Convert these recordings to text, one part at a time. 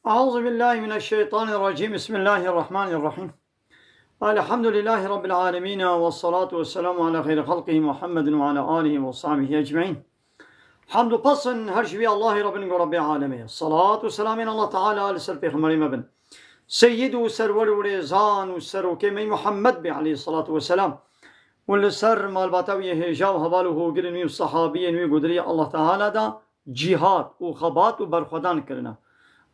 أعوذ بالله من الشيطان الرجيم. بسم الله الرحمن الرحيم. الحمد لله رب العالمين، والصلاة والسلام على خير خلقه محمد وعلى آله وصحبه أجمعين. حمد pasın her şeyi Allah'ı Rabbinin Rabbi alemi. Salatu selamin Allah Teala aleyhisselam peygamberi mebin. Seyyidu serveru rezanu seru kemi Muhammed bi aleyhi salatu vesselam. Ve ser malbataviye hejav havaluhu girin sahabiyen ve gudriye Allah Teala da cihad u khabat u berkhudan kirna.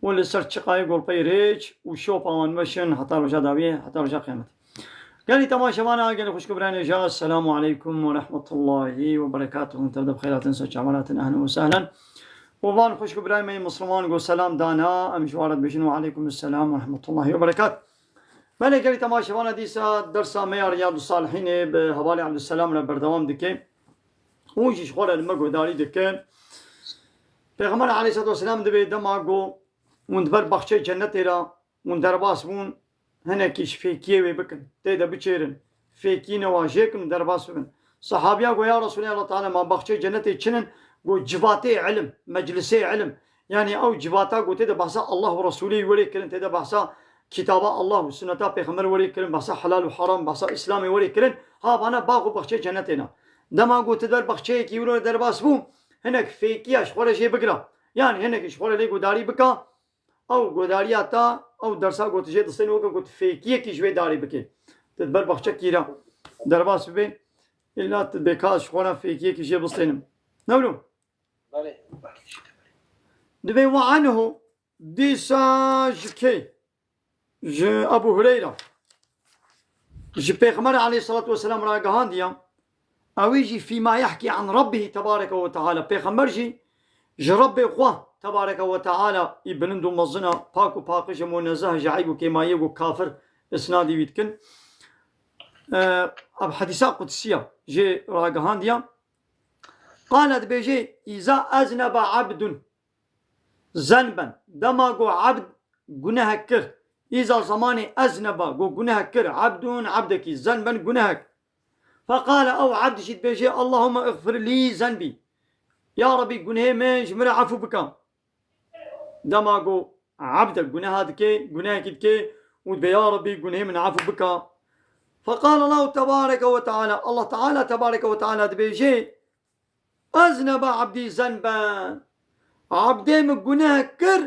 ولی سر چقای گلپای ریچ و شو پاون مشن حتی رجا داویه حتی رجا قیامت. گلی تماشاوانا گلی خوشگبران جا السلام علیکم و رحمت الله و برکاته. تبدأ بخيرات سچ عملات اهلا وسهلا. وبان خوشگبران می مسلمان گو سلام دانا امشوارد بشن و علیکم السلام و رحمت الله و برکاته. بله گلی تماشاوانا دیسا درس ما ریاض الصالحین به حوالی عبدالسلام را بردوام دکه. اوجیش خوره المگو داری دکه. پیغمبر علیه السلام دبی دماغو und ber bahçe cennete ra und derbas bun henekiş fekiye ve bakın de biçerin fekine vajekin derbas bun sahabiya goya Resulullah Teala ma bahçe cennete içinin go civate ilim meclise ilim yani o civata go de bahsa Allah ve Resulü ve lekin de bahsa kitaba Allah ve sünneta peygamber ve lekin bahsa halal ve haram bahsa İslami ve lekin ha bana bağ bahçe cennetine dema go de bahçe ki yuro derbas bun henek fekiye şöyle şey bıkra yani henek şöyle go dari bıka او گوداریا تا او درسا گوتجه دستین وکم گوت فیکیه کی جوی داری بکی تدبر بخچه کیرا درباس ببین الا بکاش خونا فیکیه کی جوی بستینم نولو بله دبي وعنه ديسا جكي ج ابو هريره ج پیغمبر عليه الصلاه والسلام راغهان ديا او يجي فيما يحكي عن ربه تبارك وتعالى پیغمبر جي ج رب خوا تبارك وتعالى ابن دو مزنا باكو باقش منزه جعيب كما يقول كافر اسنادي بيتكن اب حديثة قدسية جي راقهان ديا قالت بيجي إذا أذنب عبد ذنبا دماغو عبد جناه كر إذا زماني أذنب جو جناه كر عبد عبدك ذنبا جناهك فقال أو عبد شد بيجي اللهم اغفر لي ذنبي يا ربي جناه مش مرا عفو بك دماغو عبدك جناهك جناهك ودبي يا ربي جناه من عفو بك فقال الله تبارك وتعالى الله تعالى تبارك وتعالى دبيجي أذنب عبدي ذنبا عبدي من جناه كر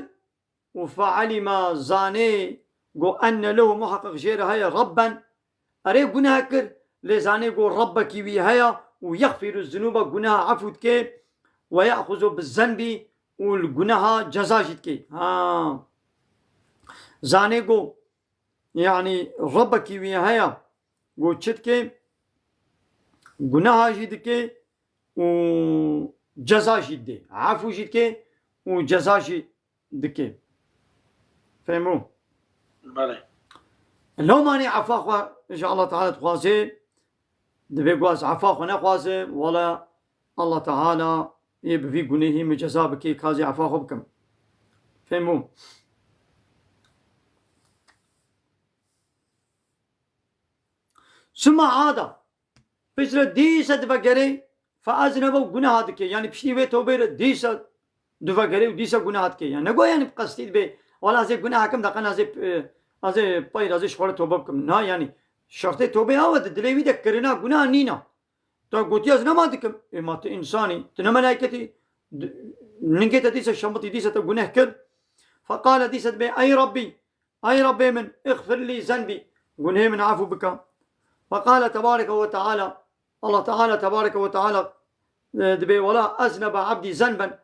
وفعل ما زاني جو أن له محقق غير هيا ربا أري جناه كر لزاني جو ربك هيا ويغفر الذنوب جناه عفو كي ويأخذ بالذنب والجناه جزاء كي ها زاني جو يعني ربك هيا جو تشتكي جناه جدكي وجزاء جدي عفو جدكي وجزاء جدكي فهموا؟ بله لو ماني عفاق إن شاء الله تعالى تخوازي دبي قواز عفاق ونخوازي ولا الله تعالى يبفي قنيه مجزاء بكي كازي عفاق بكم فهموا؟ ثم عاد بجرى ديسة دفقري فأذنبوا قناهاتك يعني بشتي بي توبير ديسة دفقري وديسة قناهاتك يعني نقول يعني بقصتي بي ولا زي قناهكم دقنا زي باير زي شغل توبة بكم نا يعني شرطي توبة هاود دليوي دكرنا قناه نينا تا قوتي از نمادكم إما إنساني تنملايكتي ننجت ديسة شمطي ديسة قناه كر فقال ديسة بي أي ربي من اغفر لي ذنبي قناه من عفو بك فقال تبارك وتعالى الله تعالى تبارك وتعالى دبي ولا أذنب عبدي ذنبا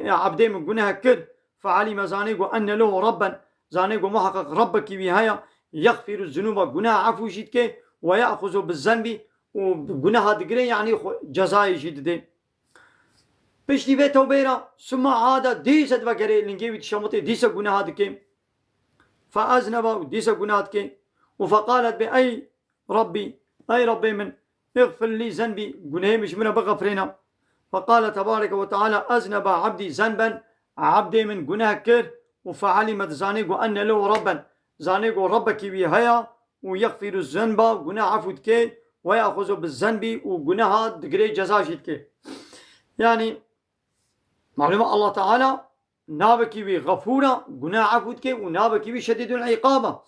عبدي من جناه كد فعلم زانيقو أن له ربا زانيقو محقق ربك بهايا يغفر الذنوب جناه عفو جدك ويأخذ بالذنب وجناه دقري يعني جزاء جددي بشتي بيت توبيرا ثم عاد ديسة بكري لنجيب تشمطي ديسة جناه دكي فأذنب ديسة جناه دكي وفقالت بأي ربي من اغفر لي ذنبي قناه مش من بغفرنا فقال تبارك وتعالى أذنب عبدي ذنبا عبدي من قناه كر وفعلمت زانيقو أن له ربا زانيقو ربك بهايا ويغفر الذنب قناه عفو كي ويأخذ بالذنب وقناه دقري جزاء كي يعني معلومة الله تعالى نابكي بي غفورة جناح عفوتك ونابكي بي شديد العقابة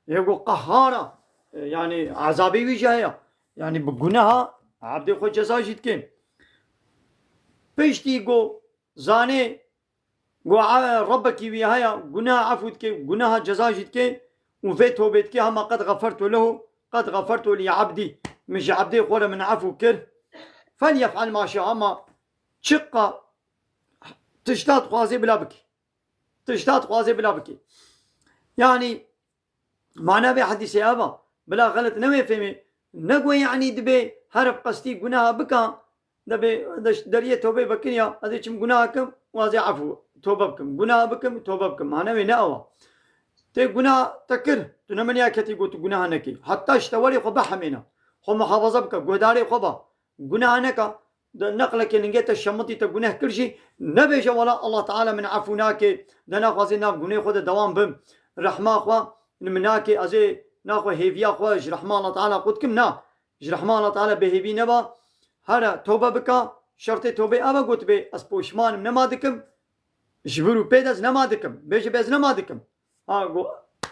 يقول قهارة يعني عذابي وجهها يعني بجناها عبد خود جزاء جدك بيشتي جو زاني جو ربك وياها جناح عفوتك جناها جزاء جدك وفي توبتك هم قد غفرت له قد غفرت لعبدي مش عبدي خور من عفو كر فليفعل ما شاء ما شقة تشتات خوازي بلا بكي تشتات خوازي بلا بكي يعني معناه بحديث أبا بلا غلط نوي فهمي نقوى يعني دبي هرب قصدي جناها بكا دبي دريه توبه بكنيا هذا كم جناهكم وهذا عفو توبه بكم جناه بكم توبه بكم معناه نأوى تي جناه تكر تنمنيا كتي قلت جناه نكي حتى اشتوري خبا حمينا خو محافظه بك جداري خبا جناه نكا نقلك لنجيت الشمطي تجناه كل شيء نبي ولا الله تعالى من عفوناك دنا خازنا جناه خد دوام بم رحمه خوا مناكي ازي ناخو هيفيا خو رحمه الله تعالى قلت كم نا رحمه الله تعالى بهيبي نبا هرا توبه بكا شرط توبه ابا قلت بي اسبوشمان نمادكم جبرو بيدز نمادكم بيجي بيز نمادكم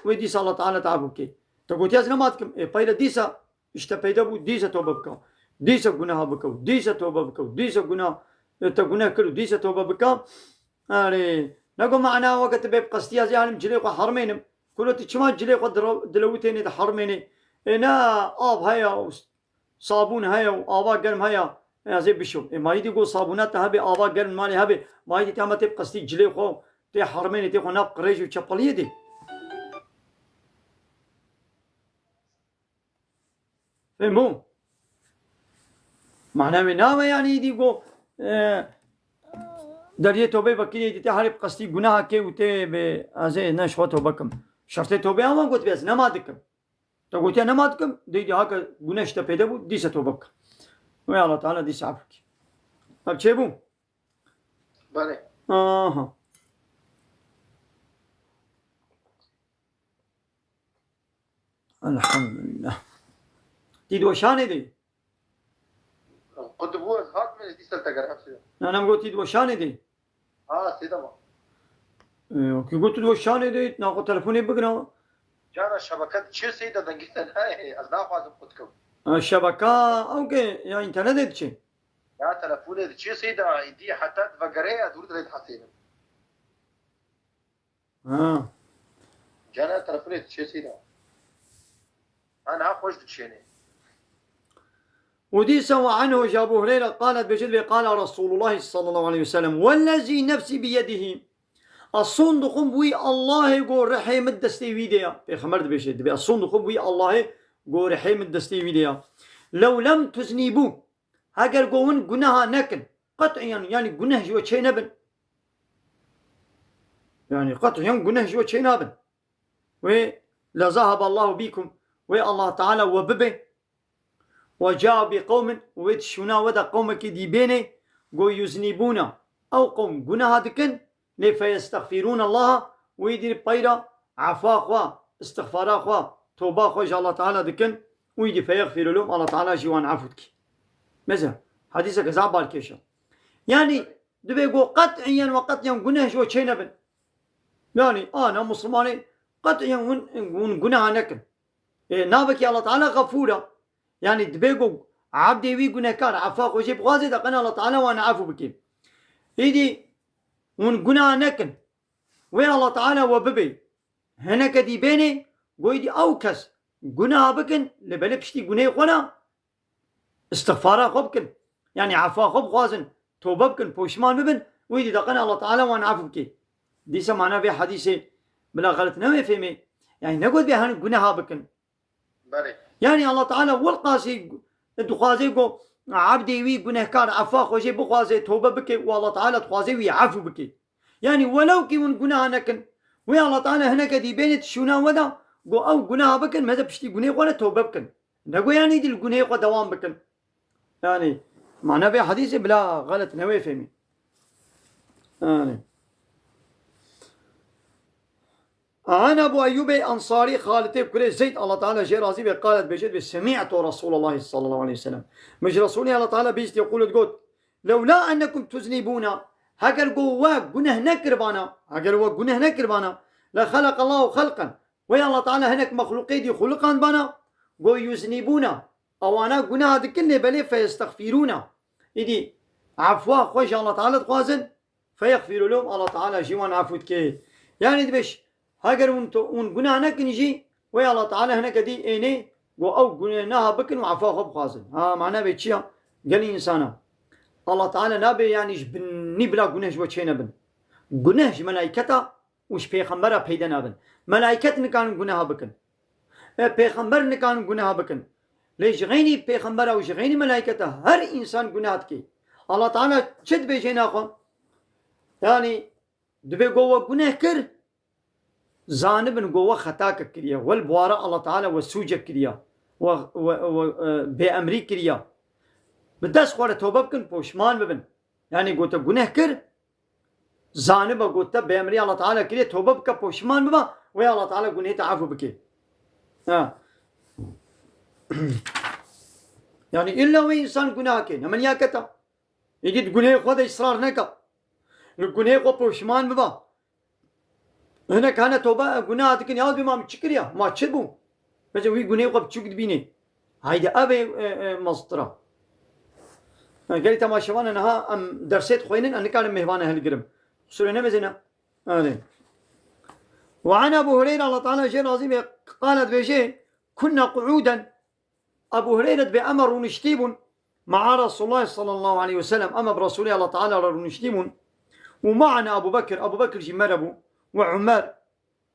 ودي الله تعالى تعبوكي تقول ياز نمادكم بايدا ديسا اشتبيدا بو ديسا توبه بكا ديسا جناها بكا ديسا توبه بكا ديسا جناه تجناه كله ديسا توبه بكا اري نقول معنا وقت بيب قصدي زي عالم جليق حرمينم كله تشما جليق دلوتيني ده حرميني انا اب هيا صابون هيا وآبا گرم هيا زي بشوف ما يدي يقول صابونات هبي آبا گرم مالي هبي ما يدي تعمل تبقى قصدي جلي خو تي حرمين تي خو ناب قريج وشباليه دي فهموا معناه من نامه يعني يدي يقول دريه توبه بكيني دي تحرب قصدي جناها كي وتي بازي نشوه توبكم شرط توبه اما قلت بس نمادكم تقول يا نمادكم دي هكا جناش تبيده بو ديسه توبك ويا الله تعالى ديسه عفك طب شيبو بله الحمد لله تيد وشانه دي قد هو هات من دي سلطه غير افسد انا قلت تيد وشانه دي سيدا ما كي قلت وشانه دي ناخذ تليفوني بقنا جانا شبكات چه سيدا دنگيتن هاي از نافازم قدكم الشبكه اوكي يا انترنت شي يا تلفوني چه سيدا دي حتى وغري دور دريت حسين جانا تلفوني چه سيدا انا خوش دشيني ودي سوى عنه جابو هريرة قالت بجد قال رسول الله صلى الله عليه وسلم والذي نفسي بيده الصندوق بوي الله يقول رحيم الدستي فيديا خمرت بجد الصندوق بوي الله يقول رحيم الدستي فيديا لو لم تذنبوا هاجر قوون جناها نكن قطعيا يعني جناه جوا شيء نبن يعني قطعيا جناه جوا شيء نبن ولذهب الله بكم والله تعالى وببه وجاء بقوم ويتشونا ودا قومك دي بيني قو يذنبون او قوم جناها دكن فيستغفرون الله ويدير بيرا عفا خوا استغفارا خوا توبا خوا الله تعالى دكن ويدي فيغفر لهم الله تعالى جوان عفوتك مثلا حديثك زعب الكيشة يعني دبي يقول قطعيا وقطعيا جناه شو شيء نبن يعني انا مسلماني قطعيا جناه نكن نابك يا الله تعالى غفورا يعني دبي يقول عبدي وي جناه كان عفا خوا جيب غازي دقنا الله تعالى وانا عفو بكي ايدي جناه نكن وين الله تعالى وببي هناك دي بيني قويدي اوكس جناه بكن لبلبشتي جناه قنا استغفارا خبكن يعني عفا خب غازن توبه بكن بوشمان ببن ويدي دقنا الله تعالى وانا عفو بكي دي سمعنا بها حديثي بلا غلط نوي فهمي يعني نقول بها جناه بكن بله يعني الله تعالى والقاسي دخازي قو عبدي وي جناه كان عفا خوشي بخوازي توبه بكي والله تعالى تخازي وي عفو بكي يعني ولو كي ون جناه نكن ويا الله تعالى هناك دي بينت شونا ودا قو او جناه بكن ماذا بشتي جناه ولا توبه بكن نقول يعني دي الجناه دوام بكن يعني معناه في حديث بلا غلط نوي فهمي يعني أنا أبو أيوب أنصاري خالتي بكل زيد الله تعالى جي رازي قالت بجد سمعت رسول الله صلى الله عليه وسلم مش رسولي الله تعالى بيجت يقول تقول لولا أنكم تذنبون هەگەر گۆ گونەه نەکردبانە ئەگەر وە گونەه نەکردبانە لە خەلق الله خەلقن وی الله تعالی هەنێک مەخلوقێتی خولقان بانە گۆ یوزنیبوونە ئەوانە گوناه دکن لێ بەلێ فەیەستەغفیرونە ئیدی عفوا خۆش الله تعالی دخوازن فەیەغفیر لهم الله تعالی ژیوان عفو دکێ یعنی دبێش هەگەر اون گوناه نەکنیژی وی الله تعالی هەنێکە دی ئێنێ گۆ ئەو گوناها بکن و عفوا خۆ بخوازن ها معنە بێ چییە گەلی ئینسانە الله تعالی نابێ یانیش بنی بلا گونەهش بۆ چێ نەبن گونەهش مەلایکەتە وش پێغەمبەرە پەیدا نابن مەلایکەت نکانن گوناها بکن پێغەمبەر نکانن گوناها بکن لێ ژغەینی پێغەمبەرە و ژغەینی مەلایکەتە هەر ئینسان گوناه دکەی الله تعالی چ دبێژێ ناخۆ یعنی دبێ گۆوە گونەه کرد زانبن گۆوە خەتاکە کریە وەل بوارە الله تعالی وە سوجە کریە بێئەمری کریە بدەست خۆرە تۆبە بکن پۆشمان ببن یعنی گۆتە گونەه کرد زانبە گوتە بێئەمری الله تعالی کریە تۆبە بکە پۆشمان ببە وی الله تعالی گونەهێتە عەفو بکێ يعني إلا وإنسان گناه كي نمن ياكتا يجد گناه خود إصرار نكا الگناه خو پوشمان ببا هنا كان توبة گناه تكن ياود بما متشكريا ما تشبو بس وي گناه خو بتشوك دبيني هيدا أبي مصدرة قال تماشوان أنها أم درسيت خوينن أن كان مهوانا هالجرم سورة نمزنا هذا وعن أبو هريرة الله تعالى شيء عظيم قالت بشيء كنا قعودا أبو هريرة بأمر ونشتيبون مع رسول الله صلى الله عليه وسلم أما برسول الله تعالى ونشتيبون ومعنا أبو بكر جمربو وعمر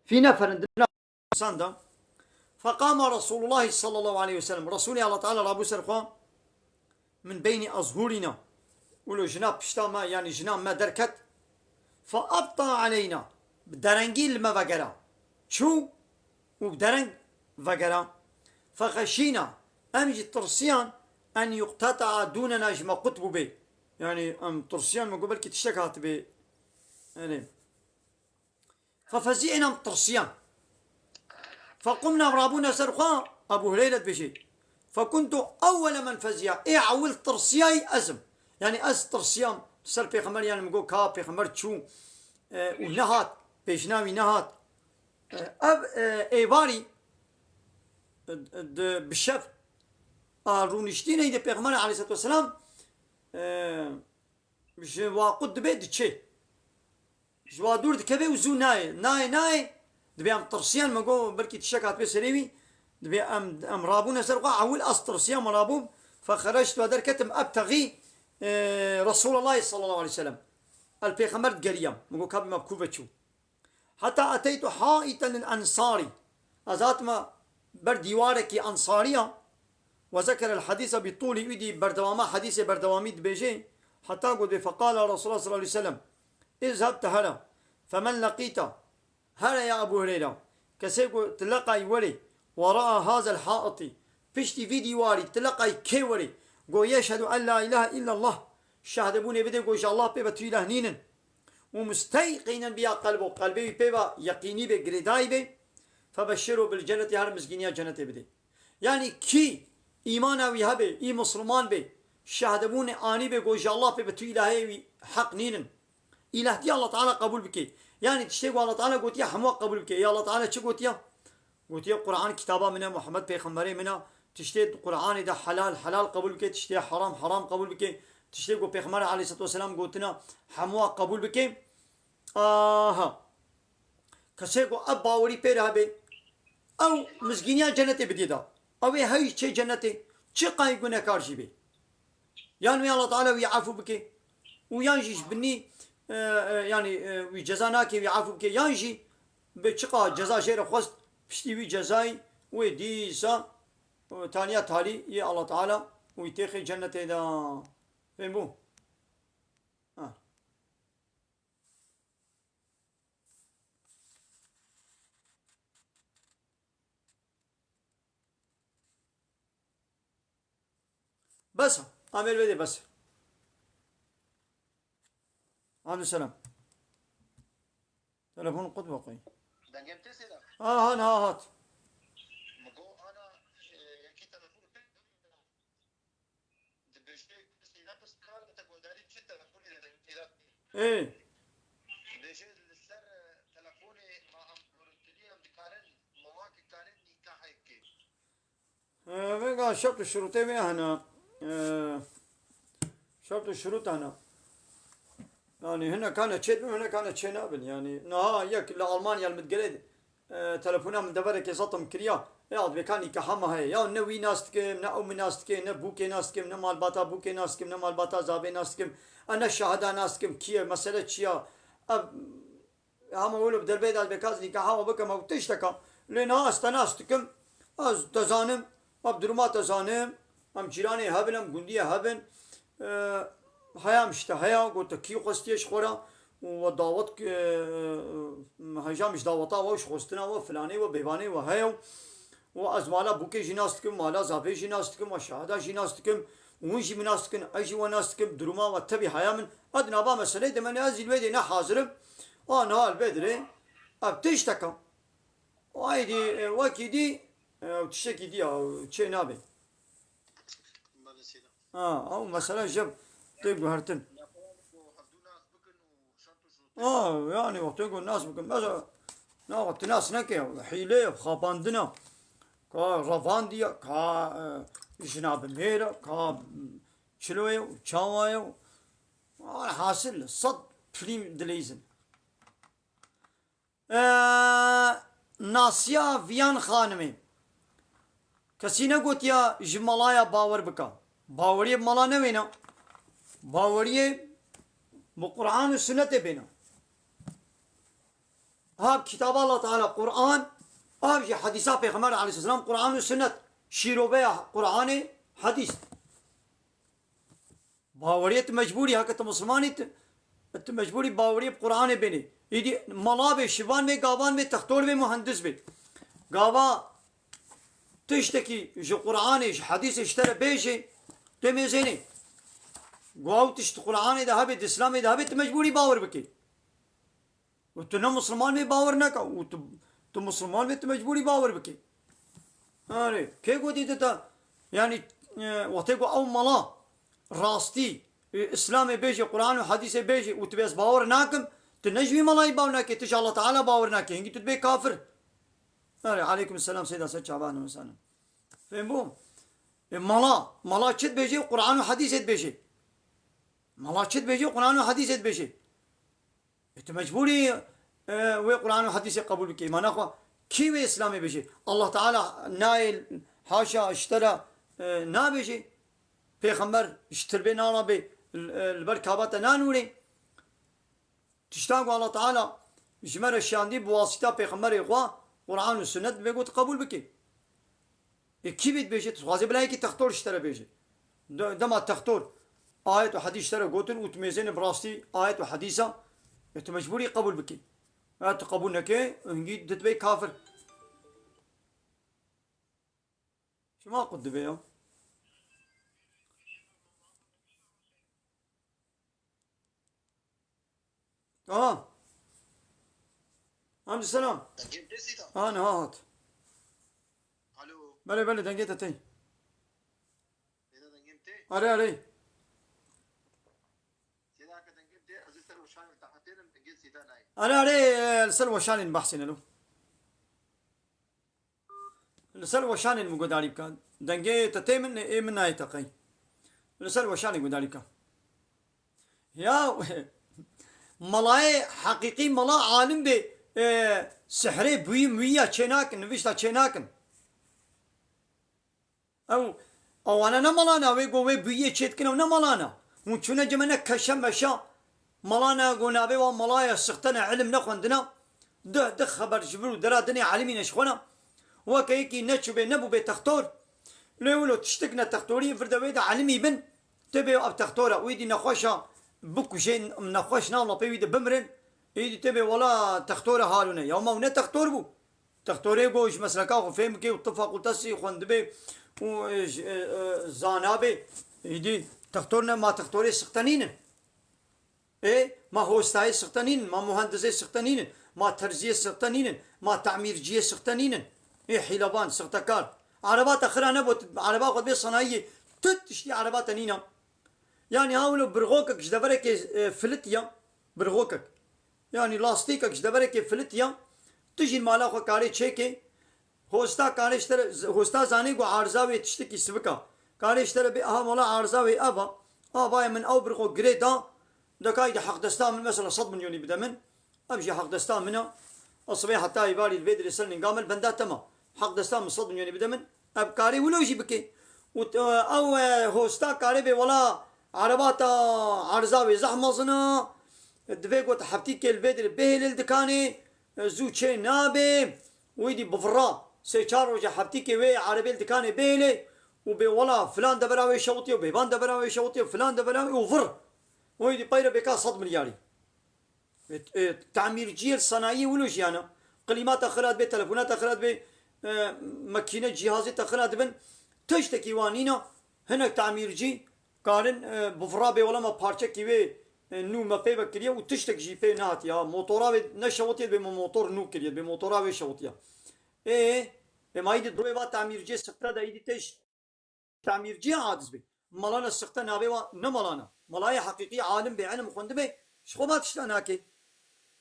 في نفر عندنا فقام رسول الله صلى الله عليه وسلم رسول الله تعالى رابو سرخوان من بين أظهرنا ولو جناب بشتاما يعني جناب ما دركت فأبطى علينا بدرنجيل ما فقرا شو وبدرنج فقرا فخشينا أمجي ترسيان أن يقتطع دوننا جما قطب به يعني أم ترسيان من قبل كي تشتكات به يعني ففزعنا ترسيان فقمنا برابونا سرخان أبو هريرة بشيء فكنت أول من فزع إيه عول ترسياي أزم يعني أز ترسيان سر بيخمر يعني مقول كا بيخمر تشو ونهات بيشناوي نهات أب إيباري بالشف رونشتين هيدا بيغمبر عليه الصلاة والسلام جوا قد بيد تشي جوا دور دكبي وزو ناي دبي ام ترسيان مقو بركي تشكات بسريوي دبي ام رابونا سرقا عول ترسيان مرابوم فخرجت ودركتم ابتغي رسول الله صلى الله عليه وسلم البيغمبر قريم مقو كابي مبكوبتشو حتى اتيت حائطا الانصاري ازات ما برديوارك أنصارية وذكر الحديث بطول يدي بردواما حديث بردوامي بيجي حتى قد فقال رسول الله صلى الله عليه وسلم اذهب تهلا فمن لقيت هلا يا أبو هريرة كسيكو تلقى ولي وراء هذا الحائط فيشتي في ديواري تلقى كي ولي قو يشهد أن لا إله إلا الله شهد بوني بدي قو الله بيبا تريده نينا ومستيقنا بيا قلبي بيبا يقيني بقرداي بي فبشروا بالجنة هر مسكينيا جنة بدي يعني كي إيمان وي هبه إي مسلمان به شهدبون آني به قوش الله به بتو إلهي حق نينن إلهتي الله تعالى قبول بك يعني تشتغل الله تعالى قلت يا حموا قبول بك يا الله تعالى شو قلت يا قرآن كتابة منا محمد بيغمبري منا تشتغل قرآن ده حلال قبول بك تشتغل حرام قبول بك تشتغل بيغمبر عليه الصلاة والسلام قلتنا حموا قبول بك كسيكو أبا وري بيرها بي أو مسكينيا جنتي بديدا أو هاي شيء جنتي شيء قاي يقولنا كارشي بي يعني الله تعالى ويعافو بك ويانجيش بني يعني ويجزاناك ويعافو بك يانجي بشقا جزا شير خست بشتي وي جزاي ويديسا تانيا تالي يا الله تعالى ويتيخي جنتي دا فهمو بس عامل بدي بس عليه السلام تلفون قطب وقي هان هات ايه ليش السر تلفوني ما عم برتدي عم بكارن مواقع كارن نيكا هيك بقى شرط الشروطين هنا شرط الشروط هنا يعني هنا كانت شيء وهنا كانت شيء نابل يعني ياك لألمانيا المتقلد تلفونا من دبرك يزطم كريا يا بكاني كحما هي يا نوي ناس تكم نا أم ناس تكم نا بوكي ناس تكم نا مال باتا بوكي ناس تكم نا مال باتا زابي ناس تكم أنا الشهادة ناس تكم كيا مسألة شيا هم أقولوا بدل بيت البكاز نكاحا وبكا ما بتشتكى لأنها استناستكم از تزانم أبدرما تزانم أم جيراني هبن أم جندية هبن هيا مشتا هيا قلت كيو قستيش خورا ودعوت هجا مش دعوتا وش خستنا وفلاني وبيباني وهيا وأزمالا بوكي جناستكم مالا زابي جناستكم وشهادة جناستكم ونجي مناستكم أجي وناستكم دروما واتبي هيا من أدنى با مسألة دمني أزيل ويدينا حاضرم أنا البدري أبتشتكى وأيدي وكيدي وتشتكي دي أو شيء نابي أو مثلا جب تيجوا هرتن يعني وقت يقول الناس بكم مثلا وقت الناس نكى حيلة خابندنا كا رفانديا كا جناب ميرا كا شلوية وشاواية حاصل صد فيلم دليزن ناسيا فيان خانمي كسينا قلت يا جمالايا باور بكا باوريه بمالا نوينا باوريه بقرآن والسنة بينا هاب كتاب الله تعالى قرآن هاب حديثات پیغمبر عليه السلام قرآن والسنة شيروبيا قرآن حديث باوريه مجبوري هكذا مسلماني مجبوري باوريه بقرآن بيني يدي ملا به شبان به قابان به تختور به مهندس به قابا تشتكي جو قرآن حديث اشترى بيشي تميزيني قاو تشت قرآن ده هبت اسلام ده هبت مجبوري باور بكي وتنا مسلمان به باور نكا تو مسلمان به مجبوري باور بكي أري كي قدي تتا يعني وتقو أو ملا راستي اسلام بيجي قرآن وحديث بيجي وتبيس باور ناكم تنجمي ملاي باورناكي تش الله تعالى باورناكي هنجي تتبي كافر عليكم السلام سيدنا سيد شعبان وسلم فهمون ملا تشد بيجي قرآن وحديث بيجي ملا تشد بيجي قرآن وحديث بيجي انت مجبوري وقرآن وحديث قبول بكي ما نخوى كيف اسلامي بيجي الله تعالى نايل حاشا اشترى نا بيجي پیغمبر اشتر بي نانا بي البركابات نانوري تشتاق الله تعالى جمر الشاندي بواسطة پیغمبر إخوة قرآن والسنة بيقول قبول بكي كي بيت بيجي تخوازي بلاي كي تختور اشترى بيجي دما تختور آية وحديث اشترى قوتن وتميزين براستي آية وحديثة انت مجبوري قبول بكي تقبلنا كي هنجي تتبي كافر شو ما قد بيهم عبد السلام انا هات الو بلي دنجيت تي اذا دنجمتي اري سيدا كدنجمتي ازيسر وشان تحتين دنجيت سيدا ناي اري السلوى شان بحسن له السلوى شان المقداري كان دنجيت تي من اي من هاي تقي السلوى شان المقداري كان يا ملاي حقيقي ملا عالم بي سحري بوي مية چناكن نوشتا چناكن او انا نملانا ويقو وي بوي چتكن او نملانا ونچونا جمنا كشم بشا ملانا قونا بي وملايا سختنا علم نخوندنا ده خبر جبرو درا دني عالمي نشخونا وكيكي نچو بي نبو بي تختور لولو تشتكنا تختوري فردويدا عالمي بن تبي اب تختورا ويدي نخوشا بكو شيء من نخوش نالنا بيويدا بمرن ايدي تبي ولا تختور هالونا يوم او تختور بو تختوري قوش مسلكا فهم كي واتفاق وتسي خوندبي و زانابي ايدي تختورنا ما تختوري سختنين ايه ما هو استاي سختنين ما مهندسي سختنين ما ترزيه سختنين ما تعمير جيه سختنين ايه حلبان سختكار عربات اخرى نبوت عربات قد بي صناعيه تشتي عربات نينا يعني هاولو برغوكك جدبرك فلتيا برغوكك يعني لاستيكك جدبرك فلتيا تجي المالا خو كاري تشيكي هوستا كاريشتر هوستا زاني قو عارزاوي تشتكي سبكا كاريشتر بي اها مولا عارزاوي ابا من او برغو جريدا دكايد حق دستان من مثلا 100 مليون بدا من ابجي حق دستان منها الصبيح حتى يبالي الفيدر يسلني قامل بندات تما حق دستان من 100 مليون بدا من ابكاري ولو يجي بكي او هوستا كاري بي ولا عربات عرزاوي زحمه صنا دفيق وتحبتيك الفيدر بهل الدكاني زو تشي نابي ويدي بفرا سيشار وجا حبتيك وي عربي الدكاني بيلي وبي ولا فلان دبراوي شوطي وبيبان دبراوي شوطي وفلان دبراوي وفر ويدي بايرة بكا 100 ملياري تعمير جيل صناعي ولو جيانا قليمات اخرات بي تلفونات اخرات بي ماكينة جهازي تخرات بن تشتكي وانينا هناك تعمير جي كارن بفرا بي ولا ما بارچه كيوي نو ما بي بكريا وتشتك جي بي ناتيا موتورا نشوتي بموتور نو كريا بموتورا شوتيا ما يدي دروي با تعمير جي سقطه دا يدي تش تعمير جي عادز بي ملانا السقطه نابي وا نملانا ملاي حقيقي عالم بعلم خندبي شخو ما تشتناكي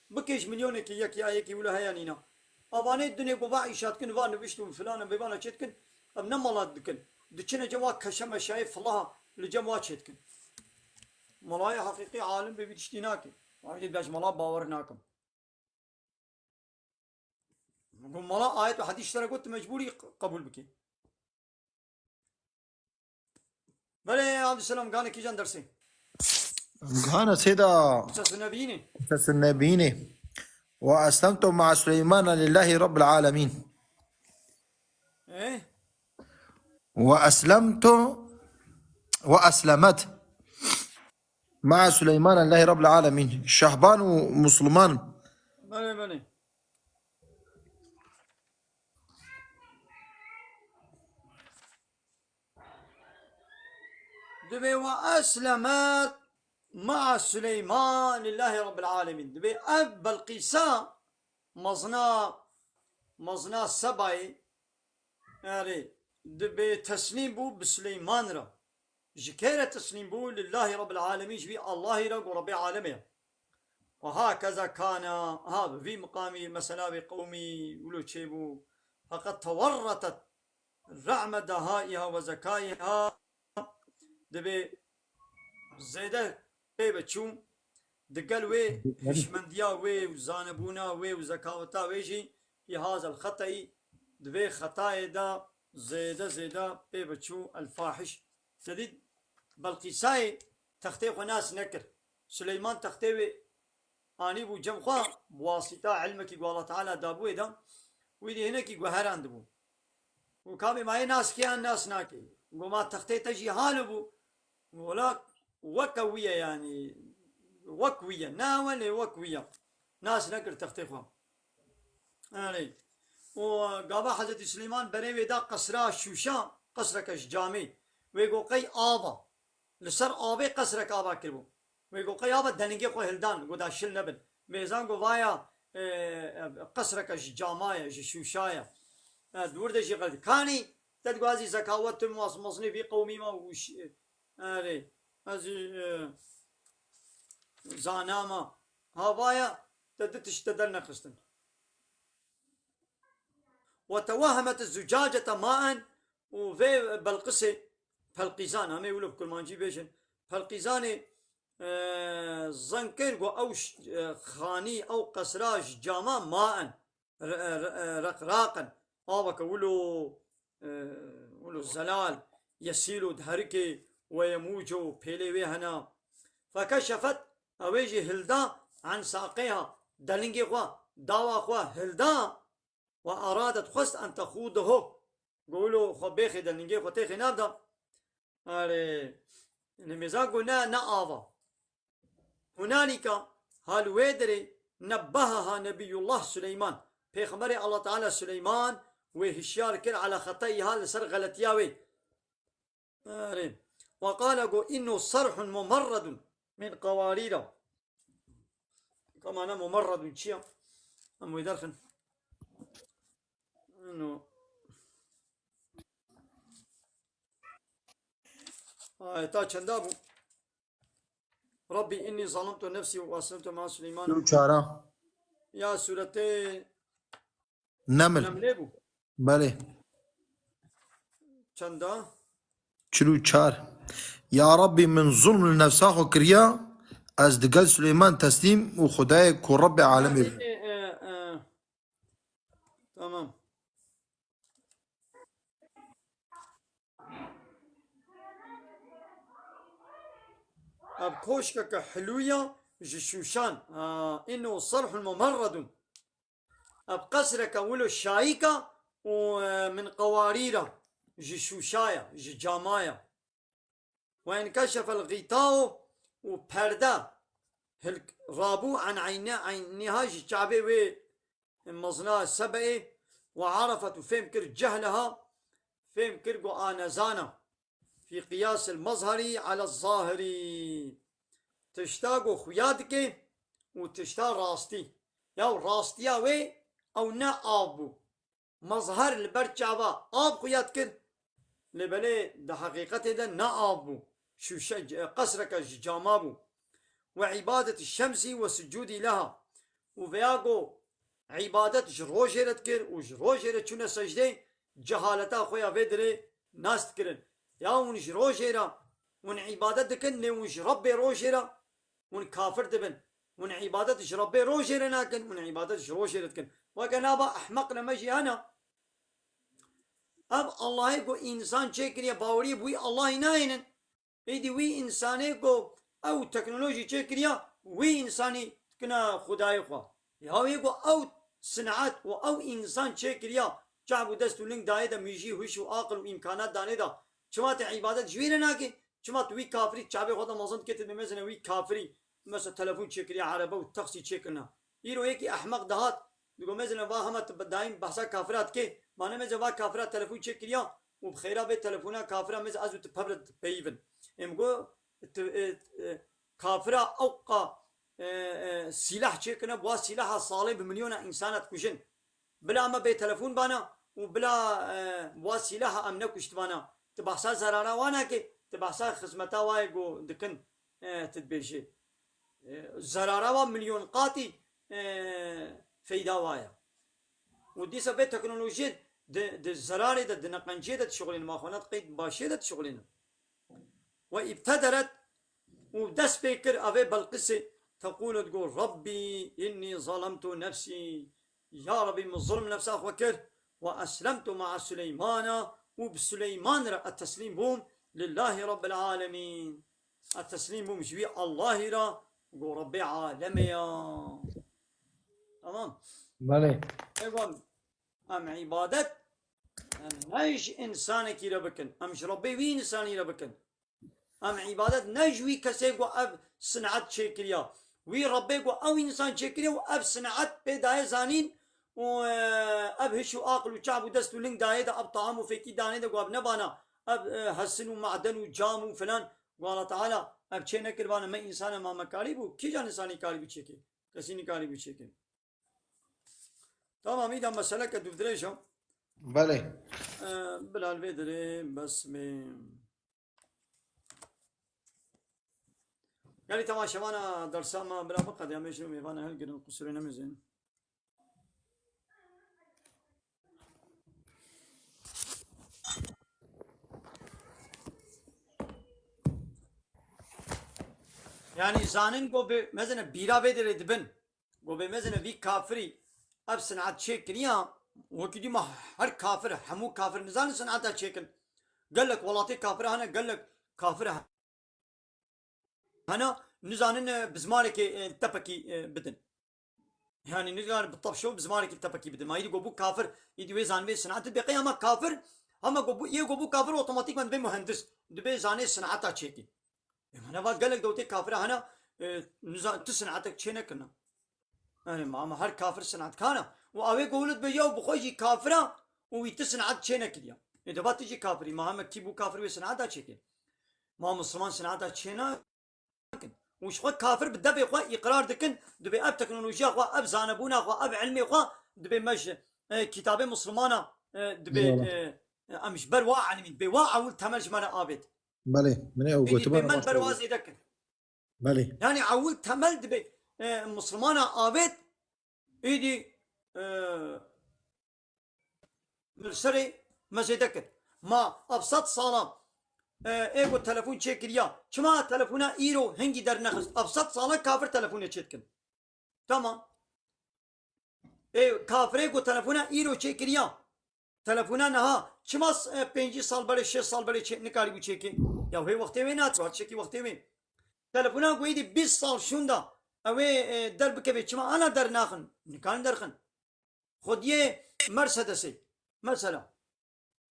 بكيش مليون كي يك يا يك ولا هيانينا اباني الدنيا قبا عيشات كن فان بيشتم فلان بيبانا تشتكن اب نملات دكن دچنا جوا كشم شايف الله لجوا تشتكن ملاي حقيقي عالم بيشتيناكي واحد باش ملا باورناكم نقول ملا آية وحديث ترى قلت مجبوري قبول بكي بلي يا عبد السلام قال كي جان درسي أنا سيدا أساس النبيين أساس النبيين وأسلمت مع سليمان لله رب العالمين إيه وأسلمت مع سليمان لله رب العالمين شهبان ومسلمان بلي دبي وأسلمت مع سليمان لله رب العالمين دبي أب بلقيسا مزنا سبعي يعني دبي تسليم بو بسليمان را جكيرة تسليم بو لله رب العالمين جبي الله را رب العالمين وهكذا كان هذا في مقامي مثلا بقومي ولو تشيبو فقد تورطت رعم دهائها وزكائها دبي زيده بيبتشوم دقل وي هشمنديا وي وزانبونا وي وزكاوتا ويجي في هذا الخطأ دبي خطايا دا زيده بيبتشو الفاحش تديد بلقيساي تختيق ناس نكر سليمان تختيوي اني بو جمخوا بواسطه علمك يقول الله تعالى دابو دا ويدي هناك يقول هران دبو وكامي معي ناس كيان ناس ناكي وما تختي تجي هالبو ولا وكوية يعني وكوية ناولي وكوية ناس نكر تختيخوا يعني وقابا حضرت سليمان بريوي دا قصرا شوشا قصرك جامي ويقو قي آبا لسر آبي قصرك آبا كربو ويقو قي آبا دنگي قو هلدان قو دا شل نبن ميزان قو وايا قصرك جامايا شوشايا دور دشي قلت كاني تدقوازي زكاوات مصني في قومي ما وش آري هذه زاناما هوايا تدتشتدلنا خستن وتوهمت الزجاجة ماء وفي بلقسي فالقيزان هم يقولوا بكل ما نجيب ايش فالقيزاني زنكر او خاني او قسراج جاما ماء رقراقا هاوك ولو الزلال يسيلو دهركي ويموجو بيلي هنا فكشفت اويجي هلدا عن ساقيها دلنجي خوا داوا خوا هلدا وارادت خست ان تخوضه قولوا خبيخي دلنجي خوا تيخي نابدا اري نميزا قلنا نآفا هنالك هالويدري نبهها نبي الله سليمان بيخمري الله تعالى سليمان وهشيار كر على خطيها لسر غلطياوي وقال إنه صرح ممرد من قوارير كما أنا ممرد شيء أم يدرخن إنه تا چندابو ربي إني ظلمت نفسي وأسلمت مع سليمان. شنو چارا؟ يا سورة نمل. نملبو بله. چندا؟ چلو چار. یا ربی من ظلم لنفسا خو کریا از دگل سلیمان تسلیم و خدای کو رب عالمی. تمام. اب كوشكك حلوية جشوشان إنه صلح ممرد. اب قصرك ولو شايكة ومن قواريرة جشوشايا ججامايا. وإن كشف الغطاء وبردة رابو عن عينها جشعبي ومظناها السبعي وعرفت وفهم كر جهلها فهم كرقو آنزانا في قياس المظهري على الظاهري. تشتاقو خيادك وتشتاق راستي يا راستيا وي او نا آبو مظهر البرچاوا آب خيادك لبلي ده حقيقته ده نا آبو شو قصرك جامابو. وعبادة الشمس وسجود لها وفياقو عبادة جروجرت كر وجروجرت شنا سجده جهالتا خويا فيدري ناس تكرن يا ونش روجيرا ون عبادت كن ونش ربي روجيرا ون كافر دبن ون عبادت ربي روجيرا ناكن ون عبادت روجيرا كن وكان ابا احمقنا مجي انا اب الله يقول انسان شكل يا باوري بوي الله يناين ايدي وي انساني كو او تكنولوجي شكل يا وي انساني كنا خداي خوا يا يقول او صناعات او انسان شكل يا شعب دستو لين دايدا ميجي وش وعقل وامكانات دانيدا شمات عبادت جويرة ناكي شمات وي كافري شعبي خدا مظن كتب مثلا وي كافري مثلا تلفون شكل عربة والتاكسي شكلنا يرو هيك احمق دهات يقول مثلا واهمة دايم بحثا كافرات كي ما انا مثلا وا كافرات تلفون شكل يا وبخيرا بيت تلفونا كافرة مثلا ازو تبرد بيفن امقو كافرة اوقا سلاح شكلنا بوا سلاح صالح بمليون انسانات كوشن بلا ما بيت تلفون بانا وبلا بوا سلاح امنك وشتبانا تبحثا زرارا وانا كي تبحثا خزمتا وايقو دكن تدبيشي زرارا وا مليون قاتي فيدا وايا ودي سبب تكنولوجيا د الزراري د نقنجيه د شغلين ما خونات قيد باشيه د شغلين وابتدرت ودس بيكر افي بالقصه تقول تقول ربي اني ظلمت نفسي يا ربي من ظلم نفسي وكر واسلمت مع سليمان وبسليمان التسليم بوم لله رب العالمين. التسليم بوم جوي الله را قو ربي عالمي. تمام. بله. ايوان ام عبادت ام نيش انسانك ربكن امش ربي وي انساني ربكن ام عبادت نجوي كسيقو اب صنعت شكريا وي ربي قو او انسان شكريا واب صنعت بداية زانين واب هشو اقل وشعب ودستو لين داية دا اب طعام وفيكي داني دا قواب نبانا اب حسن ومعدن وجام وفلان قال تعالى اب چه نكربانا ما انسان ما مكاريبو كي جان انساني كاريبو چكي كسيني كاريبو چكي. تمام ايدا مسألة كدو دريشو بله. بلال بدري بس قال لي تمام شبانا درسا ما بلا بقى يا مشروع ميفانا هلقنا قصرنا مزين. يعني زانن قو مثلا بيرا بدر دبن قو مثلا في كافري اب صنعت شكل وكدي ما هر كافر همو كافر نزان صنعتها شكل قال لك والله كافر هنا قال لك كافر هنا نزانن بزمانك تبكي بدن يعني نزان بالطبشو بزمانك تبكي بدن ما يدي قو كافر يدي ويزان بي صنعت بقي اما كافر اما قو يقو كافر اوتوماتيك من بي مهندس دبي زاني صنعتها شكل انا قال لك دوتي كافر هنا نزان تصنعتك شنكنا يعني ما هر كافر صنعت كانا وأوي قولت بيجاو بخوجي كافرة ويتصنعت شينا كديا إذا باتجي كافري ما هم كيبو كافر ويصنعتها شكل ما مسلمان صنعتها شينا وش خو كافر بدبي خو إقرار دكن دبي أب تكنولوجيا خو أب زانبونا خو أب علمي خو دبي مش كتابة مسلمانة دبي أمش بروا علمي بوا أول تمرج منا آبد بله من أو قلت من بروازي دكن بله يعني عول تمل دبي مسلمانا آبت إيدي مرسري مزيدكت ما أبسط صالة ايگو تلفون چه کریا چما تلفونا ایرو هنگی در نخست افسد سالا کافر تلفونه چیت کن تمام کافر ايگو تلفونا ایرو چه کریا تلفونا نها چما 5 سال بره 6 سال بره چه نکاری بو چه کی یا هی وقتی وی نات وقت چکی وقتی وی تلفونا گویدی 20 سال شوندا اوی در بکوی چما انا در ناخن نکان درخن خود یه مرسدسی مثلا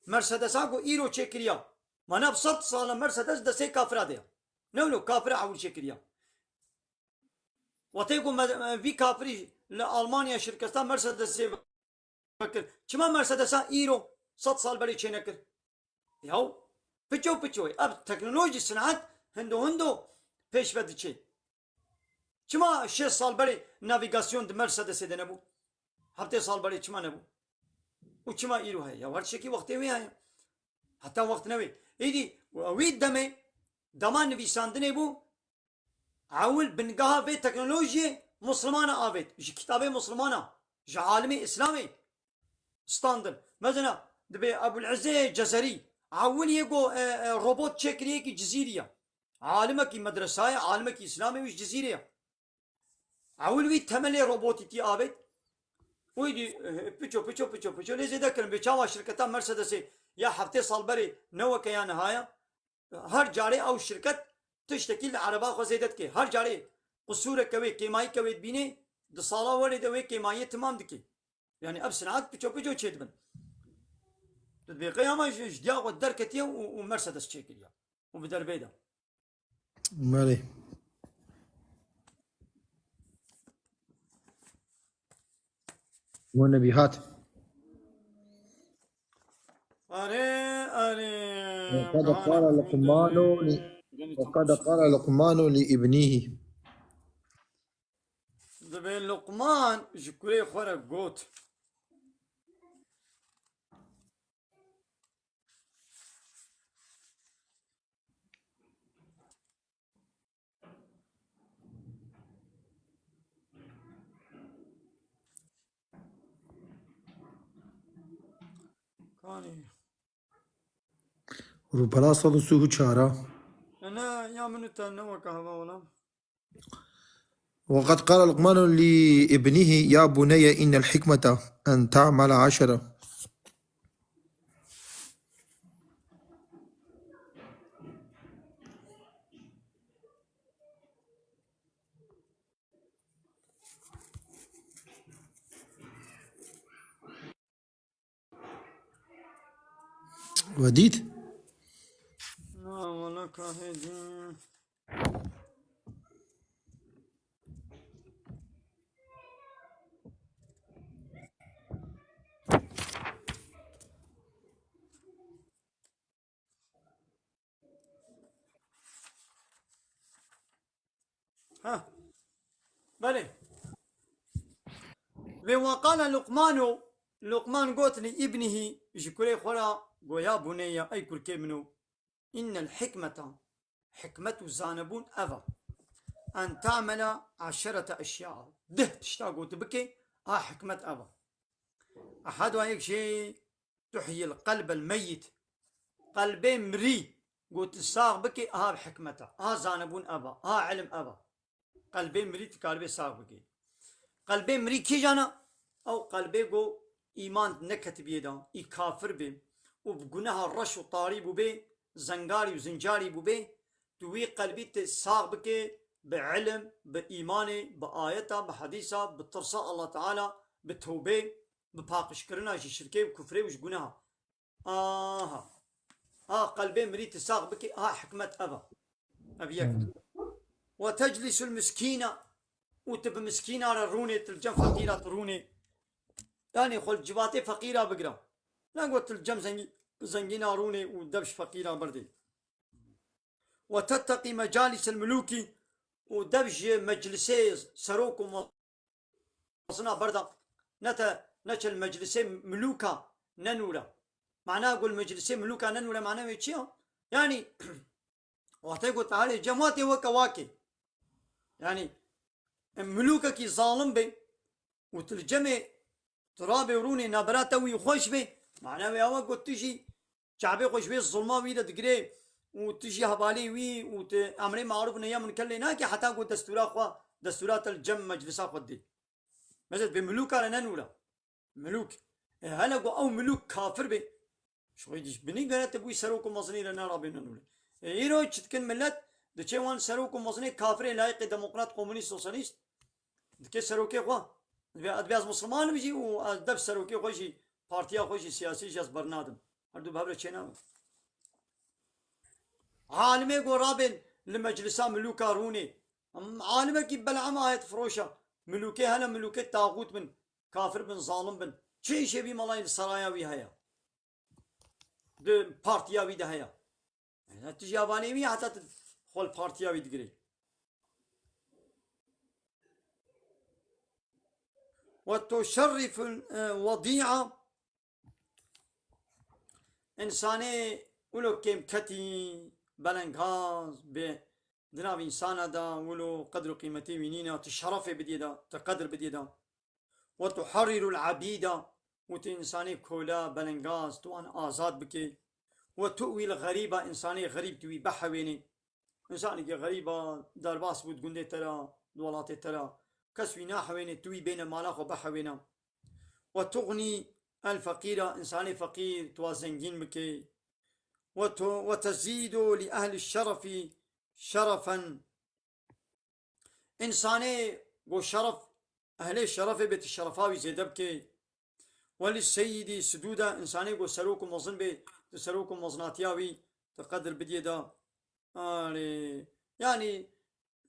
مرسدس اگو ایرو چه کریا ما بصد صالة مرسيدس دسي كافرة ديا نولو كافرة عول شكريا وتيقو في كافري لألمانيا شركة مرسيدس فكر كما مرسيدس ايرو 100 سال بري چه نكر ياو بچو اب تكنولوجي صناعت هندو پیش ود چه كما 6 سال بري نافيغاسيون د مرسيدس ده نبو 7 سال بري كما نبو وكما ايرو هي يا ورشكي وقت وي هي حتى وقت نوي ايدي ويد دمي دمان نویساندنه بو عول بنقاها في تكنولوجيا مسلمانة آبت جي كتابة مسلمانة جي عالمي إسلامي ستاندر مثلا دبي أبو العزة جزري عول يقو روبوت شكريه كي جزيرية عالمك مدرسة عالمك إسلامي وش جزيرية عول ويد تملي روبوتي تي آبت ويدي بيشو ليزي ذكر بيشاوا شركة مرسيدس يا حفتي صال بري نوك يا نهاية هر جاري او شركت تشتكي العربا خوزيدت كي هر جاري قصورة كوي كيماي كوي بيني د صالة ولي دوي كيماي تمام دكي يعني اب سنعات بيشو تشيد بن تدبي قيامة جديا ودركتيا ومرسيدس تشيكيا وبدر بيدا بله والنبيهات وقد قال لقمان وقد قال لقمان لابنه دبي لقمان جكولي خورا قوت كاني روبلا صدسه چارا انا يا منو تنوى كهوا ولا وقد قال لقمان لابنه يا بني إن الحكمة أن تعمل 10 وديت لا ولا كاهدين ها بلي وقال لقمان قلت لابنه جكولي خلا يا بني أي كل منو إن الحكمة حكمة زانبون أفا أن تعمل 10 أشياء ده تشتاقوا تبكي حكمة أفا أحدها هيك شيء تحيي القلب الميت قلبي مري قلت الساغ بكي بحكمته زانبون أفا علم أفا قلبي مري تقلبي ساغ بكي قلبي مري كي جانا أو قلبي قو إيمان نكت بيدا كافر بي وبقناها الرش وطاري بي زنجاري وزنجاري بي توي قلبي تساغ بكي بعلم بإيماني بآياته بحديثه بترصاء الله تعالى بتوبة بباقش كرنا شي شركي وكفري وش قناها قلبي مريد تساغ بكي حكمة أبيك وتجلس المسكينة وتب مسكينة روني تلجم فقيرة روني يعني خل جباتي فقيرة بقرا لا قلت الجم زنجينا روني ودبش فقيرة بردي وتتقي مجالس الملوك ودبش مجلسي سروك وصنا بردا نتا المجلسي ملوكا ننورا معناه أقول مجلسي ملوكا ننورا معناه يتشيا يعني وقت يقول تعالي جمواتي وكواكي يعني ملوكك ظالم بي وترجمه ترابي وروني نابراتوي خوش بي معناه يا وقت تجي شعبي خوش بي الظلمه ويدا تقري وتجي هبالي وي وامري معروف نيا من كل هناك حتى قلت دستورات خوا دستورات الجم مجلسات ودي مثلا بملوك على نولا ملوك هلا او ملوك كافر بي شو يديش بني قالت ابوي سروكم مصني لنا رابين نولا يرو تشتكن ملت دچه وان سروکم مصنی کافر لایق دموکرات کمونیست سوسیالیست دکه سروکی خوا ادبیاز مسلمان بیجی و ادب سروکی خوشی پارتیا خوشی سیاسی جاز برنادم هر دو بابر چه نام عالمه گو رابن لمجلسا ملوكا روني عالمه کی بلعم آیت فروشا ملوكي هلا ملوكي تاغوت من كافر بن ظالم بن چه شبي ملاي السرايا وي هيا de partiya wî de heye tu jî avanê wî heta xol partiya wî digirê وتشرف الوضيعة إنساني ولو كيم كتي بلنغاز بدناف إنسان دا ولو قدر قيمتي وينينا تشرف بديدا تقدر بديدا وتحرر العبيدة وتإنساني كولا بلنغاز توان آزاد بكي وتؤوي الغريبة إنساني غريب توي بحويني إنساني غريبة دارباس بود قندي ترى دولاتي ترى كسوي ناحويني توي بين مالاخ وبحوينا وتغني الفقيرة إنساني فقير توازنجين بكي وتزيد لأهل الشرف شرفا إنساني قو شرف أهل الشرف بيت الشرفاوي زي دبكي وللسيد سدودا إنساني قو سروكم وزن بي سروكم وزناتياوي تقدر بديدا يعني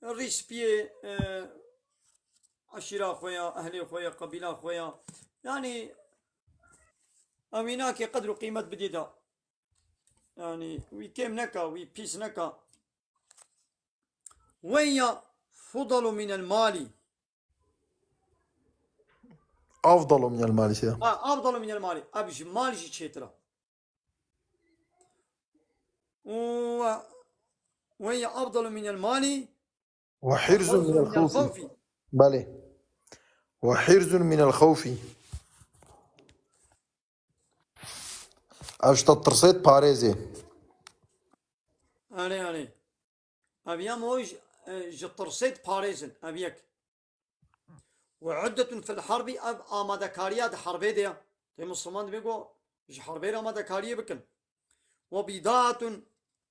الريس بيه عشيرة خويا أهلي خويا قبيلة خويا يعني أميناك قدر قيمة بديدا يعني وي كيم نكا وي بيس نكا ويا فضل من المال أفضل من المال شيء أفضل من المال أبش مال شي تشيترا وهي أفضل من المال وحرز من الخوف الخوف بله وحرز من الخوف أبش تطرسيت باريزي أنا أبيا موج جطرسيت باريزن أبيك وعدة في الحرب أب آمادة كاريا حربي ديا تي مسلمان بيقو جي حربي آمادة كاريا بكن وبضاعة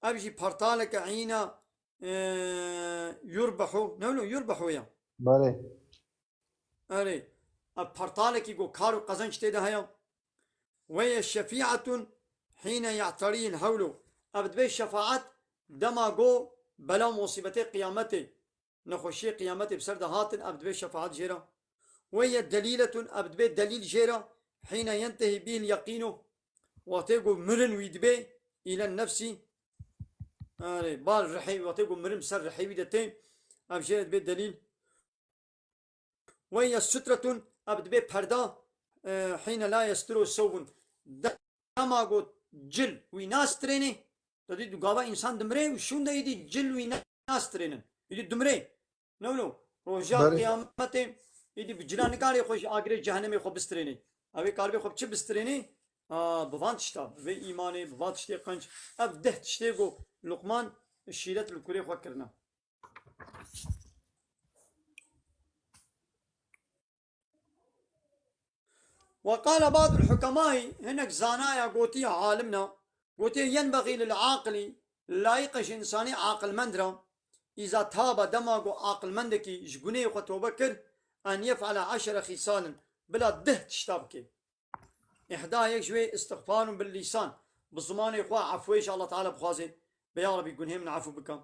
أبجي بارتالك عينا يربحوا نولو يربحوا يا بله أري بارتالك يقو كارو قزنش تيدا هيا وهي الشفيعة حين يعتري الهول أبد بي الشفاعات دما قو بلا مصيبتي قيامتي نخشي قيامتي بسرد هاتن أبد بي الشفاعات جيرا وهي دليلة أبد بي دليل جيرا حين ينتهي به اليقين وتيقو مرن ويدبي إلى النفس بال رحي وتيقو مرن سر رحي ويدتين أبجيت بي دليل وهي سترة أبد بي بردا حين لا يسترو السوبن دما قو جل ويناس تريني تدي دقابا إنسان دمري وشون دا يدي جل ويناس ترينن يدي دمري نو روجا قيامتي يدي بجلان كاري خوش آگري جهنمي خو بستريني أبي كاربي خو بچه بستريني بوان تشتا في إيماني بوان تشتي قنج أب ده تشتي قو لقمان الشيرات الكوري خو كرنا وقال بعض الحكماء هناك زانايا قوتي عالمنا قوتي ينبغي للعاقل لايقش إنساني عاقل مندرا إذا تاب دماغو عاقل مندكي جقني وتوبكر أن يفعل 10 خصال بلا ده تشتابك إحدى يكشوي استغفار باللسان بالزمان يقوى عفوي إن شاء الله تعالى بخازي بيا ربي يقول هم عفو بك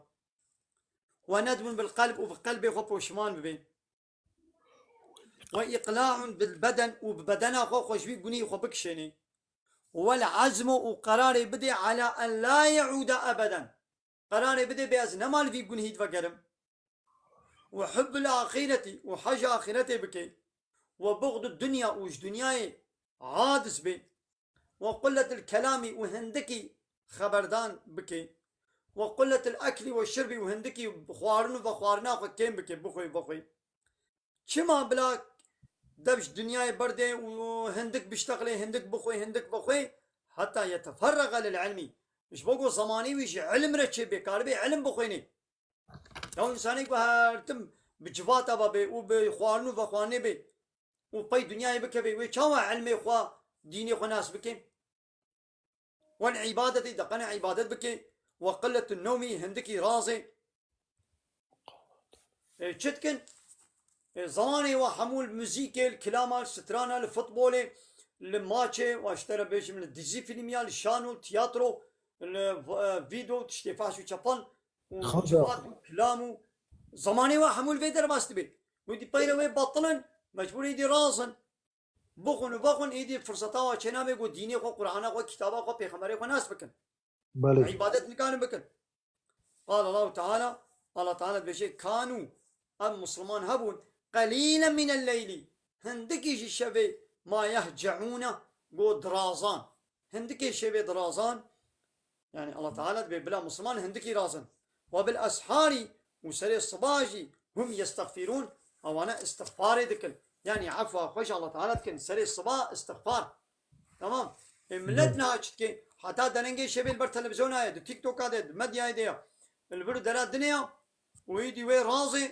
وندم بالقلب وبقلبي خب وشمان ببين وإقلاع بالبدن وببدنا خو خوشبي قني خو بكشني والعزم وقراري بدي على أن لا يعود أبدا قراري بدي بأز نمال في قني هيد فقرم وحب الآخرة وحج آخرتي بكي وبغض الدنيا وش دنياي عادس بي وقلة الكلام وهندكي خبردان بكي وقلة الأكل والشرب وهندكي بخوارن وبخوارنا خو كيم بكي بخوي كما بلا دبش دنياي بردي وهندك بيشتغلي هندك بخوي حتى يتفرغ للعلم مش بقول زماني ويش علم رتشي بكار بي علم بخويني لو إنساني بهارتم بجفاتا بابي وبخوارنو وبخوارني بي وباي دنياي بكبي ويشاوا علمي خوا ديني خو ناس بكي والعبادة دقنا عبادة بكي وقلة النوم هندكي رازي تشتكن زماني وحمول موزيكي الكلام السترانا الفوتبولي الماتشي واشترى بيش من الديزي فيلميا الشانو التياترو الفيديو تشتفاشو تشابان وجوات كلامو زماني وحمول فيدر باستبي ودي بايروي بطلن مجبور يدي رازن بخون ايدي فرصتا وچنا بگو ديني خو قرآن خو كتابا خو پیغمبري خو ناس بكن عبادت نكان بكن قال الله تعالى الله تعالى بشي كانوا المسلمان هبون قليلا من الليل هندكي الشبي ما يهجعون قو درازان هندكي الشبي درازان يعني الله تعالى بلا مسلمان هندكي رازن وبالأسحار وسري الصباجي هم يستغفرون او انا استغفاري ذكر يعني عفوا خوش الله تعالى كن سري الصباح استغفار تمام ملتنا اشتكي حتى دننجي شبيل بر تلفزيون هاي تيك توك هذا مديا هاي البر درا الدنيا ويدي وي رازي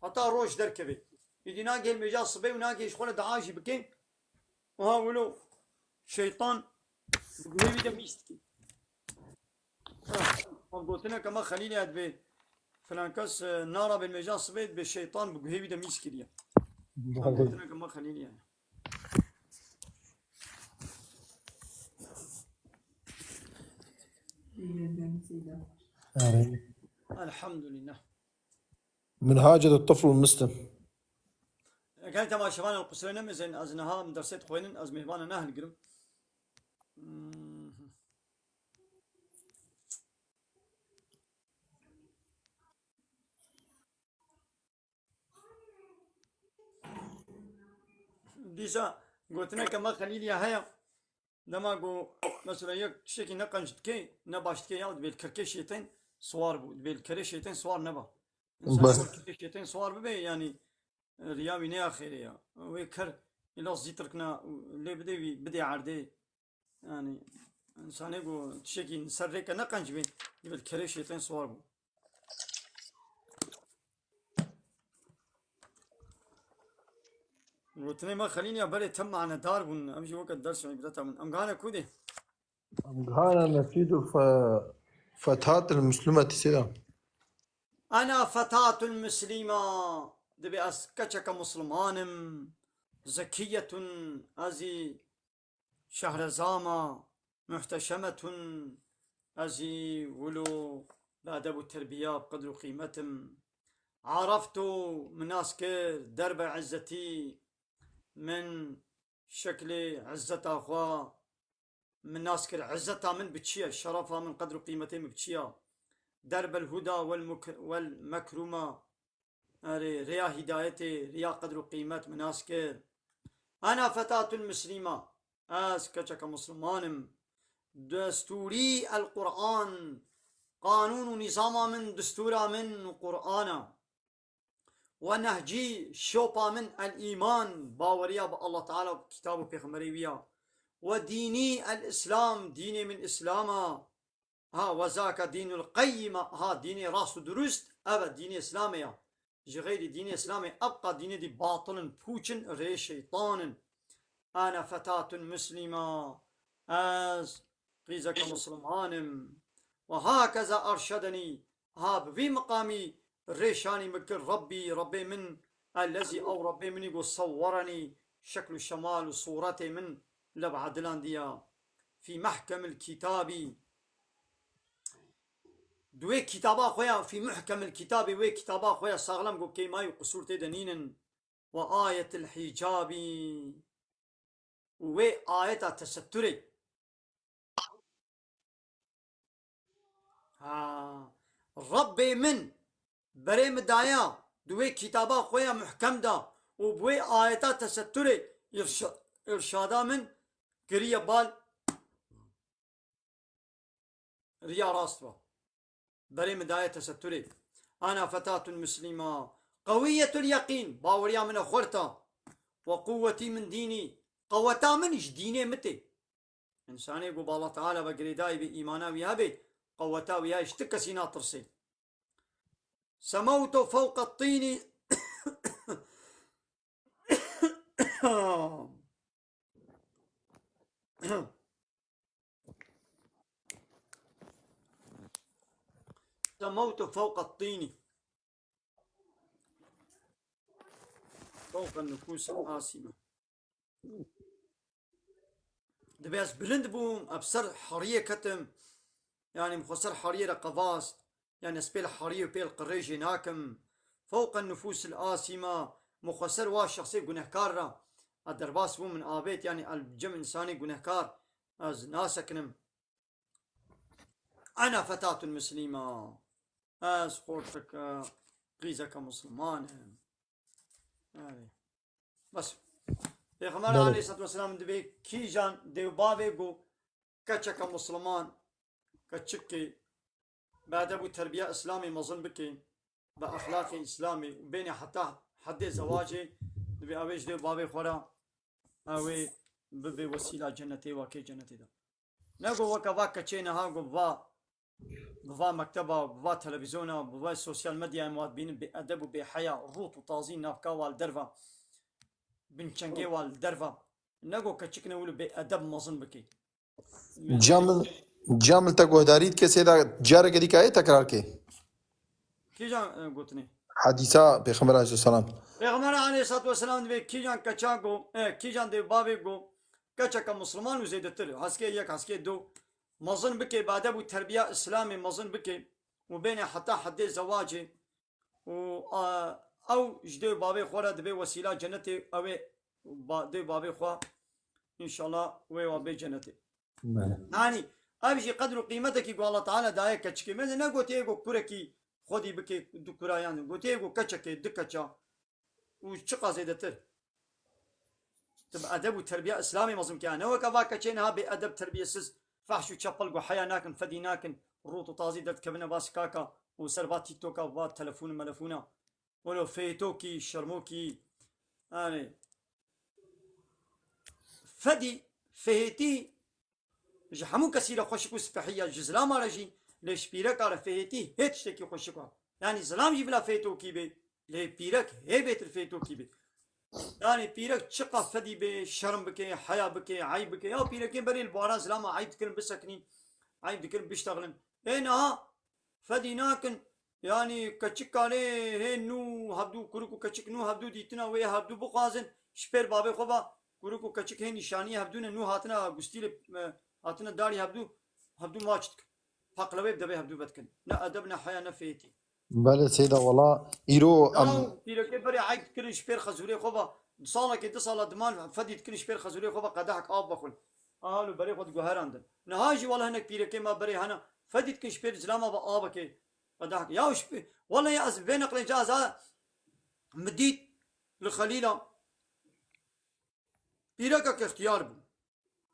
حتى روش دركبي يدي ناقي المجا صبي وناقي شغل دعاشي بكين وهاولو شيطان بقولي ده ميستكي قلت لنا كما خليني ادبي فلان كاس نارا بالمجا صبي بالشيطان بقولي ده ميسكي قلت لنا كما خليني يعني الحمد لله. منهاج الطفل المسلم. كانت ما شبان القصرين زين ازنها من درسات خوينن از مهبان نهل قرم ديسا قلت لك ما خليلي هيا لما قو مثلا يك شيكي نقنجت كي نباشت كي ياود بالكركي شيتين صوار بو بالكري شيتين صوار نبا شيتين صوار ببي يعني رياوي نيا خيريا ويكر إلا زيتركنا اللي بدي عردي يعني إنسان يقول تشيكي نسرك نقنج بين بالكري شيتين صوار بو قلت ما خليني أبري تم معنا داربون أمشي وقت درس عبرتها من أمغانا كودي أمغانا نفيد فتاة المسلمة تسيرا أنا فتاة مسلمة دبي أسكتشك مسلمانم زكية أزي شهرزامة محتشمة أزي ولو بأدب التربية بقدر قيمتم عرفت مناسكر درب عزتي من شكل عزة أخوة من ناسكر عزتها من بتشيا شرفها من قدر قيمتي بتشيا درب الهدى والمكرمة ريا هدايتي ريا قدر قيمة مناسكر أنا فتاة مسلمة أسكتك مسلمان دستوري القرآن قانون نظام من دستورا من قرآن ونهجي شوبا من الإيمان باوريا بالله تعالى كتابه بيغمريويا وديني الإسلام ديني من إسلاما ها وذاك دين القيمة ها ديني راس درست أبا ديني إسلاميا غير ديني إسلامي أبقى ديني دي باطل بوشن ري شيطان أنا فتاة مسلمة أز قيزك مسلمان وهكذا أرشدني ها بفي مقامي ريشاني مكر ربي من الذي أو ربي من يقول صورني شكل الشمال وصورتي من لبعدلان ديا في محكم الكتاب دوي كتابا خويا في محكم الكتاب وي كتابا خويا ساغلم قو كي ماي قصور تدنين وآية الحجاب وي آية التستري ربي من بري مدايا دوي كتابا خويا محكم دا وبوي آيات تستري إرشادا من قرية بال ريا راستوا بري مداية تستري. أنا فتاة مسلمة قوية اليقين باوريا من أخورتا وقوتي من ديني قوتا منش ديني متي إنساني قو الله تعالى بقريداي بإيمانا ويهبي قوتا ويا اشتكى سينا ترسي سموت فوق الطين سموت فوق الطين فوق النفوس الآسمة دبيس بلند بوم أبصر حرية كتم يعني مخسر حرية رقباس يعني سبيل حرية بيل قريش هناكم فوق النفوس الآسمة مخسر واش شخصي جنهكار الدرباس بوم من آبيت يعني الجم إنساني جنهكار از ناسكنم أنا فتاة مسلمة از خورتك قيزك مسلمان بس پیغمبر علیه الصلاة والسلام دبی کی جان دیو باوی گو کچک مسلمان کچکی بعد ابو تربیه اسلامی مظن بکی با اخلاق اسلامی بین حتی حد زواجی دبی اویج دیو باوی خورا اوی ببی وسیله جنتی واکی جنتی دا نگو وکا واکا چه نها گو بوا مكتبة بوا تلفزيون بوا السوشيال ميديا مواد بين بأدب وبحياة روت وتازين نافكا والدرفا بنشنجي والدرفا نقول كتشكنا ولو بأدب مظن بكي جامل تقوه داريد كسي دا جارة قدي كاية تكرار كي كي جان قلتني حديثة بيخمر عليه السلام پیغمبر علیه الصلاة والسلام دبی کی جان کچاگو کی جان دی بابی گو کچا مسلمان و زیدتر حسكي یک حسكي دو مظن بكي بعد ابو تربية اسلامي مظن بكي وبين حتى حد زواجي و او جدي بابي خورا دبي وسيله جنتي او دي بابي خوا ان شاء الله وي جنتي يعني ابجي قدر قيمتك يقول الله تعالى دايك كچكي من نه قلت يقول كوركي خودي بكي دكورا يعني قلت يقول كچكي دكچا وشقا زيدتر تبقى ادب وتربيه اسلامي مظن كان هو كفاك كچينها بادب تربيه سز فحش وشبل وحيا ناكن فدي ناكن روتو طازي دت كبنا باس كاكا وسربات تيك توكا وبات تلفون ملفونا ولو فيتوكي شرموكي يعني فدي فهيتي جحمو كسيرة خوشكو سبحية جزلا ما رجي ليش بيرك على فهيتي هيت شتكي خوشكو يعني زلام جيب لا فيتوكي بي لي بيرك هي بيت الفيتوكي بي يعني بيرك شقة فدي بي شرم بكي حياة بكي عيب بكي يا بيرك بري البارا زلام عيب تكلم بسكنين عيب تكلم بيشتغلن هنا فدي ناكن يعني كچك عليه هي نو هبدو كروكو كچك نو هبدو ديتنا وي هبدو بقازن شبير بابي خوبا كروكو كچك هي نشاني هبدو نو هاتنا غستيل هاتنا داري هبدو ماچتك فقلوي بدبي هبدو بتكن نا ادبنا حياة نفيتي بله سيدة والله إيرو لا بيرك بري عيب كل شبير خزوري خوبا صالة كده صالة دمان فدي كل شبير خزوري خوبا قدحك آب بخل قالوا بري خد جوهر عندن نهاجي والله هناك بيرك ما بري هنا فدي كل شبير زلامة بآبك قدحك يا وش والله يا أز بين نقل جاز مديت لخليلة بيرك كاختيار بو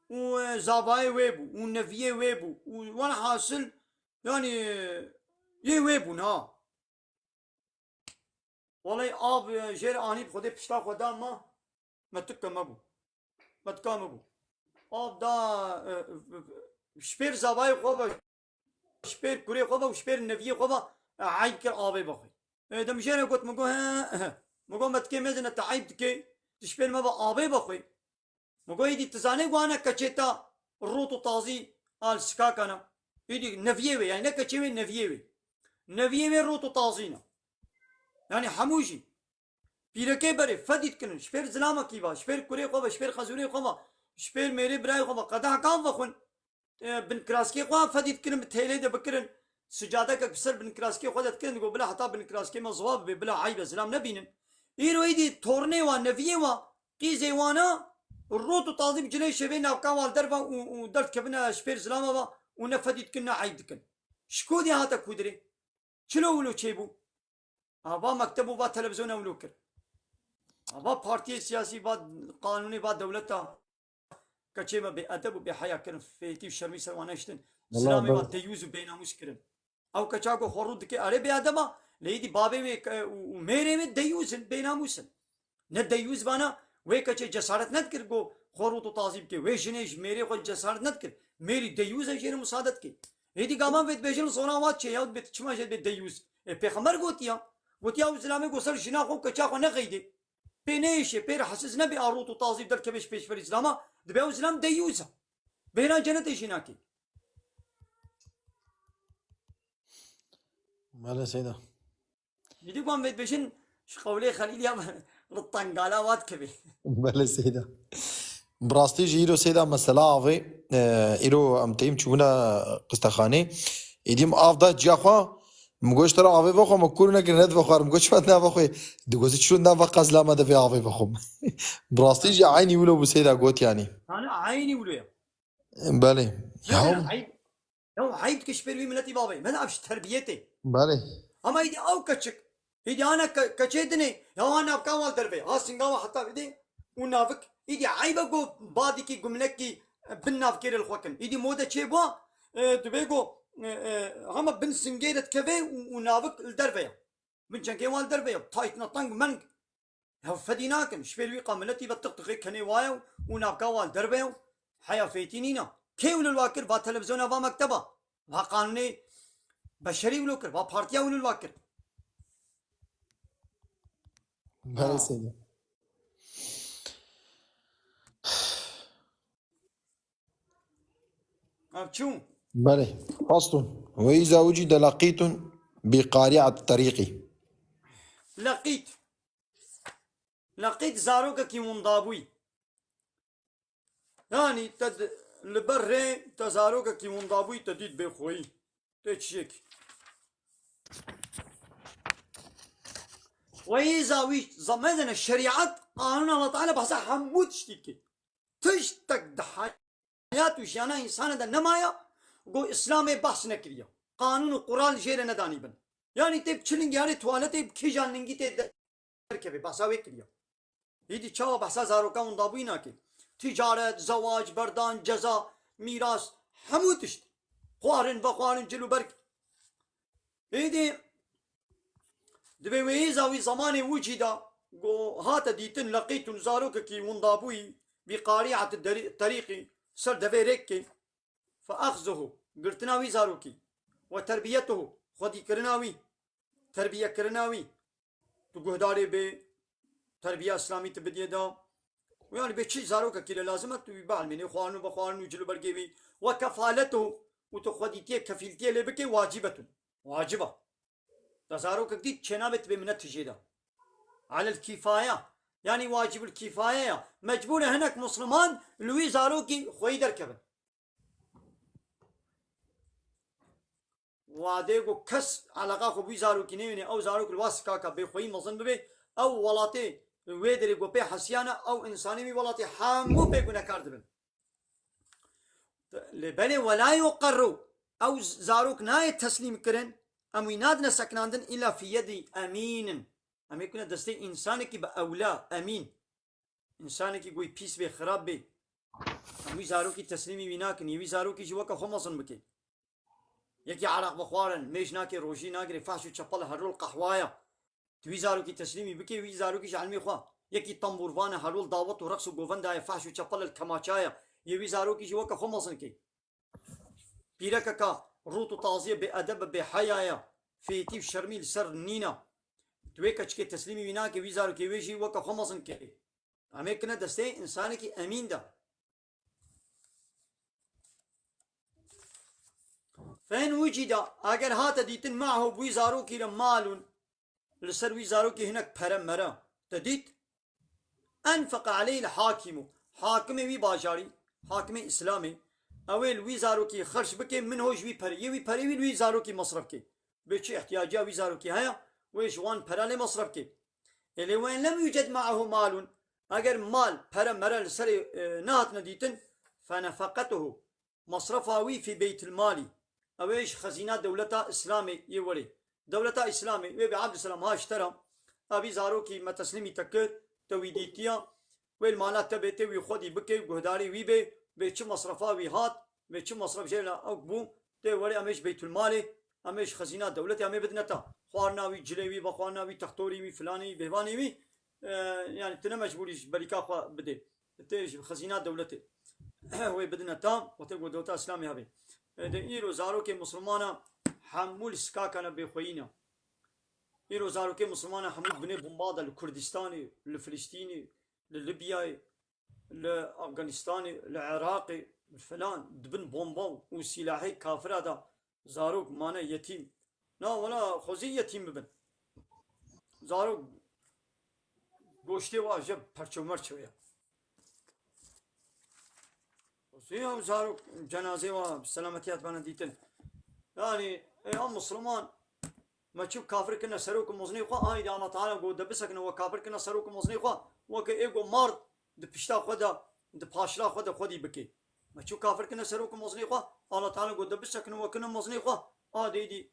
وزاباي ويبو ونفيه ويبو وانا حاصل يعني ويبو نا والله آب جير آني بخده پشتا خدا ما تكا مبو ما تكا مبو آب دا شبير زاباي خوبا شبير كوري خوبا وشبير نفيه خوبا عيب كر آبي بخوي دم جير قلت مقو مقو ما تكي مزن تعيب تكي تشبير ما بآبي بخوي مقو يدي تزاني وانا كچيتا الروتو طازي آل سكاكانا يدي نفيه يعني نكچيوي نفيه روتو طازينا يعني حموجي بيركي بري فديت كن شبير زلامة كيبا شبير كوري خوبا شبير خزوري خوبا شبير ميري براي خوبا قدها كان فخون بن كراسكي خوبا فديت كن بتهيلي ده بكرن سجادك بسر بن كراسكي خوبا كن يقول بلا حتى بن كراسكي ما زواب بلا عيب زلام نبينن إيرو يدي تورني وان نفيه وان قيزي وانا الروتو طازي بجلي شبين نافكا والدرفا ودرت كبنا شبير زلامة ونفديت كنا عيب كن شكودي هاتا كودري شلو ولو تشيبو ابا مكتب و با تلفزيون ولوكر ابا بارتي سياسي بعد قانوني بعد دولتها كشيما بأدب وبحياة كرن فيتي وشرمي سروانشتن سلامي بعد تيوز وبيناموس كرن او کچاکو خورود که اره بیادما لیدی بابه و میره می دیوزن بیناموسن نه دیوز بانا وی کچه جسارت ندکر گو خورود و تازیب که وی جنیش میره خود جسارت ندکر میری دیوز جیر مساعدت که لیدی گامان وید بیجن صناوات چه یاد بیت چما جد بیت دیوز پیغمبر گوتیا و اسلامی گو سر جنا خو کچاکو نقیده بینیشه پیر حسس نبی آروت و تازیب در کبش پیش پر اسلاما دبیو اسلام دیوزا بینا جنت جنا کی بله سيدة. يدي قام بيت بيشن قولي خليل يا الطنقالة وات كبي بله سيدة. براستي جيرو سيدة مسألة عفي إيرو أمتيم تشونا قستخاني إديم أفضل جاخوا مگوش ترى عفي بخو مكورنا كنت بخوار مگوش ما نبخوي دقوزي شلون نبقى لا ما دفي عفي بخوم براستي جي عيني ولو بسيدة قوت يعني. أنا عيني ولويا بله يوم عيب لو عيب كشبير ملتي بابي ما نعرفش تربيتي بله أما يدي أو كتشك يدي أنا كتشدني يا أنا بكامل دربي ها سنجاوا حتى بدي ونافك يدي عيب أقول بادي كي جملكي بالنافكير الخوكن يدي مودا تشيبوا تبيجو هم بن سنجيرة كبي ونافك الدربية من جنكي وال دربية تايتنا طنق منك فديناكن شبير ويقا ملتي بتقطقي كني وايو ونافكا وال دربية حيا فيتينينا كيول الواكر با تلفزيون با مكتبه با قانوني بشري ولوكر با بارتيا ولو الواكر بله سيدة. شو بله فصل وإذا وجد لقيت بقارعة الطريق. لقيت زاروكا كي منضابوي يعني تد لبره تزاروكا كي منضابوي تديد بخوي تشيك وإذا ويش زمدن الشريعات قانون الله تعالى بحث حمود تشتكي تشتك دحيات وشيانا إنسان دا نمايا قو إسلامي بحث نكريا قانون القرآن جير نداني بن يعني تب چلنگ يعني توالتي كي جاننگي تب كبي بحثا وكريا يدي چاوا بحثا زاروكا منضابوي ناكي تجارت زواج بردان جزا ميراث حمود تشتي خوارن بخوارن جلو برك يدي دبي ويزاوي زمان وجدا قو هات ديتن لقيت زاروك كي منضابوي بقارعة الطريق سر دبي ريكي فأخذه قرتناوي زاروكي وتربيته خدي كرناوي تربية كرناوي تقهداري بي تربية إسلامي تبدي دا ويعني بشي زاروك كي لازمة تبع مني خوانو بخوانو جلو برقيبي وكفالته وتخديتيه كفيلتيه لبكي واجبة تزاروك جديد شنابت بمنت جيدا على الكفاية يعني واجب الكفاية مجبور هناك مسلمان لوي زاروكي خوي دركبن واديكو كس علاقة خو بي زاروكي نيوني او زاروك الواسكا كبي خوي مظن ببي او ولاتي ويدري قو بي حسيانا او انساني بي ولاتي حامو بيقونا كاردبن لبني ولا يقروا او زاروك ناي تسليم كرن أم ينادنا سكناندن إلا في يد أمين أم يكون دستي إنسانك بأولى أمين إنسانك يقول بيس بي خراب بي أم يزاروكي تسليمي بيناكن يوي زاروكي جواكا خمصن بكي يكي عراق بخوارن ميش ناكي روشي ناكي فاشو چپل هرول قحوايا توي زاروكي تسليمي بكي وي زاروكي جعلمي خوا يكي طنبورفان هرول داوت ورقص وقوفن داي فاشو چپل الكماچايا يوي زاروكي جواكا خمصن كي بيرككا روتو تازيه بأدب بحيايا في تيف شرميل سر نينا تويكا چكي تسليمي بيناكي ويزارو كي ويجي وكا خمصن كي أميكنا دستي إنسانكي أمين دا فإن وجد أجر هاتا ديتن معه بويزاروكي لمال لسر ويزاروكي هناك برم مرا تديت أنفق عليه الحاكم حاكم وي باجاري حاكم إسلامي اويل وي زاروكي خرج بكي من هو جوي بري وي بري وي زاروكي مصرف كي بيش احتياجات وي زاروكي هيا ويش وان برالي مصرف كي اللي وين لم يوجد معه مال اگر مال برا مرل سري نات نديتن فنفقته مصرفها وي في بيت المالي اويش خزينة دولتا اسلامي يولي دولتا اسلامي وي عبد السلام ها اشترى ابي زاروكي ما تسليمي تكر تويديتيا ويل مالات تبيتي وي خدي بكي وهداري وي بي بيتش مصرفا وي هات بيتش مصرف جيلا او بو تي ولي امش بيت المالي امش خزينات دولتي امي بدنتا خوارناوي جليوي بخوارناوي تختوري فلاني بهباني يعني تنا مجبوري بريكا خوا بدي تيج خزينات دولتي وي بدنتا وتقول دوتا اسلامي هبي ايرو زارو كي مسلمانا حمول سكاكنا بخوينا ايرو زارو كي مسلمانا حمول بني بومبادا الكردستاني الفلسطيني لليبيا لافغانستاني العراقي فلان دبن بومبا وسلاحي كافر هذا زاروك مانا يتيم لا ولا خوزي يتيم ببن زاروك گوشتی واجب پرچو مرچو یا خوزی هم زاروك جنازه و سلامتیات بنا دیتن يعني هم مسلمان ما تشوف كافر كنا سروك مزني خو هاي الله تعالى قو دبسك نو كافر كنا سروك مزني خو وك ايغو مرد دبشتا خدا دباشلا خدا خدي بكي ما تشوف كافر كنا سروك مزني خو الله تعالى قو دبسك نو كنا مزني خو دي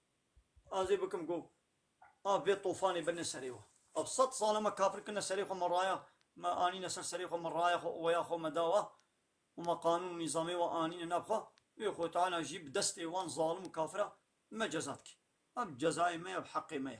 ازي بكم قو بيت طوفاني بن سريوه ابسط صالما كافر كنا سريخو مرايا ما اني نسر سريخو مرايا ويا خو مداوه وما قانون نظامي واني نبخه يخو تعالى جيب دستي وان ظالم كافره ما جزاتك اب جزائي ما بحقي ما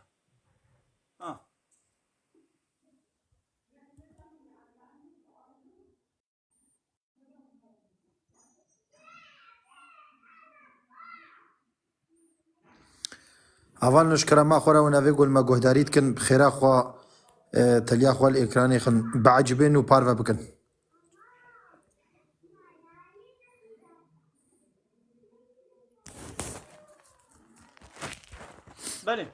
اول نشكر ما خورا ونافي قول ما قهداريت كن بخيرا خوا تليا خوا الاكراني خن بعجبين وبارفا بكن بله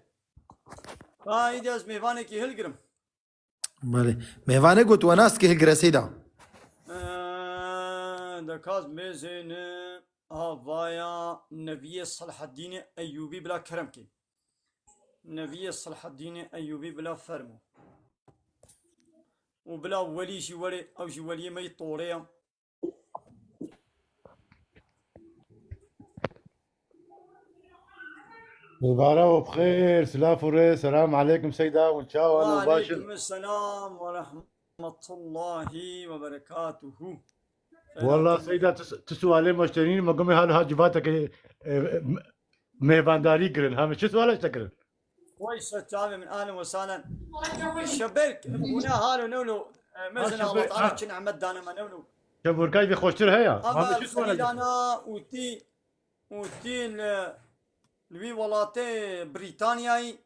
هاي دي از ميفاني كي هلقرم بله ميفاني قلت وناس كي هالقرسيدا دكاز ميزين هافايا نبي صلاح الدين ايوبي بلا كرمكي نبي صلاح الدين ايوبي بلا فرمو وبلا ولي شي ولي او شي ولي ما يطوريا مبارك وبخير سلافوري السلام عليكم سيدة وإن شاء الله وعليكم مباشر السلام ورحمة الله وبركاته والله سيدة تسوى عليه مشترين ما قومي هالها جباتك ميفانداري قرن هم شو سؤالك تقرن كويس تعالى من اهلا وسهلا الشبيك هنا هالو نونو مثلا الله تعالى كنا عمد دانا ما نونو شبور كاي بخوشتر هيا اما هم شو سؤالك انا وتي لوي ولاتي بريطانياي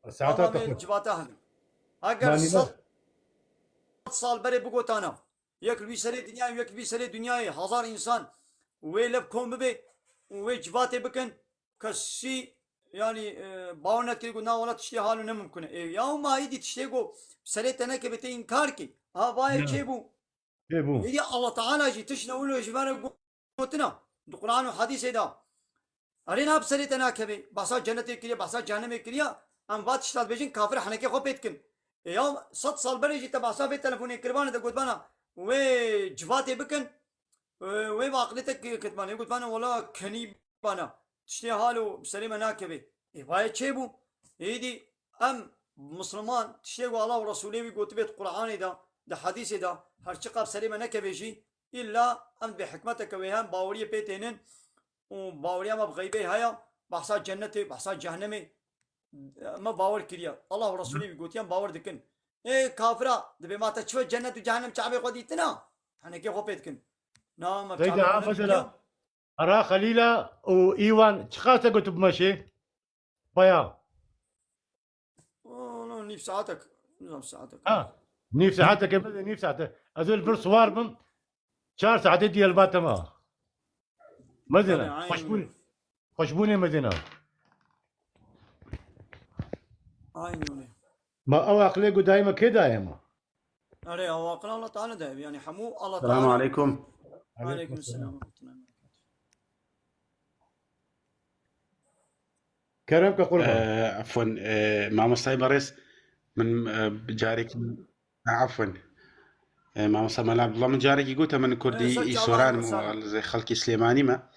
ساعتها اما من جباتها اگر 100 سال بري بقوت انا يك لوي سري دنيا يك لوي سري دنيا 1000 انسان ويلب كوم بي وجباتي بكن كسي يعني باونت كي قلنا ولا تشتي حاله نه ممكن يوم ما يدي تشتي قو سريتنا كي بتي انكار كي ها باي تشيبو ايبو يدي الله تعالى جي تشنا ولا جبار قوتنا القران وحديث هذا ارينا بسريتنا كبي باسا جنتي كريا باسا جهنم كريا ام بات شتات بيجين كافر حنكي خو بيتكن يوم 100 سال بري جي تباسا في تليفون كربان ده قدبانا وي جواتي بكن وي بعقلتك كتبان يقول بانا ولا كني بانا تشتي حاله بسليم ناكبي باي تشيبو يدي ام مسلمان تشتي الله ورسوله بيقول بيت قرآن ده حديث ده هر شقاب سليم ناكبي جي الا ام بحكمتك ويهم باوريه بيتينن وباوريه ما بغيبه هيا بحثا جنتي بحثا جهنمي ما باور كريا الله ورسوله بيقول يام باور دكن كافرة دبي ما تشوف جنة وجهنم شعبي قديتنا انا كيف بيتكن نعم سيدة مثلا أرا خليلة وإيوان شخاصة قلت بمشي بايا نيف ساعتك نظام ساعتك نيف ساعتك نيف ساعتك أزول برصوار من 4 ساعات ديال باتما مدينة خشبوني مدينة عينوني ما أواقلي دايما كده دايما أري أواقل الله تعالى دايما يعني حمو الله تعالى السلام عليكم. وعليكم السلام ورحمة الله وبركاته كرمك قربان عفوا ماما سايبرس من جارك عفوا ماما سايبر عبد الله من جارك يقول من كردي سوران زي خلقي سليماني ما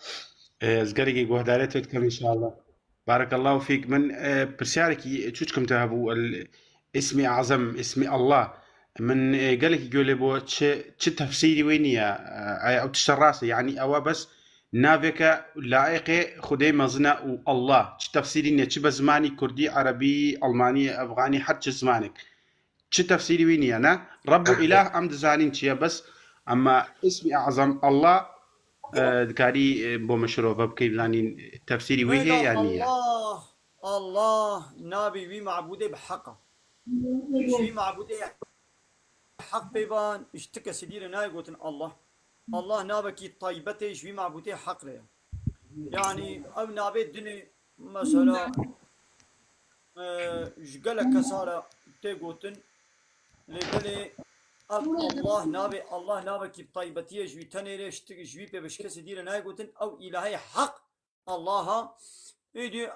زقري يقول داريتك كم ان شاء الله بارك الله فيك من برسالك تشوشكم تهبوا اسمي اعظم اسمي الله من قالك يقول لي بو تش تفسيري وين يا او تشراسه يعني او بس نافك لائق خدي مزنا والله چ تفسيري نية چ بزماني كردي عربي ألماني أفغاني حتى زمانك چ تفسيري ويني أنا رب إله أم دزانين چيا بس أما اسمي أعظم الله دكاري بو مشروع ببكي بزانين تفسيري ويه يعني الله نابي وي معبوده بحقه وي معبوده حق بيبان اشتكى سدير ناي قوتن الله نابكي طيبته وي معبوده حق له يعني او نابي دني مثلا جقلك كسارة تيقوتن لبلي الله نابي كي بطيبتيه جوي تنيري اشتكي جوي ببشكس دير ناي قوتن او الهي حق الله ايدي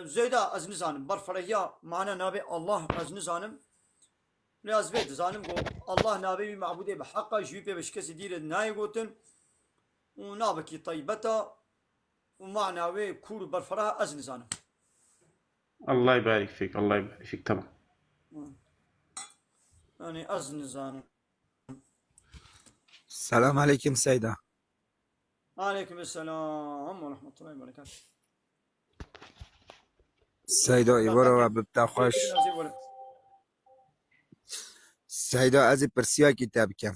زيدا از نزانم برفرهيا معنا نابي الله از نزانم لازم بيت زانم قو الله نابي معبوده بحقه جوي ببشكس دير ناي قوتن ونابكي طيبته ومعناوي كور برفرها از نزانم الله يبارك فيك الله يبارك فيك طبعا يعني از نزانم السلام عليكم سيدة. عليكم السلام ورحمة الله وبركاته. سيدة إبرة ببتا خوش. سيدة أزي برسيا كتاب كم.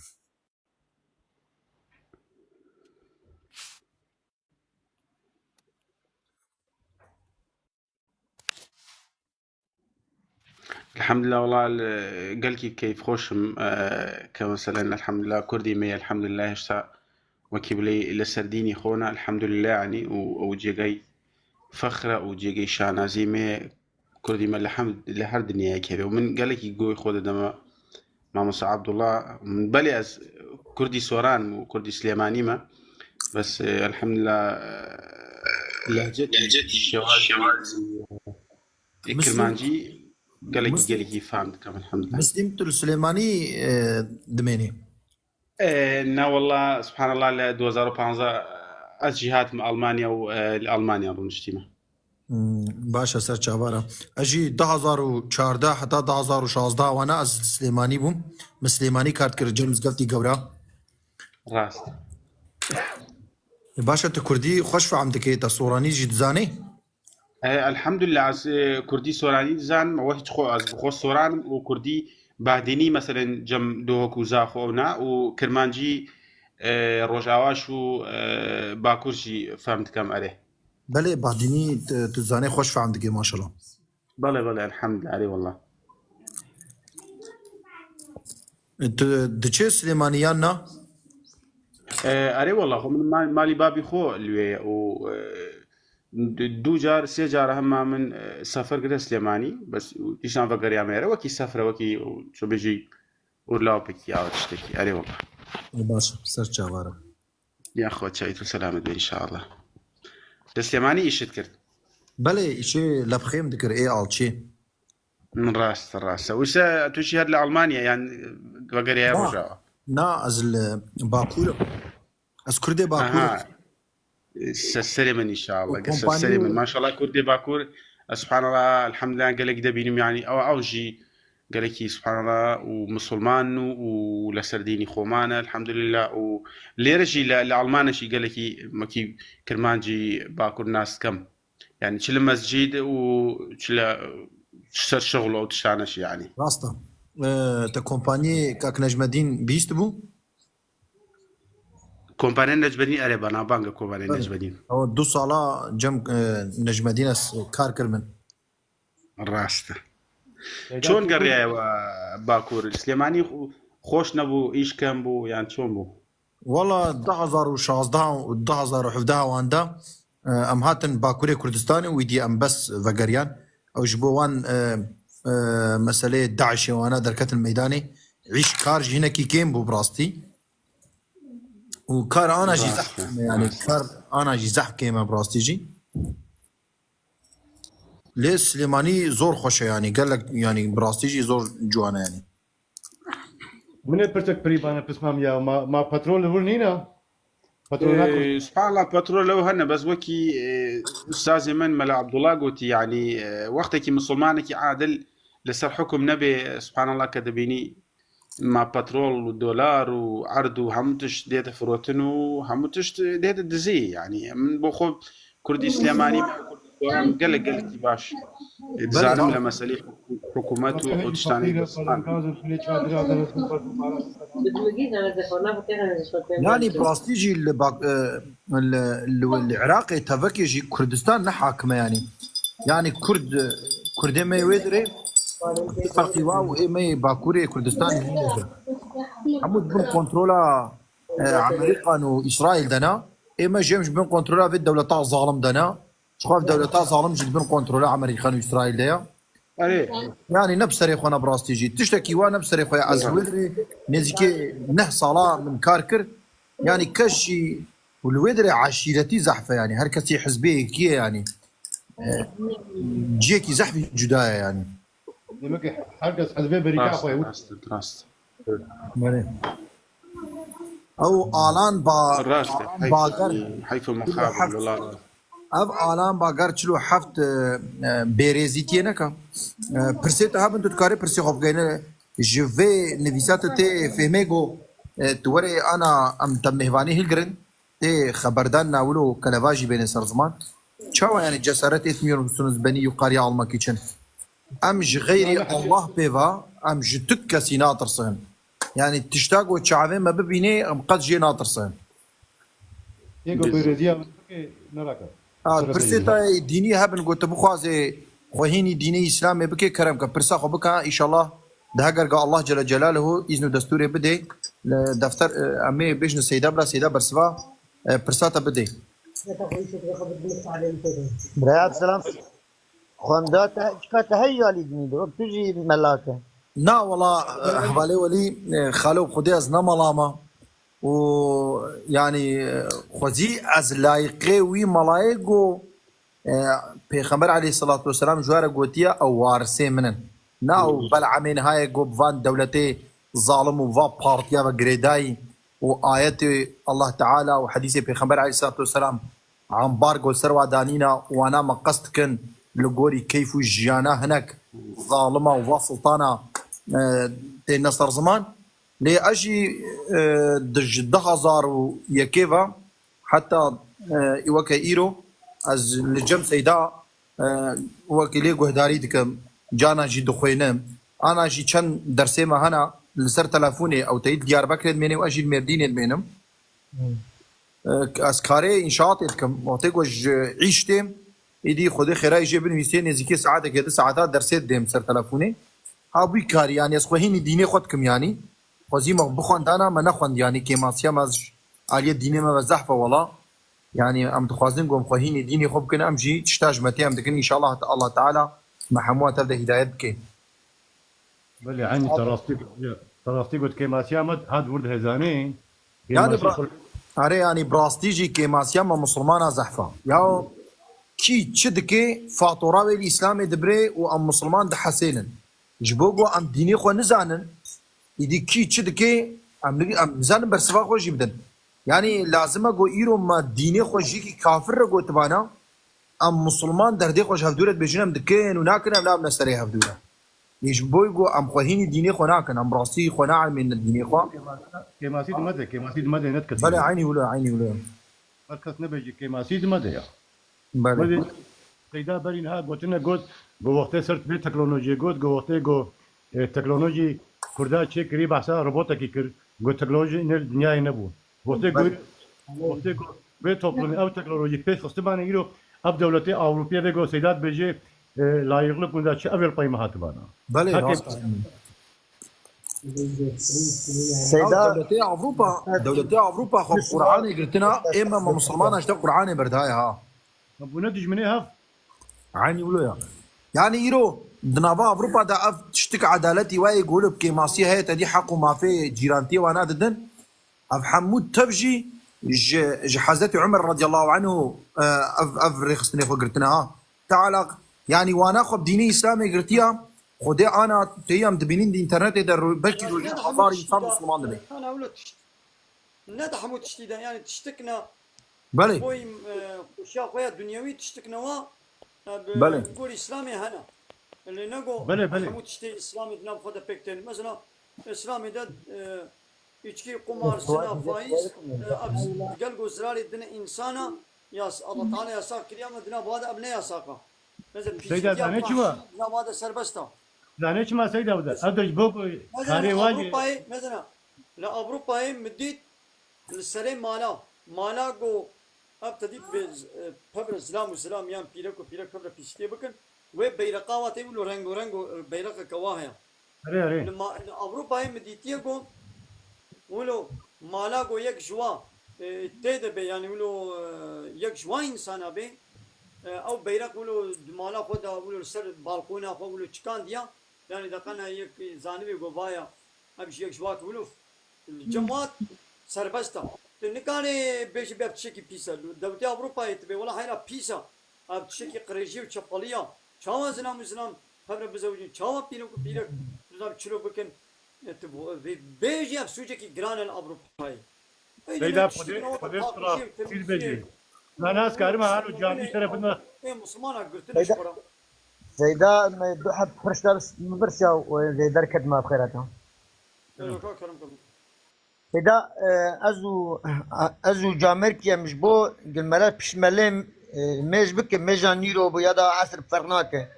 الحمد لله والله قالكي كيف خوش كمثلا الحمد لله كردي مية الحمد لله اشتا وكيبلي لسرديني خونا الحمد لله يعني وجيجي فخرة وجيجي شانازي مي كردي ما الحمد لله هر دنيا كيف ومن قالكي قوي خود دما مع عبد الله من بالي از كردي سوران وكردي سليماني ما بس الحمد لله لهجتي شوازي كرمانجي قالك فهمت كم الحمد لله. مسلم السليماني دميني. نا والله سبحان الله ل 2015 الجهات مع ألمانيا والألمانيا رونشتيما. باشا سر چاوارا اجي 2014 حتى 2016 وانا از سليماني بوم مسلماني كارت كر جيمس قفتي قورا راست. باشا تكردي خوش فهم دكي تصوراني جدزاني. الحمد لله از كردي سوراني زان واحد خو از خو سوران وكردي بعديني مثلا جم دوهكو زاخونا وكرمانجي روجاواش باكورشي فهمت كم عليه. بله بعديني تزاني خوش فهم دكي ما شاء الله. بله الحمد لله عليه والله. دچه سليمانيانا؟ عليه والله خو من مالي بابي خو اللي و دو جار سه جار هم من سفر كده سليماني بس إيشان فقر يا ميرا وكي سفر وكي شو بيجي ولا بكي أو تشتكي عليه والله. باشا سر چاوارا. يا أخوة شايتو سلامة إن شاء الله. سليماني إيش تذكرت؟ بله إشي لبخيم ذكر إيه آلشي. من راس وش توشي هاد لألمانيا يعني فقر يا رجاء. نا از باكور از كردي باكور. سليمان إن شاء الله قصة سليمان ما شاء الله كردي باكور سبحان الله الحمد لله قالك دبيني يعني أو جي قالك سبحان الله ومسلمان ولسرديني خومانة الحمد لله وليرجي لألمانيا شي قالك مكي كرمانجي باكور ناس كم يعني شل مسجد وشل شغل أو تشانش يعني. راستا تا كومباني كاك نجم الدين بيست بو؟ كومباني نجم الدين أري بنا بانك كومباني نجم الدين. أو 2 سالا جم نجم الدين كار كرمن. راسته. شون قرية باكور السليماني خوش نبو إيش كان بو يعني شون بو؟ والله 2016 و 2017 واندا ام هاتن باكوري كردستاني ويدي ام بس فقريان او جبوان مسألة داعش وانا دركت الميداني عيش كار جينكي كيم بو براستي وكار انا جي زحف يعني كار انا جي زحف كيما براستي جي ليه سليماني زور خوشه يعني قال لك يعني براستي جي زور جوانا يعني من برتك بريبانا بسمام يا ما بترول ورنينا بترول سبحان الله بترول لو هنا بس وكي استاذ من ملا عبد الله قلت يعني وقتك مسلمانك عادل لسر حكم نبي سبحان الله كدبيني مع بترول ودولار وعرض وهمتش ديت فروتن وهمتش ديت دزي يعني من بخو كردي سليماني ما قلق باش تزارم لما سليح حكومات وتشتاني يعني براستيجي العراقي تفكي جي كردستان نحاكمه يعني كرد ما يودري فرقي واو ما باكوري كردستان عمود بن كنترولا امريكا واسرائيل دنا اما جيمش بن كنترولا في الدوله تاع ظالم دنا شخاف دوله تاع ظالم جد بن كنترولا امريكا واسرائيل ديا يعني نفس ريخونا براستيجي تشتكي وانا نفس ريخويا عزويدري نزكي نه صلاه من كاركر يعني كشي والودري عشيرتي زحفه يعني هركسي حزبيه كي يعني جيكي زحفي جدايه يعني دمك حركة حزبية بريكا خويا راست او الان راست باقر حيث المخابر والله اف الان باقر چلو حفت بيريزيتي نكا برسيت هابن تكاري برسي خوف جاينا je vais نفيسات تي فيميغو توري انا ام تمهواني هيلجرن تي خبردان ناولو كلافاجي بين سرزمان شاو يعني جسارت اثمير سنز بني يقاري على كيتشن امج غيري الله بيفا امج تكسي ناطر صهن يعني تشتاق وتشعبين ما ببيني ام قد جي ناطر صهن يقو بيريزيا نراكا برسيتا ديني هبن قلت بخوازي خوهيني ديني اسلامي بكي كرم برسا خو بكا ان شاء الله ده هجر الله جل جلاله اذن دستوري بدي دفتر امي بيجن سيدا بلا سيدا برسوا برساتا بدي بريات سلام خواندات كتهيا لدني دو بتجي ملاكه نا والله حوالي ولي خالو خدي از نملاما و يعني خوزي از لايقي وي ملايقو پیغمبر عليه الصلاة والسلام جوار قوتيا او وارسي منن ناو بلعمين هاي قوب فان دولتي ظالم وفا بارتيا وقريداي وآيات الله تعالى وحديث پیغمبر عليه الصلاة والسلام عن بارقو سروا دانينا وانا مقصدكن لقوري كيف جيانا هناك ظالمة وفا سلطانة تي نصر زمان لي اجي دج دهزار يكيفا حتى يوكا ايرو از لجم سيدا وكيلي قهداري دكم جانا جي دخوينم انا جي چند درسي ما هنا لسر تلفوني او تيد ديار بكر مني واجي المردين بينم اسكاري انشاءات ادكم وتيجوج عيشتم ايدي خدي خيراي جيبن هيسين نزيكي ساعات كده ساعات درسيت ديم سر تلفوني ابي كاري يعني اسخوهيني ديني خدكم يعني وزيما بخوند انا ما نخوند يعني كيما سيامز علي ديني ما بزحفه والله يعني ام تخوازن قوم خوهيني ديني خوب كن امجي تشتاج متي ام دكن ان شاء الله تعالى محمود تبدا هدايتك بلي عندي تراستي قلت كيما سيامد هاد ولد هزاني يعني اري يعني براستيجي كيما سيما مسلمانه زحفه يا كي تشدكي فاطوراوي الاسلامي دبري وام مسلمان ده حسينن جبوغو ام ديني خو نزانن يدي كي تشدكي ام زان برسفا خو جبدن يعني لازم اقو ايرو ما ديني خو جيكي كافر رقو تبانا ام مسلمان دردي خو هفدورت بجنم دكين وناكن ام لام نسري هفدوره ليش بويغو ام خوهيني ديني خو ناكن ام راسي خو ناعم من الديني خو كيما سيد مدى نتكت بلا عيني ولا مركز نبجي كيما سيد مدى يا بلا قيدا برين ها قلتنا قلت وقت صرت بي تكنولوجي قلت وقت تكنولوجي كردا شيء قريب عسى روبوتا كي كر قلت تكنولوجي الدنيا نبو وقت بي توبلن او تكنولوجي بي خصبان يرو اب دولتي اوروبيه بيجو سيدات بيجي لا يغلق من ذا اول قيمه هاتبانا بلا سيدا دولتي اوروبا خو قراني قلتنا اما مسلمان اشتا قراني برداي ها ابو ندج مني هاف عيني ولا يعني يرو دنابا اوروبا دا اف تشتك عدالتي واي يقول بكي ماسي هي تدي حق ما في جيرانتي وانا ددن اف حمود تبجي حزتي عمر رضي الله عنه اف رخصتني خو قلتنا تعال يعني وانا خو ديني اسلامي قلتيها خدي انا تيام دبينين دي انترنت در بلكي هزار انسان مسلمان دبي انا ولا لا حمود تشتيدا يعني تشتكنا بلي خوي وشا خويا دنيوي تشتكنا بلي نقول اسلامي هنا اللي نقول بلي حمود تشتي اسلامي ناخذ بيكتين مثلا İslam'da içki, kumar, zina, faiz gel gozrali dine insana yas Allah Teala yasak kiriyor ama dine bu da ne yasaka. Mesela Seyda, pislik ne çiva? dine bu da serbest. زانه ما سيدا ودا ادرج بوكو كاري مثلا واجي أوروبا مثلا لأوروبا مديت للسلام مالا جو ابتدي بفبر السلام والسلام يام بيرك وبيرك فبر بيشتي بكن وبيرقاوات يقولوا رنجو بيرق كواهيا اري اري لما أوروبا مديتيه جو ولو مالا جو يك جوا تيد بي يعني ولو يك جوا إنسان بي او بيرق ولو مالا خدا ولو سر بالكونا خو ولو چكان ديا يعني دقنا يك زانبي جوايا ابش يك جوات ولو الجماعات سربستا تنكاني بيش بيبتشكي بيسا دولتي اوروبا يتبي ولا حينا بيسا ابتشكي قريجي وشفاليا شاوا زلام زلام خبر بزوجين شاوا بينك بيرك زلام تشلو بكن بيجي ابسوجكي جران الاوروبا سيدا خدي ترى سيد بيجي لا ناس كارما هانو جامي شرفنا مسلمانا قلت شكرا سيدا ما يدوح برشتار برشا وزي دركت ما بخيراتها سيدا ازو جامر كي مش بو المرا بشملم مش بك ميجا نيرو بيدا عصر فرناك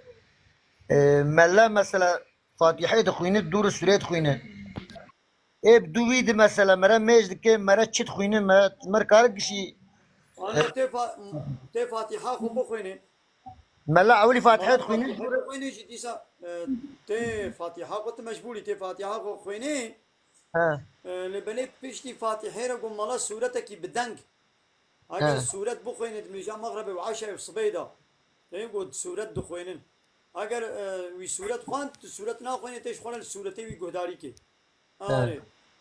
ملا مثلا فاتحه خوينه دور سوريت خوينه اب دويد مثلا مرا ميج دكه مرا تشت خوينه مر كاركشي انا تي فاتحه خو بخويني ملا اولي فاتحه خوينه خويني جديسا تي فاتحه قلت مجبولي تي فاتحه خو خويني ها لبني بيشتي فاتحه رقم مالا سورتك بدنك اگر سورت بخويني ميجا مغربي وعشاء وصبيده يقول سورت دخوينن اگر وي سورت خوان سورت نا خويني تيش خوان السورتي وي قهداري كي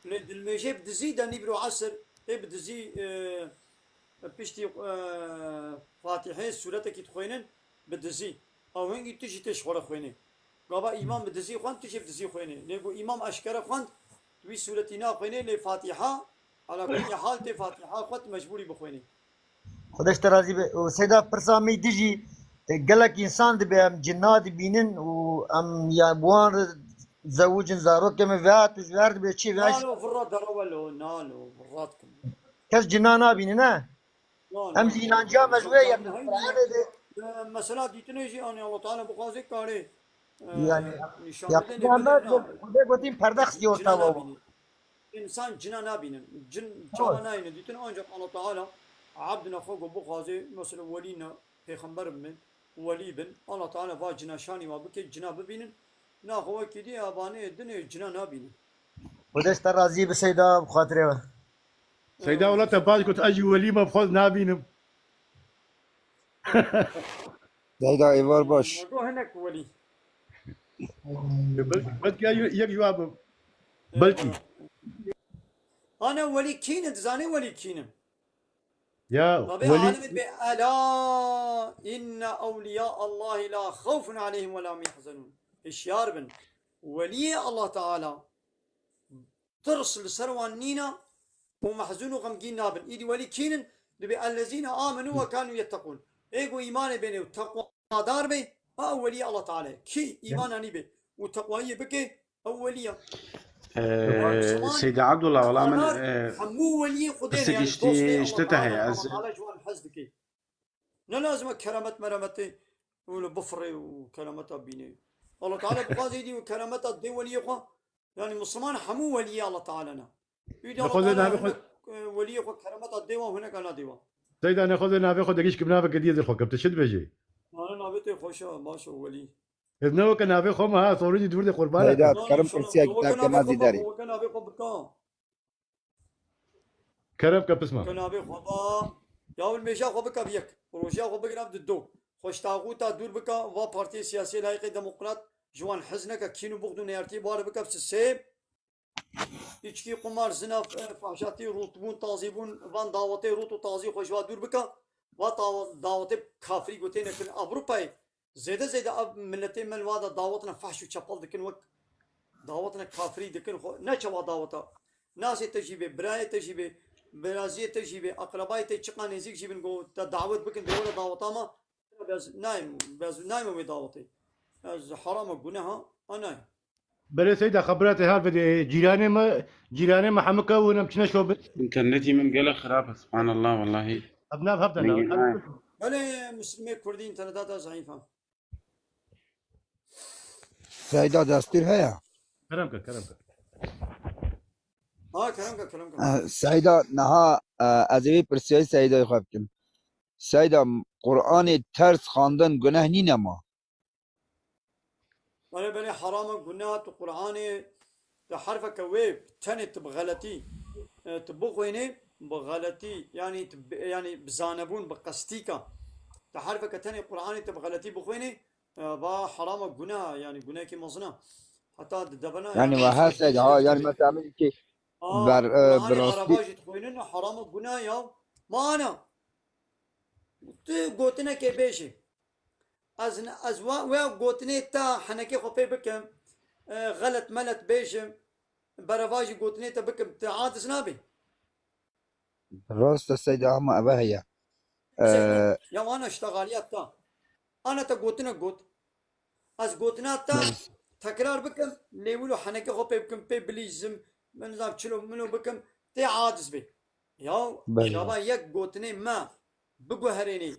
الميجي بدزي داني برو عصر اي بدزي بيشتي فاتحه سورتك تخوينن بدزي او هنگي تجي تيش خوان خويني قابا امام بدزي خوان تجي بدزي خويني نيجو امام اشكر خوان وي سورتنا خويني لفاتحه على كل حال تي فاتحه خوت مجبوري بخويني خدش ترازي وسيدا برسامي ديجي قالك انسان دي بهم جنات بينن وام يابوان زوجن زاروك كما فيات وزوارد بيتشي فياش نالو فرات درولو نالو فراتكم كاس جنانا بيننا هم زينان جا مزوية مثلا ديتنيجي انا الله تعالى بقازي كاري يعني يا محمد خدي قلتين پردخس يورتا بابا انسان جنا نابينن جن جنا ناين ديتن ancak الله تعالى عبدنا فوق بقازي مثلا ولينا پیغمبر من ولي بن الله تعالى با جنا شاني ما بك جنا ببينن نا هو كدي ابانه دني جنا نابينن خدش ترازي بسيدا بخاطره سيدا ولا تباج كنت اجي وليمه بخوز نابينم سيدا ايوار باش روح هناك ولي بس يك جواب بلكي انا ولي كينت زاني ولي كينم يا طبيعي ولي عالم ألا إن أولياء الله لا خوف عليهم ولا هم يحزنون إشيار بن ولي الله تعالى ترسل سروان نينا ومحزون وغمقين نابن إيدي ولي كينن لبي الذين آمنوا وكانوا يتقون إيقو إيمان بيني وتقوى دار بي ولي الله تعالى كي إيمان أني بي وتقوى بكي أولية سيد عبد الله والله من حمو ولي خدين بس يعني اشتهي از على جوان حزدكي لا لازم كرامات مرامتي ولا بفري وكرامات بيني الله تعالى بقاضي دي وكرامات دي ولي خو يعني مسلمان حمو ولي الله تعالى نا يدي الله تعالى ولي خو كرامات دي وهناك انا ديوا سيدا ناخذ ناخذ دقيش كم نافك قديد الخوكب تشد بيجي انا نابتي خوشا ماشو ولي إذ نو كان نافك خو ما صوري دور دي قربان سيدا كرم كرسي كتاب كما داري هو كان ابي خبكا كرم كبسمه كان ابي خبا يا الميشا خبكا بيك روجا خبك نبد الدو خوش تاغوتا دور بكا و بارتي سياسي لايقي ديمقراط جوان حزنك كينو بغدو نيرتي بار بكا بس السيب içki kumar zina fahşati rutbun tazibun van davati rutu tazi خوشوا دور بکا و دعوت کافری گوته نکن اروپای زیاده زیاده ملتی من وادا دعوتنا فحش و چپل دکن وقت دعوتنا کافری دکن نه چوا دعوتا ناس تجيبه برای تجيبه برازي تجيبه اقربای تچقا نزيك جيبن گو دعوت بکن دوله دعوتا ما باز نايم و دعوتي از حرام گناه انا بله سيدا خبرات هالفا جيراني ما حمكه ونمشي شو انترنتي من قلق خراب سبحان الله والله. ابناء هفتنا نيجي بله مسلمي كردي انترنتات ضعيفة. سعيدة دستور هيا كرمك كلامك. سعيدة نها ازوی پرسیای سعیدة خواب کن سعیدة قرآن ترس خواندن گناه نی نما بله حرام قنات القرآن تحرفك ويب تنت بغلطي تبغيني بغلطي يعني يعني بزانبون بقستيكا تحرفك تاني القرآن تبغلطي بخويني با حرام قناه يعني قناه كي مظنه حتى دبنا يعني وها سعيدة ها يعني مثلا میگی که بر قرآن براستی عرباجي تخوينين حرام قناه يا ما أنا قوتنا كي بيشي از و گوتنی تا حنکی خوبی بکم غلط ملت بیشم برواجی گوتنی تا بکم تا عادس نابی راست سعيدة اما ابا هيا یا وانا اشتغالیت تا انا تا گوتنا گوت از گوتنا تا تکرار بکم لیولو حنکی خوبی بکم پی بلیزم من نظام چلو منو بکم تا عادس بی یا شابا یک گوتنی ما بگو هرینی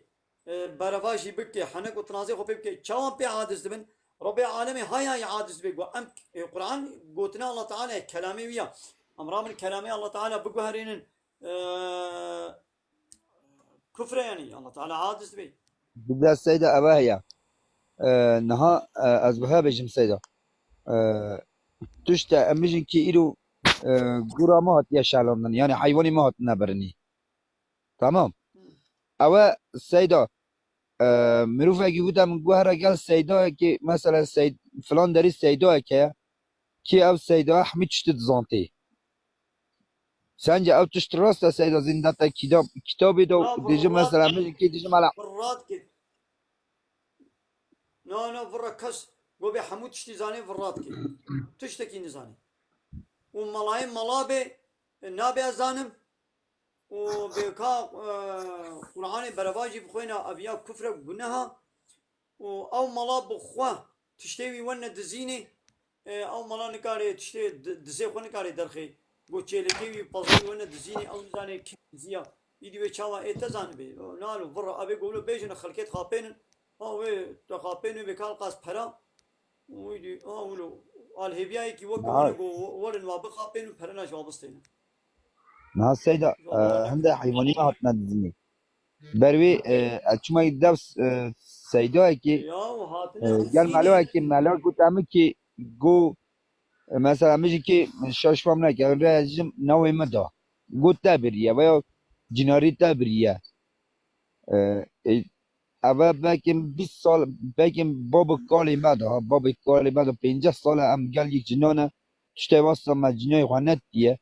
برافاشي بكي حنك وتنازي خو بكي تشاوان بي عادز دبن ربي عالمي هاي عادز بيقو ام القران قوتنا الله تعالى كلامي ويا امر من كلامي الله تعالى بقو هرين كفر يعني الله تعالى عادز بي بدأ السيدة ابا هيا نها از بها بجم سعيدة تشتا امجن كي إلو قرى ما هات يشعلون يعني حيواني ما هات نبرني تمام او السيدة مروف اگه بودم گوه را گل سیدا که مثلا سید فلان داری سیدا که او سیدا حمید چتت زانتی سنجا او تشت راست سیدا زنده تا کتابی دو دیجه مثلا میگه که دیجه مالا فرات كي نو فرا كس قو بي حمود تشتي زاني فرات كي تشتكي نزاني وملايين ملابي نابي ازانم وبكا قرآن برواجي بخوينا أبيا كفر بنها أو ملا بخوا تشتوي ون دزيني أو ملا نكاري تشتي دزي خو نكاري درخي قوتشي لكيوي بازي ون دزيني أو زاني كيزيا يدي ويشاوا إتزان بي نالو برا أبي قولوا بيجنا خلكت خابين أو تخابين بكال قاس برا ويدي أولو الهبياي كي وقو ولن ما بخابين برنا جوابستين نها سيدا هنده حيواني ما هات ندزني بروي اچما يدوس سيدا كي قال مالوها كي مالوها قلت عمي كي قو مثلا مجي كي شاش فهم نكي راجم نوي مدى قلت تابريا ويا جناري تابريا اول باكم 20 سال باكم بابا كالي مدى بابا كالي مدى 50 سال ام قال يك جنانه تشتي واسطة ما جناي خوانت ديه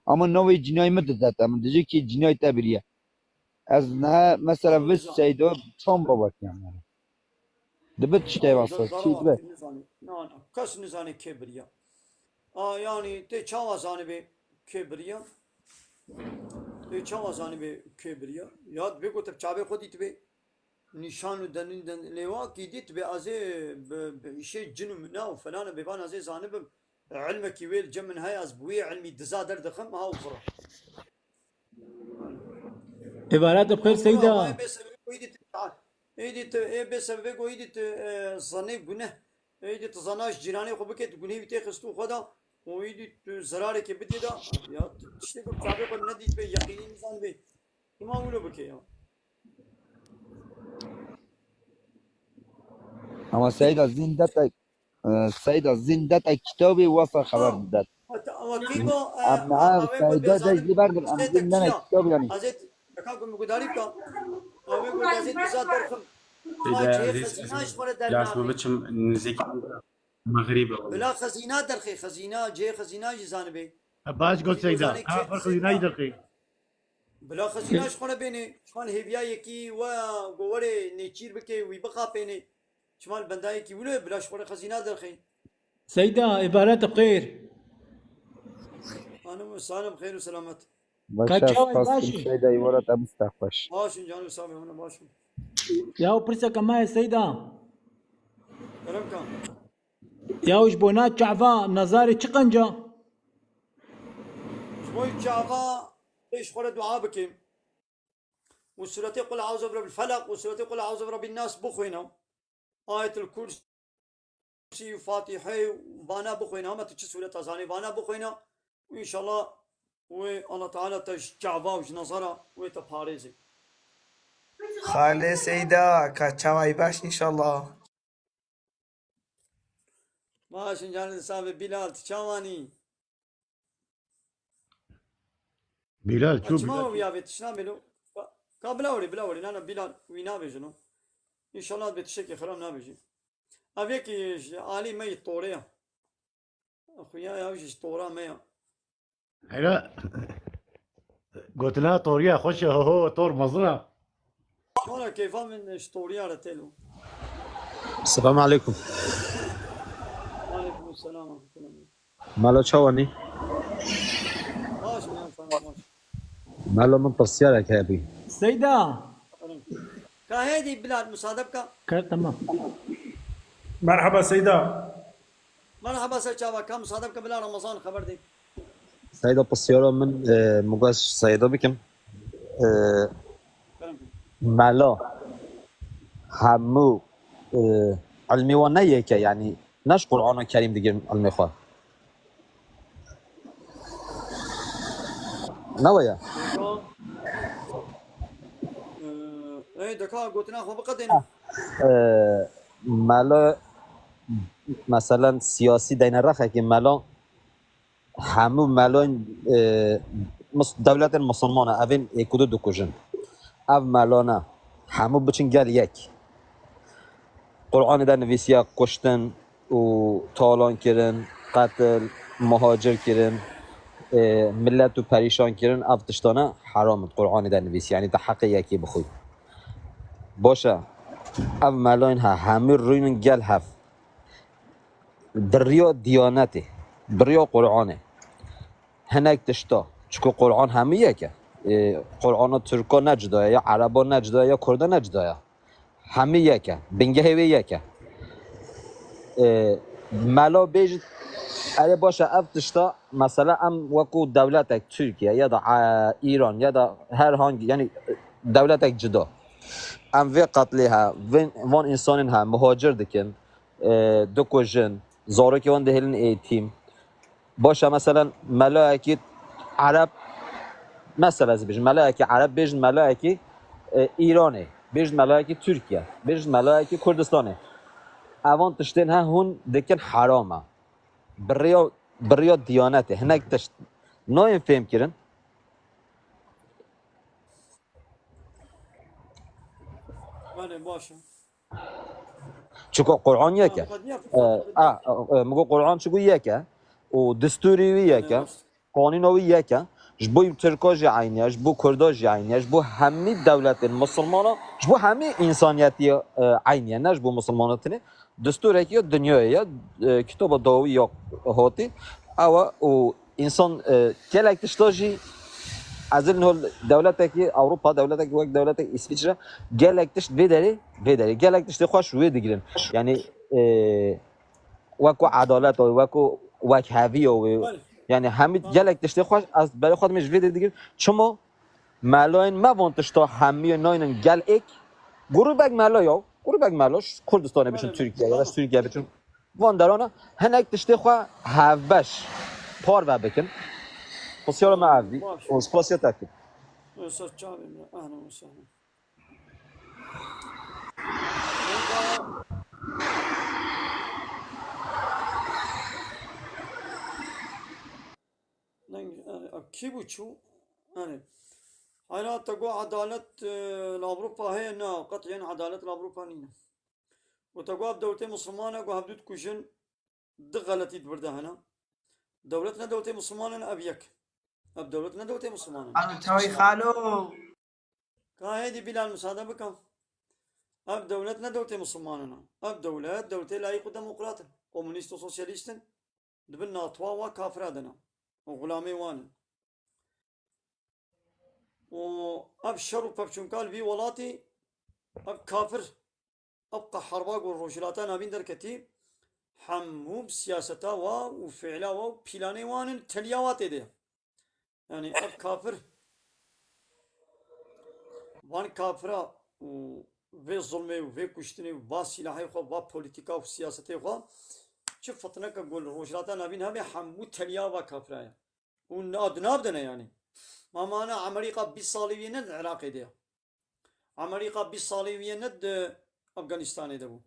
اما نوی جنای مدت اما دیگه که جنای تبریه از نه مثلا وس سیدا چون بابت يعني دبت شتي واسه چیز به نه کس نزانه کبریا yani te çava zani be kebriya te çava zani be kebriya ya be ko tep çabe khodi tbe nişanu denin leva ki dit be aze şey cinum na falan be ban aze zani be علمك ويل جمن هاي أسبوعي علمي دزادر دخم ها وفرا عبارات بخير سيدة ايدي بسبب ايدي ظني گناه ايدي تظناش جيراني خو بكت گناه بيتي خستو خدا وايدي زرار كي بدي دا يا تشتي کو صاحب کو ندي به يقيني انسان به ما ولو بكي يا اما سيدا زندتك سيدا زندتك كتابي وصل خبر بدت وكيكو ام سيدا دجلي بردن ام زندنا كتاب يعني ازيت كاكو مقداري كا اوي کو ازيت زادر خم لاس ببچم نزيك مغربي بلا خزينة درخي خزينة جي خزينة جزانبي باش قلت سيدا فرق خزينة يدرقي بلا خزينة شخونا بيني شمان هيبيا يكي و قواري نيچير بكي ويبقى بيني شمال بنداي كي ولا بلا شخونا خزينة درخي سيدة عبارات بخير أنا سالم خير وسلامت كاتشاوي باشا باشي سيدا يورط مستخفش باشن جانو سامي هنا باشن يا برسا كما يا سيدة كلام كان يا وش بونات شعفا نظاري چقنجا شوي جاغا ايش خور دعاء بكم وسورة قل أعوذ برب الفلق وسورة قل أعوذ برب الناس بخوينا آية الكرسي وفاتحة وانا بخوينا ما تجي سورة أزاني وانا بخوينا وإن شاء الله والله تعالى تجعبا وش نظرة ويتفارزي خاله سيدا كاتشاواي باش إن شاء الله. ماشي جانب صاحب بلال تشاواني بلال شو أجمعوا بلال يا بيت شناملو بلاوري نانا بلال وينا بيجنو إن شاء الله بتشكي خرام نابيجي أبيك علي ما يطوريا أخويا يا وش طورا ما هلا قلت لها طوريا خش هو طور مزرعة. ولا كيف من طوريا رتلو السلام عليكم. وعليكم السلام ورحمة الله مالو تشواني ماشي يا فندم ماشي مالو من تصيالك يا ابي. سيدة كهذه بلاد مصادبك تمام. مرحبا سيدة. مرحبا سيدة كم مصادبك بلا رمضان خبر دي سيدة بصيالو من مقاش سيدة بكم مالو همو علمي ونيك يعني ناش قرآن الكريم دقيق علمي خواه نويا ايه دكا قلت ناخذ بقدنا مالا مثلا سیاسی دین رخه که مالا همو مالا دولت مسلمانه اوین یکودو دو کجن او مالا نه همو بچن گل یک قرآن در نویسیا کشتن و تالان کرن قتل مهاجر کرن ملت و پریشان کرن او تشتانه حرامت قرآن در نویسی یعنی در حق یکی بخوی باشه او ملاین ها همه روین گل هفت دریا دیانته دریا قرآنه هنک تشتا چکو قرآن همه یکه قرآن ترکا نجدایه یا عربا نجدایه یا کردا نجدایه همه یکه بنگه هوی یکه ملا بیج اره باشه اف تشتا مثلا ام وکو دولتک ترکیه یا دا ایران یا دا هر هنگ یعنی دولتک جدا ام وی قتلی ها وان انسان ها مهاجر دکن دو کجن زارو که وان دهلن ایتیم باشه مثلا ملائکه عرب مثلا از بیش ملائکه عرب بیش ملائکه ایرانه بیش ملائکه ترکیه بیش ملائکه کردستانه اوان تشتین ها هون دکن حرامه بریا دیانته هنک تشت نایم فهم کرن بله باشه چکو قرآن یکه مگو قرآن چکو یکه و دستوری وی یکه قانون وی یکه جبو ترکا جی عینیه جبو کردا جی عینیه جبو همه دولت مسلمانا جبو همه انسانیتی عینیه نه جبو مسلماناتنه دستور اکی دنیای کتاب داوی یا هاتی او انسان کلک تشتاجی از این حال دولت کی اروپا دولت کی وقت دولت اسویسرا گلکتش بداری گلکتش خوش روی دیگرن یعنی وکو عدالت و وک هوی و یعنی همه گلکتش خوش از برای خود میش وید دیگر چما ملاین ما وانتش تا همه ناینن گل اک گروبک ملاش کردستان بشن ترکیه یا ترکیه بشن وان درانه هنک تشته خو هفبش پار و بکن بسیار معدی و سپاسیت تاکید استاذ جابر اهلا وسهلا کی بود شو يعني حالا تقوى عدالة الأوروبا هي نا قطعا عدالة الأوروبا نينا وتقوى بدولتين مسلمانة وهبدود كوشن دغلتي تبرده هنا دولتنا دولتين مسلمانة أبيك اب دولتنا دولتين مسلمانة أنا توي خالو كاهدي بلا المساعدة بكم اب دولتنا دولتين مسلمانة اب دولتين لايق ديمقراطية كومونيست وسوسياليست دبنا طوا وكافر هذنا وغلامي وانا واب شر وبابشونكال في ولاتي اب كافر ابقى حرباق والروشلاتان ابين دركتي حمو بسياستا وفعلا وبلاني وان تلياوات دي يعني اب كافر وان كافرا ve zulmê ve kuştinê va silahê xwe va polîtîka û siyasetê xwe çi fitneka gul rojhilata navîn hebe hemû teliya va kafira ye û nadine yani mamana Amerîka 20 salî wî ne di Iraqê de ye Amerîka 20 salî wî ne di Afganistanê de bû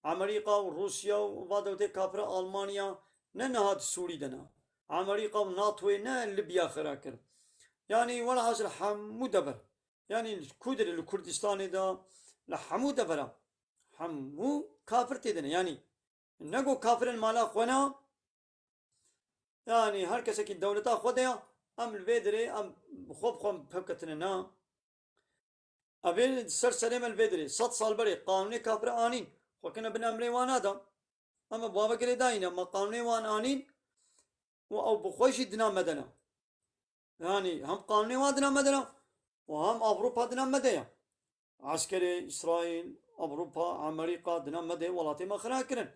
Amerîka û Rusya û va dewletê kafira Almanya ne niha di Sûrî de ne Amerîka û NATOyê ne Libya xira kir yani welhasil hemû dever yani Kurdê li Kurdistanê de la hemû devera hemû kafir têdine yani ne got kafirên mala xwe ne yani her kesekî dewleta xwe de ya em li vê dirê em bi xwe bi xwe pevketine ne evê ser serê me li vê dirê 100 sal berê qanûnê kafir anîn xwekine bin emrê wan nada em bi babekirê dayîne me qanûnê wan anîn û ew bi xwe jî dina me de ne yani hem qanûnê wan dina me de ne û hem Avrupa dina me de ye عسكري إسرائيل أوروبا أمريكا دنا مدة ولاتي ما خنا كرن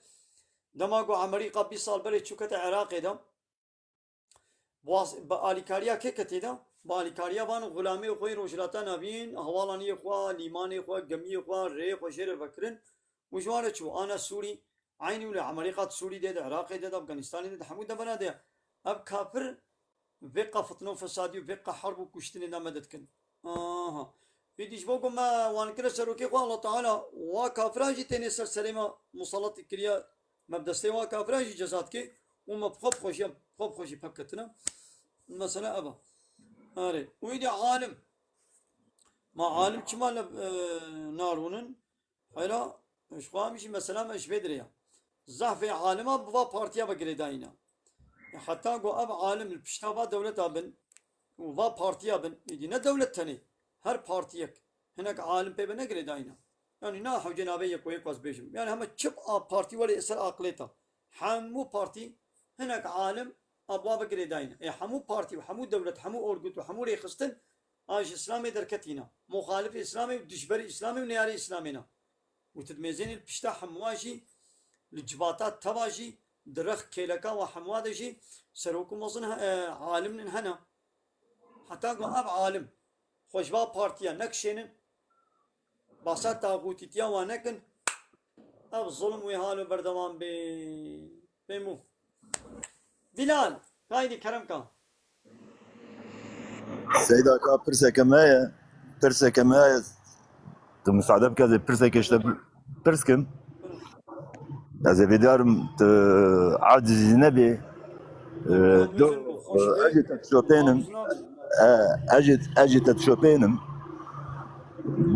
دماغو أمريكا 20 سال بري تشوكت العراق ده باليكاريا كيكتي ده باليكاريا بان غلامي خوي روجلاتا نبين حوالاني خوا ليماني خوا جميع خوا ري خوا شير بكرن وجوانه شو أنا سوري عيني ولا أمريكا سوري ده العراق ده أفغانستان ده حمود ده بنا ده أب كافر بقى فتنة فساد وبقى حرب وكشتني نمدت كن بديش بقول ما وان كده سروكي قال الله تعالى وكافراجي تاني سر سليمة مسلط كريا مبدستي وكافراجي جزاتك وما بخب خوشي بكتنا مثلا أبا أري ويدي عالم ما عالم كمال نارونن hayra şuamışı mesela meşbedir ya zahfe alima bu partiye bakire dayına hatta go ab alim piştaba devlet abin va partiye abin ne devlet tani her partiye henek alim pe ne gire dayına yani na hav cenabeye koy pas beşim yani ama çıp parti var eser akleta hamu parti henek alim abwa bakire dayına hamu parti ve hamu devlet hamu orgut ve hamu rekhstin aj İslam'ı derketina muhalif İslam'ı düşberi İslam'ı niyari İslam'ına وتدميزين البشتا حمواجي الجباطات تواجي درخ كيلكا وحموادجي سروكم وصن عالم هنا حتى قو اب عالم خوشبا بارتيا نكشين باسات تاغوتي تيا ونكن اب ظلم ويهالو بردوان بمو بلال قايدي كرمكا سيدا كا برسا كمايا مساعدة بكذا برسا كشتا برسكم از بدارم عاجز نبي دو اجت شوبينم اجت شوبينم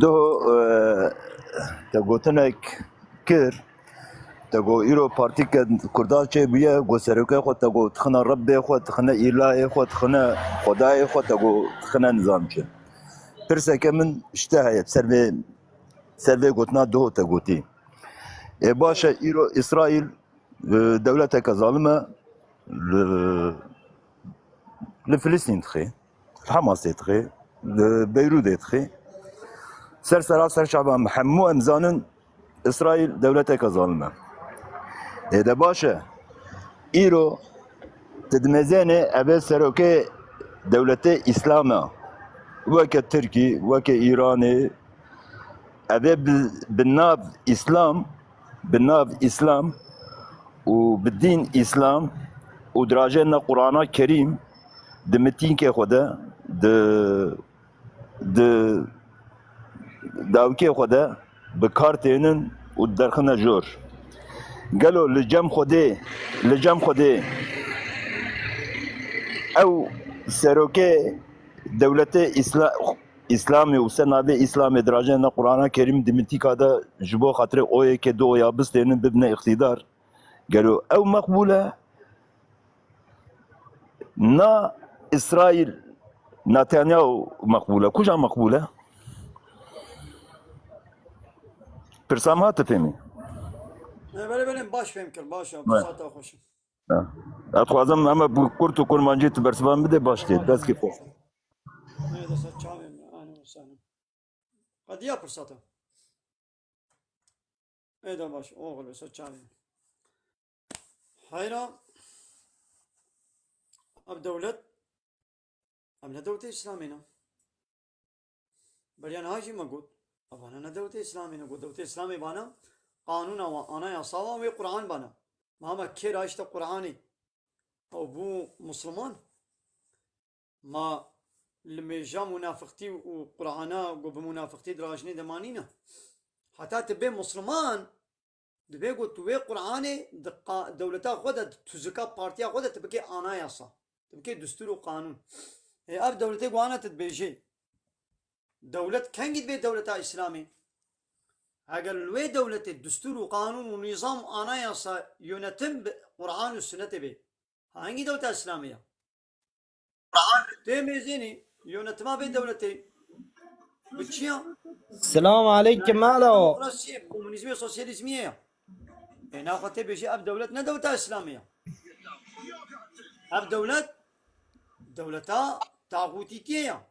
دو تقوتنك كير تقو ايرو بارتي كردال شي بيا قو سركه خو تقو تخنا ربي خو تخنا اله خو تخنا خداي خو تقو تخنا نظام شي برسا كمن اشتهى سربي قوتنا دو تقوتي باشا ايرو اسرائيل دولتك ظالمه لفلسطين تخي الحماس تخي لبيروت تخي سر شعبان محمو امزانن اسرائيل دولتك ظالمه اذا باشا ايرو تدمزانه ابي سروكي دولتي اسلامه وك تركي وك ايراني ابي بالناب اسلام وبالدين اسلام ودراجنا قرآن كريم دمتين كي خدا د داوكي خدا بكارتينن ودرخنا جور قالوا لجام خدي او سروكي دولتي اسلامي وسنابي اسلامي دراجنا قرآن كريم دمتي كادا جبو خاطر اوي كدو يا بستين ببنى اقتدار قالوا او مقبوله نا اسرائيل نتنياهو مقبوله كوجا مقبوله برسام هاتفهمي بله باش فهم کر باشه بساطه خوشم اتخوازم اما بكورت و كرمانجي تبرسبان بده باش ديت بس كيفو هذا ساتشامي انا وسانا قد يا بساطه هذا باش اوغل ساتشامي حيرة أب دولة أبنا دولة إسلامنا بريان هاجي ما قلت أبانا دولة إسلامنا قلت دولة إسلامي بانا قانون وأنا يصاوى وقرآن بانا ما كير عشت قرآني أو بو مسلمان ما لما جا منافقتي وقرآنا وبمنافقتي دراجني دمانينا حتى تبي مسلمان دبي قلت وي قرآني دولتا خودها تزكى بارتيا خودها تبكي أنا يصا تبكي دستور وقانون هي أب دولتي قوانا تتبيجي دولة كان قد بي دولة إسلامي أقل الوي دولة الدستور وقانون ونظام أنا يصا ينتم قرآن والسنة بي هانجي دولة إسلامية تيميزيني ينتما بي دولتي بتشيا السلام عليكم مالو ديمقراطية كومونيزمية سوسياليزمية هنا خطي بيجي أب دولتنا دولة إسلامية أب دولة طاغوتية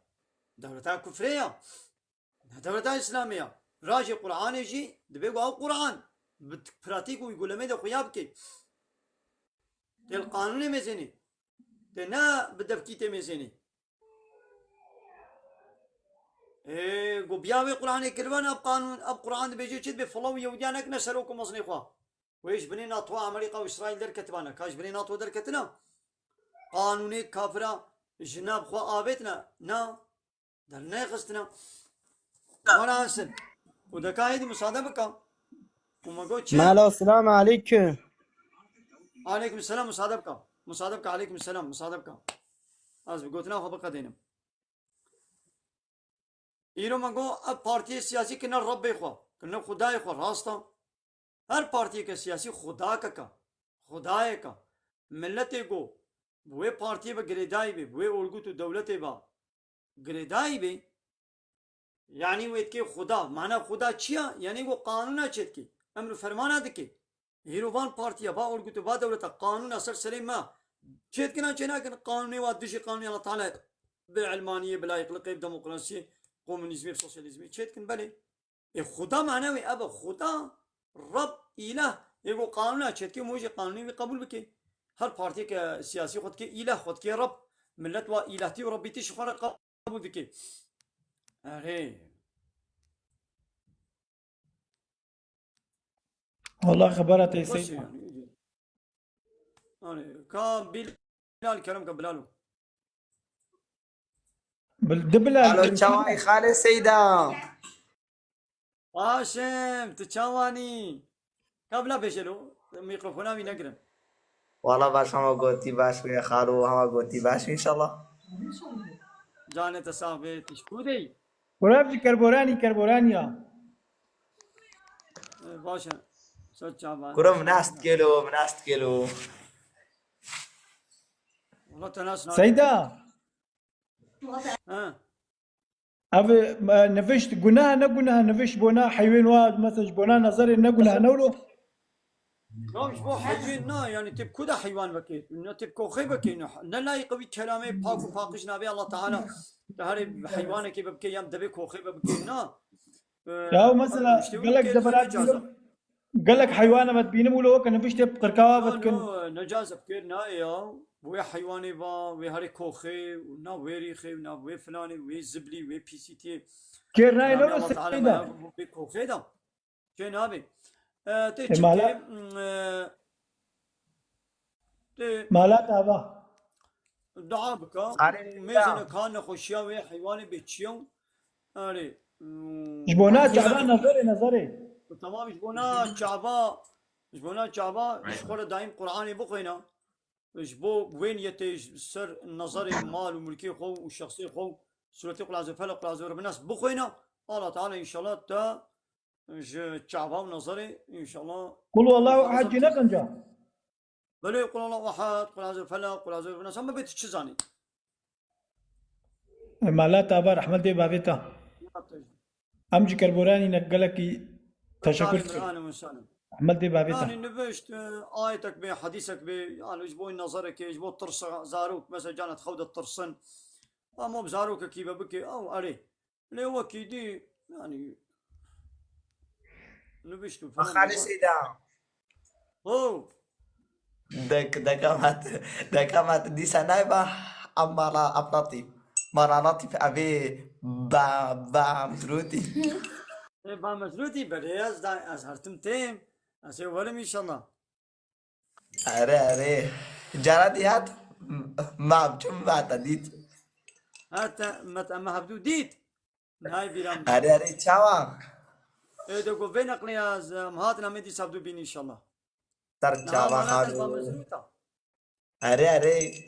دولة كفرية دولة إسلامية راجي قرآن يجي دبيقوا أو قرآن بتبراتيكو يقول لمي ده خيابكي ده القانون ميزيني ده نا بدفكيتي ميزيني إيه قو بياوي قرآن يكربان أب قانون أب قرآن بيجي كده بفلو يوديانك نسلوكم مصنفوا ويش بني ناطوا أمريكا وإسرائيل در كتبانا كاش بني ناطوا در كتنا قانوني كافرة جناب خوا آبتنا نا در ناقصتنا وانا حسن وده كايدي مصادبك وما قلت مالو السلام عليكم. عليكم السلام مصادبك عليكم السلام مصادبك أزب قلتنا خبقة دينم إيرو ما قو अब पार्टी सियासी किन्ना रब्बे ख्वा किन्ना खुदाए ख्वा रास्ता हर पार्टी के सियासी खुदा का खुदाए का मिलते को वो पार्टी बा गिरदाई बे वो उल्गू तो दौलते बा गिरदाई बे यानी वो इतके खुदा माना खुदा चिया यानी वो कानून चेत की अमर फरमाना दके हीरोवान पार्टी बा उल्गू तो बा दौलत कानून असर सलीम ما चेत किना चेना कि कानूनी वादिश कानूनी अल्लाह ताला بالعلمانية بلا يخلق ديمقراطية كومونيزمي سوسياليزمي تشيتكن بالي خدا معنوي أبا خدا رب إله يقول قانون تشيتكي موجي قانوني قبول بكي هر بارتي كسياسي خد كي إله خد كي رب ملت وإلهتي وربيتي شخار قبول بكي أري والله خبرت يا بس سيد يعني كان بلال كلام كبلالو بالدبلة الو تشاواي خالي سيدا هاشم تشاواني قبل بيشلو ميكروفونا بينقرن والله باش هما قوتي باش يا خالو هما قوتي باش ان شاء الله. جاني تصاحبي تشكودي ورابجي كربورانيا باشا سوتشابان كرم مناست كيلو والله تناس سيدا ها أف نفشت جناها نجناها نفش بنا حيوان واحد مثلا بنا نظري نجناها نولو لا مش بو حيوان نا يعني تبكو ده حيوان بكي إنه تبكو خي بكي إنه لا يقوي كلامي باكو باقش نبي الله تعالى تهرب حيوانك كي بكي يام دبكو خي بكي نا يا مثلا قالك دبرات قالك حيوان ما تبينه ولو كان نفشت بقركاوة بتكن نجازة بكير نا يا وي حيواني با وي هاري كوخي ونا ويري خي ونا وي فلاني وي زبلي وي بي سي تي كير ناي الله لو تعالى سيدا ما بي كوخي دا جنابي مالا مالا تابا دعابك خالي ميزنا سيدا كان خشيا وي حيواني بيتشيو أري جبونا جعبان نظري تمام جبونا شعبا يشكر دايم قرآني بقينا بو وين يتي سر النظري مال وملكي خو والشخصي خو سورة قل عز وجل قل عز وجل الناس بقينا الله تعالى إن شاء الله تا شعبا ونظري إن شاء الله قل والله أحد جنا كنجا بلي قل الله أحد قل عز وجل قل عز وجل الناس هم بيتشزاني مالا تابا رحمة دي بابيتا أمجي كربوراني نقلك تشكر أهلا وسهلا رحمة دي يعني بابيتا نبشت آيتك بي حديثك بي يعني اجبوي نظرك اجبو الطرس زاروك مثلا جانت خود الطرسن مو بزاروك كيف بكي او اري اللي هو كيدي يعني نبشت خالي سيدا او دكامات دي سنايبة أمارا أبلاطي مرة لطيف أبي با مزروتي با مزروتي برياز دا أزهرتم تيم أسي ولم إن شاء الله. أري جرادي هات ما بجم ما تديت حتى ما هبدو ديت نهاي بيرام. أري تشاوا إيه دكو بين أقلي از مهاتنا مدي سبدو بين إن شاء الله. تر نهار تشاوا ما با خالو مزروتا. أري إيه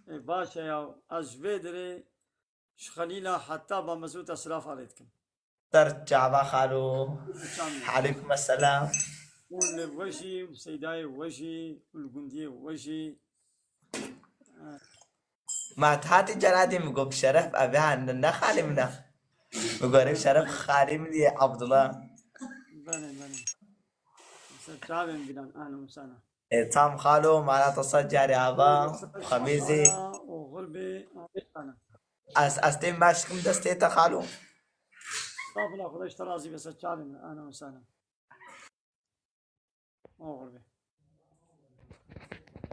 باشا يا أزفيدري شخليلا حتى با مزروتا سلاف عليكم. تر تشاوا خالو عليكم السلام والوشي وسيداي وشي والجندي وشي. ما تهاتي جرادي مقوب شرف أبي عندنا خالي منا مقرب شرف خالي مني عبد الله بني ستعبين بلان أهلا وسهلا. تام خالو معناته صجاري عبا خميزي وغلبي أنا. أستيم ماشكم دستيتا خالو طافلا خدش ترازي بس ستعبين أهلا وسهلا. غلبي.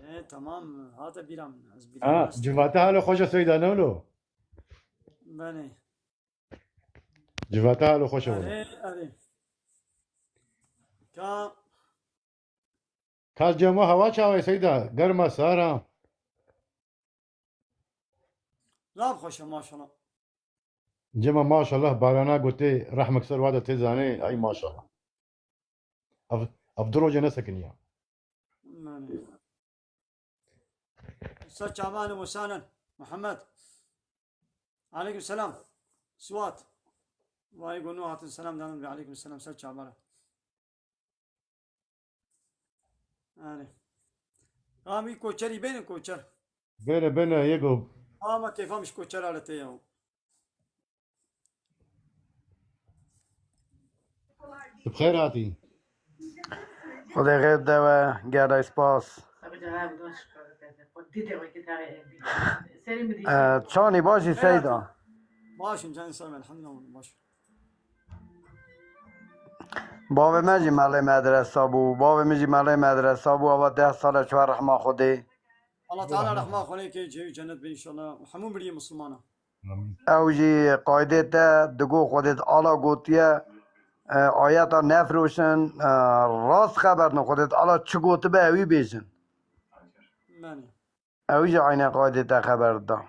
إيه تمام هذا بيرام جواتها له خوش سيدا نولو بني. جواتها له خوش أري كاس جمع هوا چاوي سيدا گرما سارا لا بخوش ما شاء الله. جمع ما شاء الله بارانا قلتي رحمك سر وادا تزاني اي ما شاء الله افضلوا جنسكنيا أستاذ شعبان وسهلا محمد عليكم السلام سوات ويقول نوعة السلام دائما عليكم السلام أستاذ شعبان. قامي كوتشري بين كوتشر بين يقو ما كيف مش كوتشر على تياو. بخير هاتي خدا غير دوا قاعد سپاس چانی باشی سیدا باشم جان سلام الحمد لله باش. بابا مجی مالی مدرسه بو بابا مجی مالی مدرسه بو و 10 سال چوار رحمه خودی الله تعالى رحمه خليه كي جي جنة بإن شاء الله وحمون بري مسلمانة او جی قاعده تا دگو خودت آلا گوتیه آیتا نفروشن راست خبر نه خودت آلا چه گوته به اوی بیشن ماني او جی عین قاعده تا خبر دا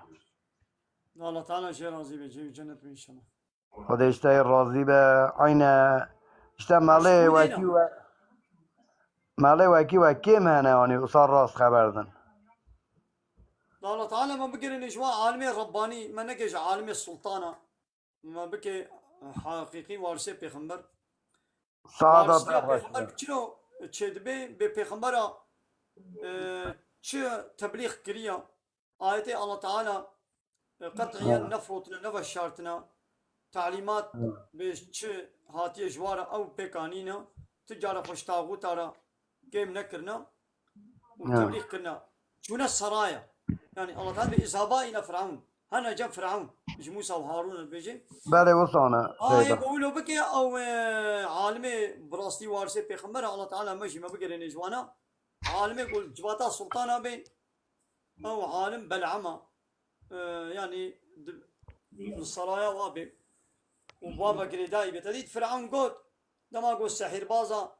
الله تعالى شيء راضي بجي جنة بإن شاء الله. خودشته راضی به عین اشته مالی وکی و مالی وکی و کم هنه آنی اصار راست خبر دن الله تعالى ما بقر الإجواء عالمي رباني ما نجش عالمي السلطانة ما بكي حقيقي وارثة پیغمبر سعادت پیغمبر چلو چدبه به پیغمبر چه تبلیغ کریه آیت الله تعالى قطعيا نفرط لنفى شرطنا تعليمات بش هاتي جوارا او بيكانينا تجارة خوشتاغو تارا كيم نكرنا وتبليغ كرنا شونا السرايا يعني الله تعالى بإصابة إلى فرعون هنا جاب فرعون مش موسى وهارون البيجي بله وصانه يقولوا بكي او عالمي براستي وارثي بيغمبر الله تعالى ماشي ما بقر نجوانا عالمي يقول جواتا سلطانا بين او عالم بلعمه يعني السرايا وابي وبابا قريداي بتديد فرعون قد لما قول سحير بازا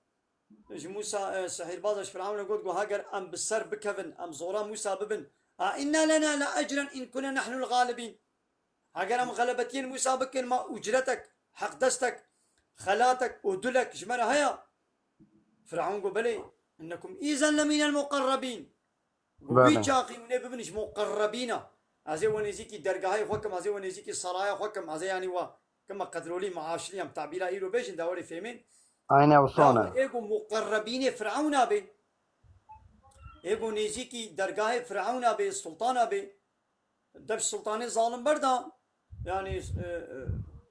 موسى سحير بازا فرعون قد هاجر ام بالسر بكفن ام زورا موسى ببن إنا لنا لأجرا إن كنا نحن الغالبين هاجر ام غلبتين موسى بكن ما أجرتك حق دستك خلاتك ودلك جمرة هيا فرعون قال بلي إنكم إذا لمن المقربين ويجاقي ونبنش مقربين عزي ونزيكي درجة حكم عزي ونزيكي صرايا حكم عزي يعني كما قدروا لي معاش لي تعبيرا إيرو بيجن دوري فيمين أين وصلنا إيجو مقربين فرعون أبي إيجو نزيكي درجة فرعون أبي السلطان أبي دب السلطان ظالم بردا يعني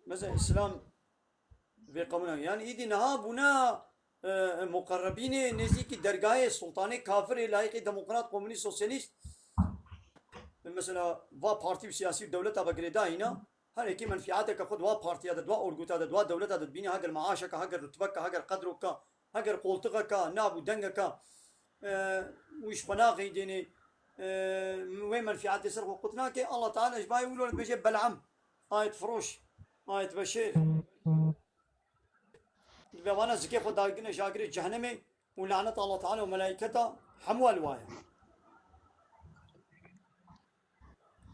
مثلا إسلام في قومنا يعني إيدي نهابنا مقربين نزيكي درجة السلطان كافر لايق ديمقراط كومونيست سوسياليست مثلا وا بارتي سياسي دولة بقريدا هنا هر اکی منفعاتك خود وا بارتي هذا دوا اورغوتا هذا دوا دولة هذا بيني هاجر معاشك هاجر رتبك هاجر قدرك هاجر قولتك نابو دنگك وش فناقي ديني وين منفعات يسرق قلنا كي الله تعالى ايش باي يقولون بيجي بلعم آية فروش آية بشير بوانا زكي خد داقنا شاكري جهنمي ولعنة الله تعالى وملائكته حموا الوايا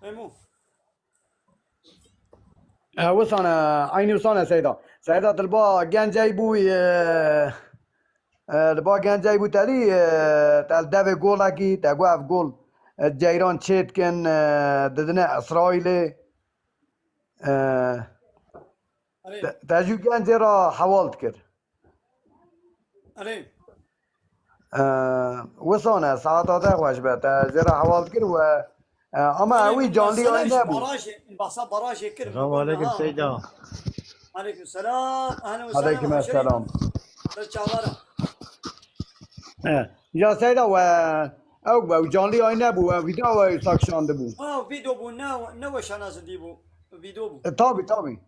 ايمو وصانا عيني وصانا سيدة البا كان جايبوي البا كان جايبو تالي تال دافي جول اكي تاقواف جول جايران تشيت كان ددنا اسرائيلي تاجو كان زيرا حوالت كر عليه وصانا ساعات تاخواش بات زيرا حوالت كر و اما اوي جون لي وين ابو انباصا براجي كر السلام عليكم سيدة. عليكم السلام اهلا وسهلا عليكم السلام. رجع يا سيدة و او جون لي وين ابو فيديو ساكشن دبو فيديو بو نو شناز ديبو فيديو بو طابي طابي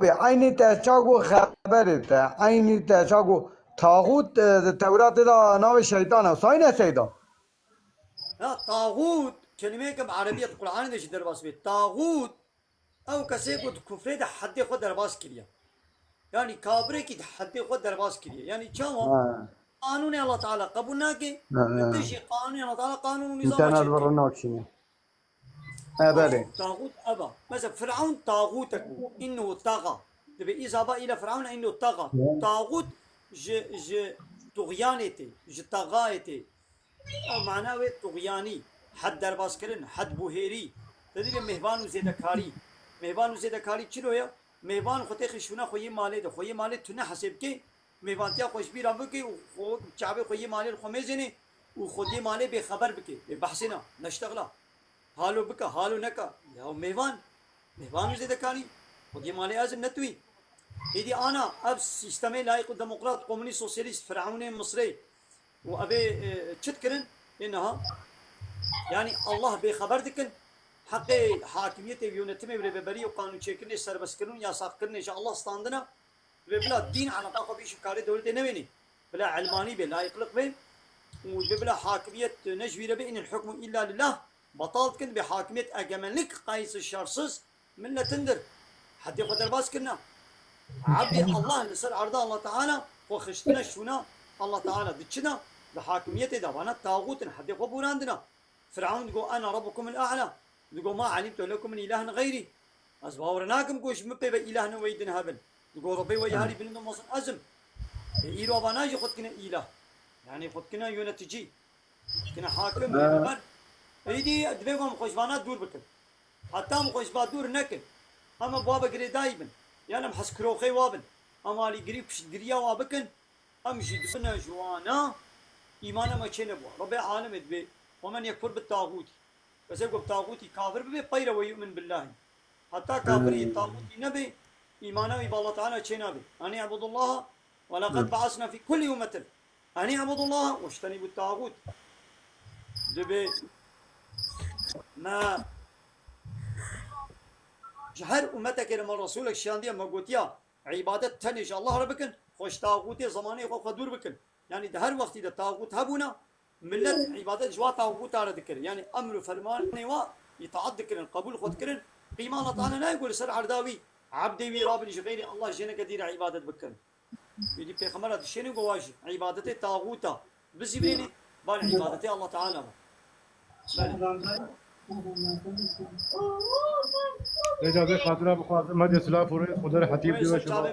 عيني تشاغو خبرت عيني تشاغو طاغوت التوراة دا ناوي الشيطان صاينة سيدة لا طاغوت كلمة كم عربية القرآن ديش درباس بيت طاغوت او كسيكو كفر ده حد خود درباس كريا يعني كابري كي حد خود درباس كريا يعني كما قانون الله تعالى قبولنا كي تشي قانون الله تعالى قانون ونظام انت نظر النوكشين بالي طاغوت ابا مثلا فرعون طاغوتك انه طغى تبي اذا با الى فرعون انه طغى طاغوت ج طغيانتي ج طغايتي او معناه طغياني حد درباس كرن حد بوهيري تدري مهبان وزيدكاري مهبان وزيدكاري چلو يا مهبان خطي خشونا خوي مالي ده خوي مالي تنا حسب كي مهبان تيا خوش بيرا بكي و چابي خوي مالي الخميزني وخدي مالي بخبر بكي بحثنا نشتغلا حالو بكا حالو نكا يا مهبان وزيدكاري خدي مالي ازم نتوي هدي انا اب سيستمي لايق ديمقراط كوموني سوسياليست فرعوني مصري وابي تشتكرن انها يعني الله بخبر دكن حقي حاكمية يونتمي بربري وقانون شكلني سربسكرون يا ساقرن إن شاء الله استاندنا بلا دين على طاقة بيش كاري دولة نويني بلا علماني بلا يقلق به وبلا حاكمية نجوي ربي إن الحكم إلا لله بطالت كن بحاكمية أجملك قايس الشرصص من لا تندر حتى يقدر باس كنا عبد الله نسر عرضه الله تعالى وخشتنا شونا الله تعالى دتشنا بحاكمية ده وانا طاغوت حتى يقبون عندنا فرعون يقول أنا ربكم الأعلى يقول ما علمت لكم من إله غيري أزباورناكم قوش مبي بإلهنا ويدن هبل يقول ربي ويهالي بلندم مصر أزم إيرو باناجي خد كنا إله يعني خد كنا يونتجي كنا حاكم بمر إيدي دبيقهم خوشبانات دور بكن حتى مخوشبات دور نكن أما بابا قري دايبن يعني محس كروخي وابن أما لي قريب قريا وابكن أمشي دبنا جوانا إيمانا ما تشنبوا ربي عالم دبي ومن يكفر بالطاغوت بس يقول طاغوتي كافر ببي طير ويؤمن بالله حتى كافري طاغوتي نبي إيمانه بالله تعالى تشنبي أن يعبد الله ولقد بعثنا في كل أمة أن يعبد الله واجتنبوا الطاغوت دبي ما جهر أمتك لما رسولك شاندية ما قلت يا عبادة تنش الله ربكن خوش طاغوتي زماني خو خدور بكن يعني ده هر وقت ده طاغوت هبونا ملت عبادة جوا طاغوت على ذكر يعني أمر فرمان نوا يتعد ذكر قبول خد كرن قيمة الله تعالى لا يقول سر عرداوي عبدي ويراب غيري الله جينا كدير عبادة بكن يدي في خمرات الشيء قواجي عبادة طاغوتا بزيبيني بان عبادة الله تعالى إذا ذي خاطرة بخاطر ما دي سلاف وريد خدر حتيب دي وشباب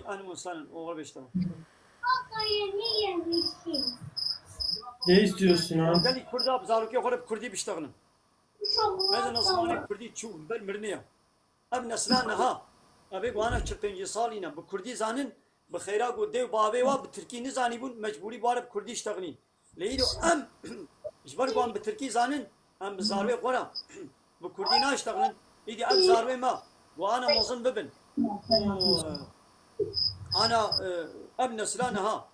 أنا وسهلا وغرب اشتغل Ne istiyorsun abi? قال لي كردا بزاروكي وغرب كردي بيشتغلن ماذا نظماني كردي تشوف بالمرنية اب نسلانها ابي وانا 45 سالينا بكردي زانن بخيرا قدي بابي وا بتركي نزاني بون مجبوري بارب كردي اشتغلين ليدو ام اجبر قام بتركي زانن ام بزاروي قرا بكردي نا اشتغلن يدي اب زاروي ما وانا مظن ببن انا اب نسلانها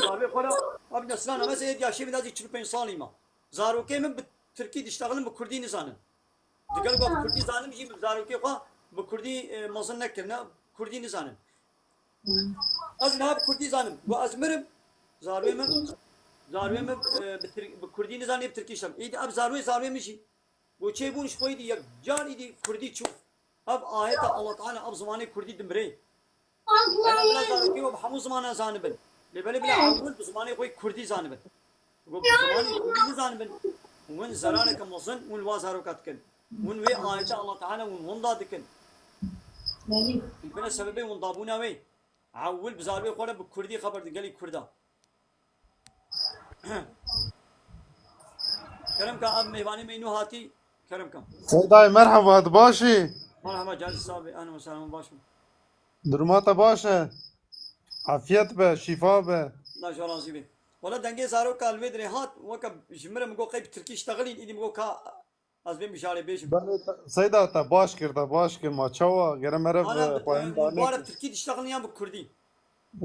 زاروي قرا اب نسلانها مثلا يدي شيء من هذه 45 ساليما زاروكي من بتركي تشتغلن بكردي نزانن دقل قام كردي زانن يجي زاروكي قا بكردي مظن نكرنا كردي نزانن از ناب کردی زانم و از مرم زاروی من بکردی نزانی بترکیشم ایدی اب زاروی میشی و چه بونش خویدی یک جان ایدی کردی چو اب آیت الله تعالی اب زمانی کردی دمری انا بلا زاروی و بحمو زمانه زانبن لبلا بلا عول بزمانی خوی کردی زانبن و بزمانی کردی زانبن وين زرانك مصن وين وازارو كاتكن وين وي آيات الله تعالى وين ضادكن بنا سببي وين ضابونا وي عول بزاربي قولا بكردي خبر قالي كردا كرم كا اب ميواني مينو هاتي كرم كا سيداي مرحبا باشي مرحبا جالس صاحبي اهلا وسهلا باشا درماتا باشا عافيت به شفا به لا شو راسي بي والله دنگي زارو كالمي دري هات وكا جمره مگو قيب تركي اشتغلين ايدي مگو كا از بين بشاري بيشم سيدا تا باش کرده باش که ما چاوا گرم مرف پایین مبارك تركي تشتغلين يا بكردي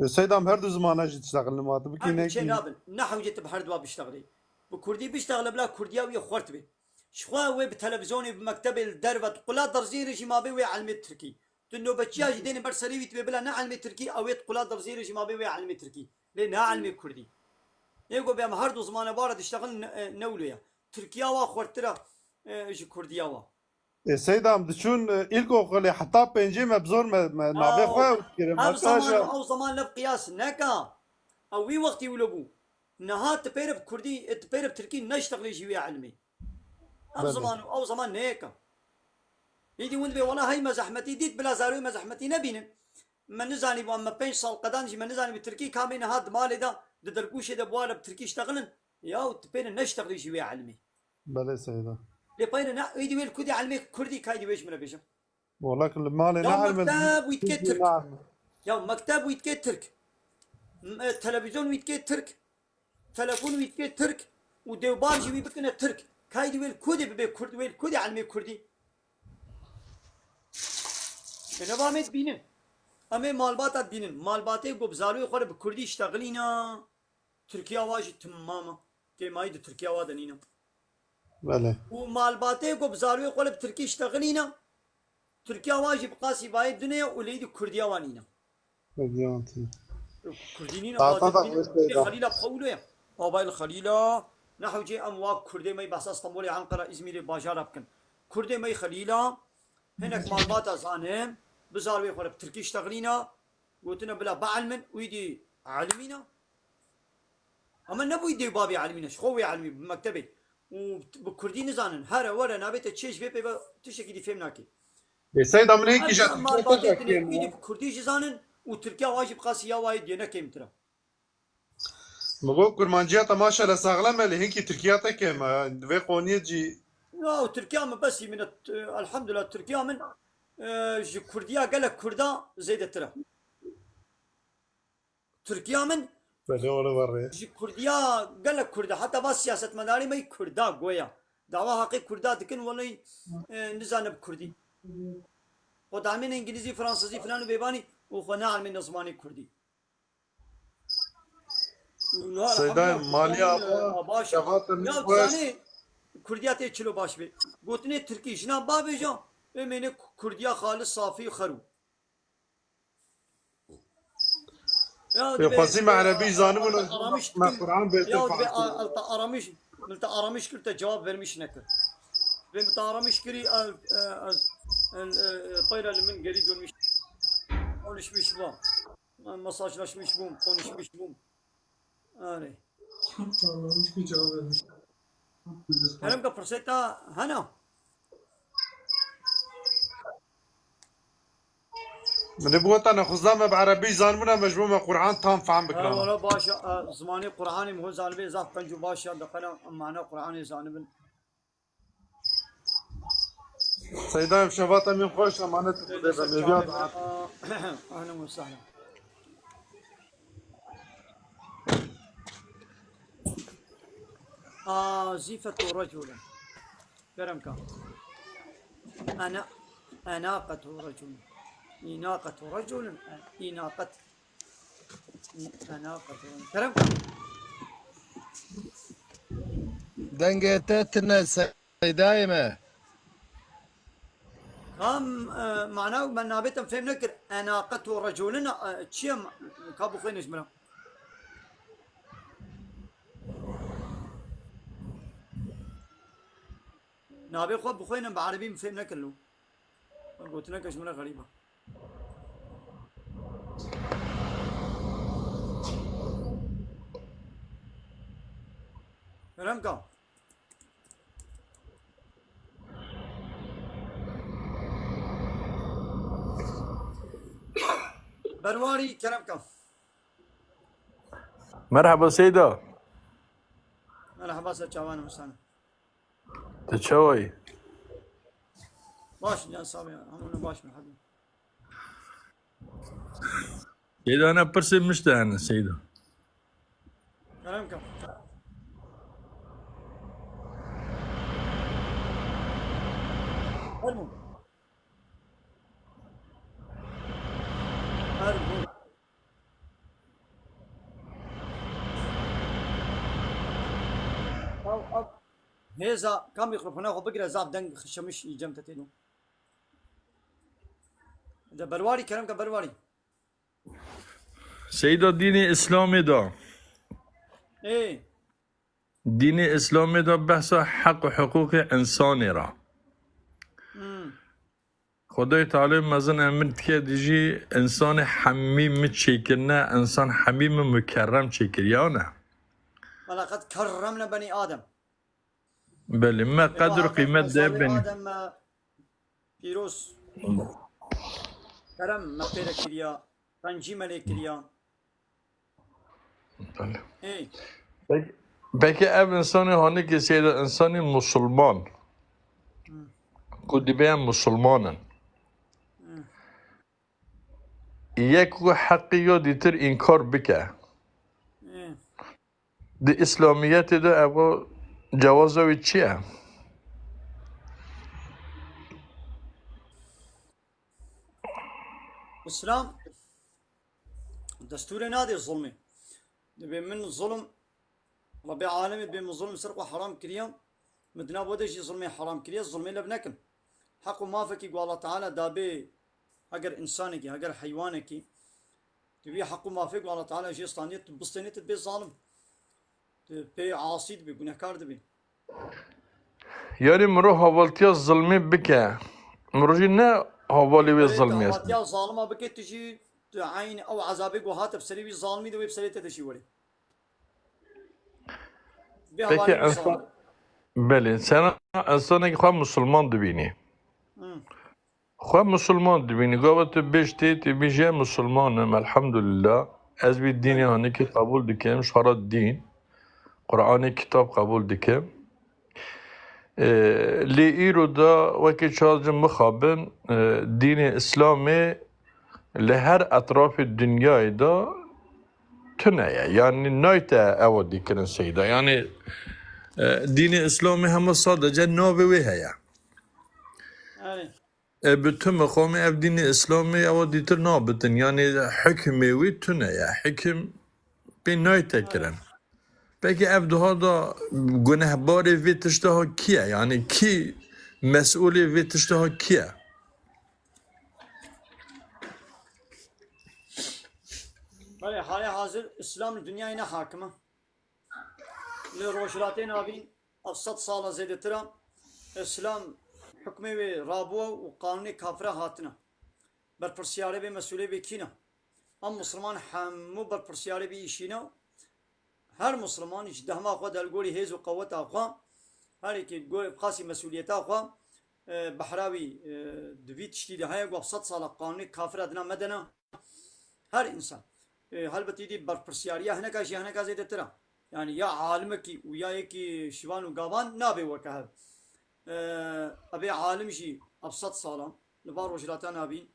سيدام هر دو زمانه جي تشتغل ما تبكي شي نابن نحو جيت بحر دوا بيشتغلي بكردي بيشتغل بلا كرديا ويا خورت بي شخوا وي بتلفزيوني بمكتب الدربة قلا درزير جي ما بي وي علمي تركي تنو بتشيا جدين برسري بي بلا نعلمي تركي او قلا درزير جي ما بي وي علمي تركي ليه علمي كردي يقول بهم هر دو زمانه بارد اشتغل نولويا تركيا وا خورترا جي كرديا وا سيدام دشون إلكو قال حتى بنجي مبزور ما نعبي خواه وكرم او زمان لب قياس نكا او وي وقت يولبو نهات تبيرب كردي تبيرب تركي نشتغل جي علمي او زمان نيكا يدي وين بي والله هاي مزحمتي ديت بلا زاروي مزحمتي نبين ما نزاني بو اما 5 سال قدان جي ما نزاني بتركي كامين هاد مالي دا دركوش دا بوالا بتركي اشتغلن يا تبين نشتغل جي علمي بلا سيدا لبين يدي وين كردي علمي كردي كايدي ويش من بيشم ولكن المال نعلم مكتب ويتكيت ترك يا مكتب ويتكيت ترك تلفزيون ويتكيت ترك تلفون ويتكيت ترك ودوبار جي بكنا ترك كايدي وين كودي ببي كردي وين كودي علمي كردي انا بامت بينن اما مالبات بينن مالباتي بزارو خور بكردي اشتغلينا تركيا واجي تماما كما يد تركيا وادنينا بله ومالباتي بزارو خور بتركي اشتغلينا تركيا واجي بقاسي باي الدنيا وليد كرديا وانينا بديانتي كردينينا خليلا بقولوا موبايل خليلا نحو جي امواق كردي ماي بحث اسطنبول عنقرة ازمير باجار بكن كردي ماي خليلا هناك مالباتا زانهم بزارو خور بتركي اشتغلينا قلتنا بلا بعلمن ويدي علمينا اما نبو يدي بابي علمينا شخوي علمي بمكتبي وبكردي نزانن هرا ورا نابت تشيش بي تشكي دي فهمناكي سيدا من هيك جات يدي بكردي جزانن وتركيا واجب قاسيا وايد ينا كيمترا مغو كرمانجيا تماشا لساغلام اللي هيك تركيا تكيم في قونية جي لا تركيا من بس من الحمد لله تركيا من كرديا قال لك كردا زيد ترى تركيا من كرديا قال لك كردا حتى بس سياسة مداري ما كردا قويا دعوة حقي كردا تكن ولا نزان بكردي ودعمين انجليزي فرنسيزي فلان وبيباني وخنا من نظماني كردي سيدا ماليا باشا يا بزاني كرديا تيچلو باش بي قوتني تركي شنا بابي جا امين كرديا خالص صافي خرو يا قاسم عربي زانمون ما قرآن بيتفاعل ارامش ملتا ارامش كرت جواب vermiş نكر ملتا ارامش كري طيرة من قريب dönmüş konuşmuş bu masajlaşmış bu konuşmuş bu öyle bir cevap vermiş. Kerem ka fırsata hana من بوطن خزام بعربي زانمونا مجموعة قرآن تام فهم بكرام والله باشا زماني قرآني مو زانبي زاف كنجو باشا دخل معنا قرآني زانبن سيدا شباب من خوش امانه مليون اهلا وسهلا زيفة رجل كرمك أناقة رجل إناقة رجل إناقة أناقة رجل كرمك دنجتتنا سيدايمة هم معناه من نابتم فهم نكر أناقة رجلنا شيء كابو خين اسمه نابي خو بخوينا بعربي فهم نكر له قلت لك اسمه غريبة رمكا برواري كرمكا مرحبا سيدة. مرحبا سجاوانا مسانا تشوي باش يا صاحبي همونا باش من حد سيدة أنا برسي مشتاق سيدة. كرمكا هرمو أو هيزا كم يخرفنا خو بقرا زاب دنگ خشمش يجمت تينو ده برواري كلام كبرواري سيدة ديني إسلامي دا ايه ديني إسلامي دا بحث حق وحقوق إنساني را خدای تعالی مزن امرد که دیجی انسان حمیم چیکرنه انسان حمیم مکرم چیکر یا نه ولقد كرمنا بني آدم بله ما قدر قیمت ده بنی آدم پیروز كرم مقيرة كريا تنجيم كريا بله ايه بلکه اب انسانی هانی که سیده انسانی مسلمان کدی بیم مسلمانن یک حقی یا دیتر انکار بکه دی اسلامیت ده اگه جوازوی چیه؟ اسلام دستور نادي الظلمي دبي من الظلم ربي عالمي بين الظلم سرقة حرام كريم مدنا بودش ظلمي حرام كريم الظلمي لبنكم حق ما فيك يقول الله تعالى دابي اگر انسانك اگر حيوانك تبي حق ما فيك الله تعالى شيء صانيت بسطينيت تبي ظالم تبي عاصي تبي گناهكار تبي یعنی مرو حوالتی ظلمی بکه مروجی نه حوالی وی ظلمی است يا ظالمة بكي تجي عين او عذابك وهات بسري بي ظالمي دوي بسري تدشي ولي پکی انسان بله سنا انسانی که خواه مسلمان دبینی خواه مسلمان دبینی گوه تو بیشتی تی بیشه مسلمانم الحمدلله از بی دینی هانی که قبول دکم شهرات دین قرآن کتاب قبول دکم لی ایرو دا وکی چازم مخابن دین اسلامی لهر اطراف دنیای دا تنه یعنی نایت اودی کرن سیدا یعنی دین اسلامی همه صادقه ناوی هیا بتم خوامی اف دین اسلامی اودی تر نابتن یعنی حکمی وی تنه حکم بی نایت کرن پکی اف دوها دا گنهباری وی تشته ها کیه یعنی کی مسئولی وی تشته ها کیه بله حال حاضر اسلام الدنيا هنا حاكمه لروشلاتين ابين افسد صالة زيادة ترى اسلام حكمي رابوه وقانوني كافرة هاتنا برپرسياري بي مسؤولي بي كينا ام مسلمان حمو برپرسياري بي اشينا هر مسلمان ايش دهما اخوة دالقولي هيز وقوة اخوة هاري كي قاسي مسؤولية اخوة بحراوي دويت شتيدي هاي وافسد صالة قانوني كافرة دنا مدنا هر انسان هلبته دي برپرسیاریا هنه کاشی هنه کازی دترا yani ya alime ki uya ki şivan gavan nabe vakav abi alim şi absat salam لبار وجراتان abin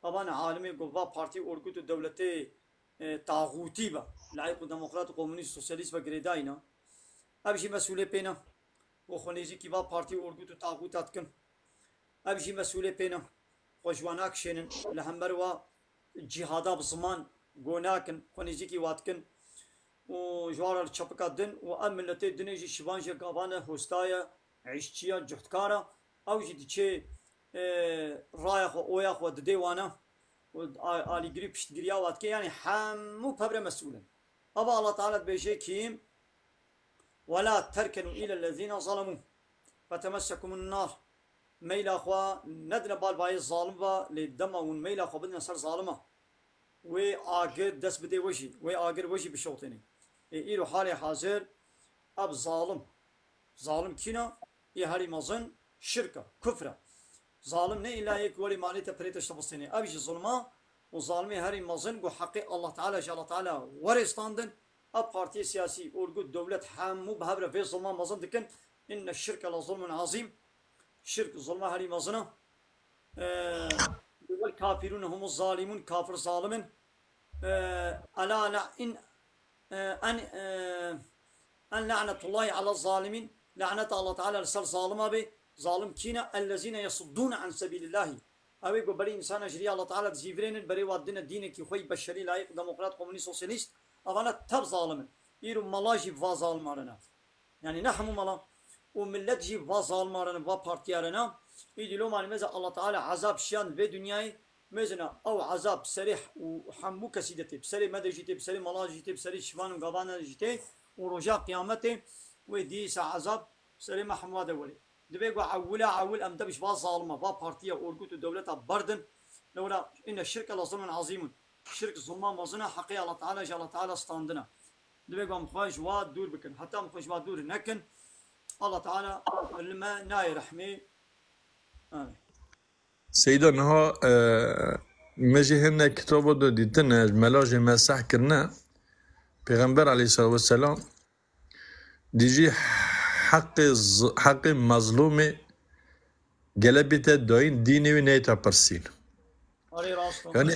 aban alime gova parti orgut devleti tağuti ba لايق ديمقراط komünist sosyalist ve gredayna abi şi mesule pena o khonezi ki va parti orgut tağut atkin abi şi mesule pena خوشواnak şenin lehember va cihada bzman گوناکن خونیزی کی واتکن و جوار چپکا دن و ام ملت دنیجی شبانجا گاوانه هستایا عشتیا جهتکارا او جدی چه رايا خو اويا خو ديوانا والي جري بشتجريا واتكي يعني حمو ببر مسؤولا أبا الله تعالى بيجي كيم ولا تركنوا إلى الذين ظلموا فتمسكم النار ميلا أخوة ندنا بالباي الظالمة للدم ونميلا أخوة بدنا صار ظالمة وآجر دس بدي وجهي وآجر وجهي بشوطيني إيرو حالي حاضر أب ظالم كنا يهاري مظن شركة كفرة ظالم نه إلا هيك ولي ماليته بريتش تبصيني أبيش الظلمة وظالمي هاري مظن قو حقي الله تعالى جل تعالى ورستاندن أب بارتي سياسي ورقود دولة حامو بهبرة في ظلمة مظن دكن إن الشرك لظلم عظيم شرك ظلمة هاري مظنه والكافرون هم الظالمون كافر ظالمن ألا أن لعنة الله على الظالمين لعنة الله تعالى لسر ظالمة به ظالم كينا الذين يصدون عن سبيل الله أبي قبل إنسان أجري الله تعالى بزيفرين بري وادنا الدين كي خوي بشري لايق ديمقراط كومونيست سوسياليست أفانا تب ظالم يرو ملاجي فازال مارنا يعني نحن ملا وملت جي فازال مارنا وبارتيارنا يدلو معنى ماذا الله تعالى عذاب شان في دنياي مزنا أو عذاب سريح وحمو كسيدتي بسري مدى جيتي بسري ملاجي جيتي بسري شفان وقابانا جيتي ورجاء قيامتي وديس عذاب بسري محمود ولي دبيقو عول أم دبش با ظالمة با بارتيا أورقوت دولتها بردن لولا إن الشرك لظلم عظيم الشرك ظلمان مظنة حقيقة الله تعالى جل تعالى استاندنا دبيقو مخواج واد دور بكن حتى مخواج واد دور نكن الله تعالى لما ناي رحمي آمين سيدا نها مجي هنا كتابه دو ديتنا ملاجي مسح كرنا پیغمبر عليه الصلاة والسلام ديجي حق مظلوم قلبت داين ديني و نيتا برسين يعني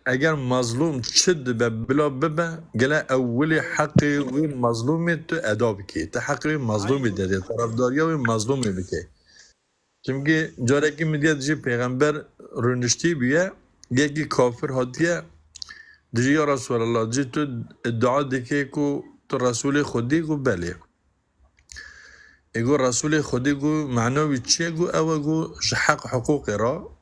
اگر مظلوم شد بلا ببا قلا اولي حقي و مظلومي تو ادا بكي تا حقي مظلومي دادي طرفداريا و مظلومي بكي چونكي جاركي مديد جي پیغمبر رونشتي بيه يكي كافر هاتيه دجي يا رسول الله جي تو ادعا دكي كو تو رسول خودي كو بلي يقول رسول خودي قو معنوي تشي قو او حق حقوقي را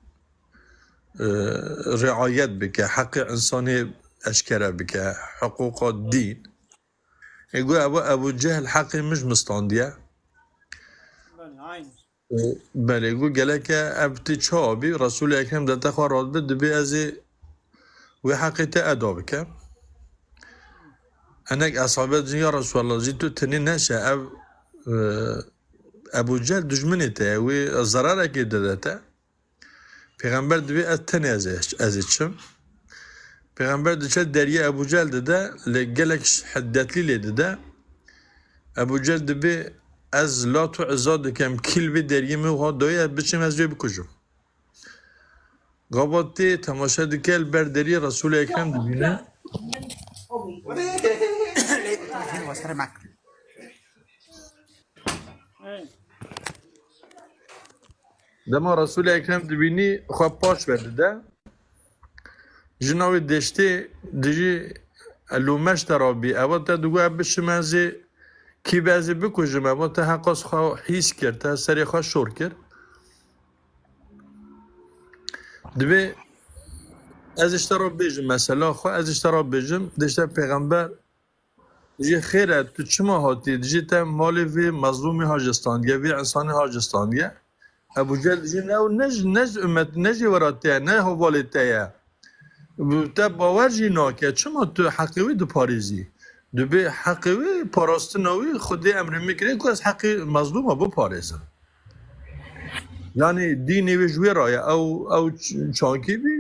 رعايات بك حق انساني اشكره بك حقوق الدين يقول ابو جهل حقي مش مستانديه بله يقول قالك ابتي تشابي رسول اكرم ده تخوى راد بد بي ازي وحقي تأدى بك انك اصحابت يا رسول الله جيتو تنين نشا ابو جهل دجمنته و ضرر که دادته پیغمبر دوی اتنی ازشم پیغمبر دچه دریه ابو جهل داده لگلک حدتلی لیده ابو جهل دوی از لا تو عزاد کم کل بی دریه می و ها دایه بچم از جای بکجم قابطی تماشا دکل بر دریه رسول اکرم دبینه دما رسول اکرم دبینی خواه پاش برده ده جناوی دشتی دیجی لومش ترابی اول تا دگو بشمازی کی بعضی بکجم اول تا حقاس خواه حیس کرد تا سری خواه شور کرد دبی از اشتراب بیجم مثلا خواه از اشتراب بیجم دشتا پیغمبر دیجی خیره تو چما هاتی دیجی تا مالی وی مظلومی هاجستانگه وی انسانی هاجستانگه ابو جهل دیجی نج امت نجی وراتیه نه حوالیتیه تا باور جی ناکه چما تو حقیوی دو پاریزی دو به حقیوی پاراستناوی خودی امر میکنه که از حقی مظلوم ها بپاریزن یعنی دینی وی جوی رایه او چانکی بی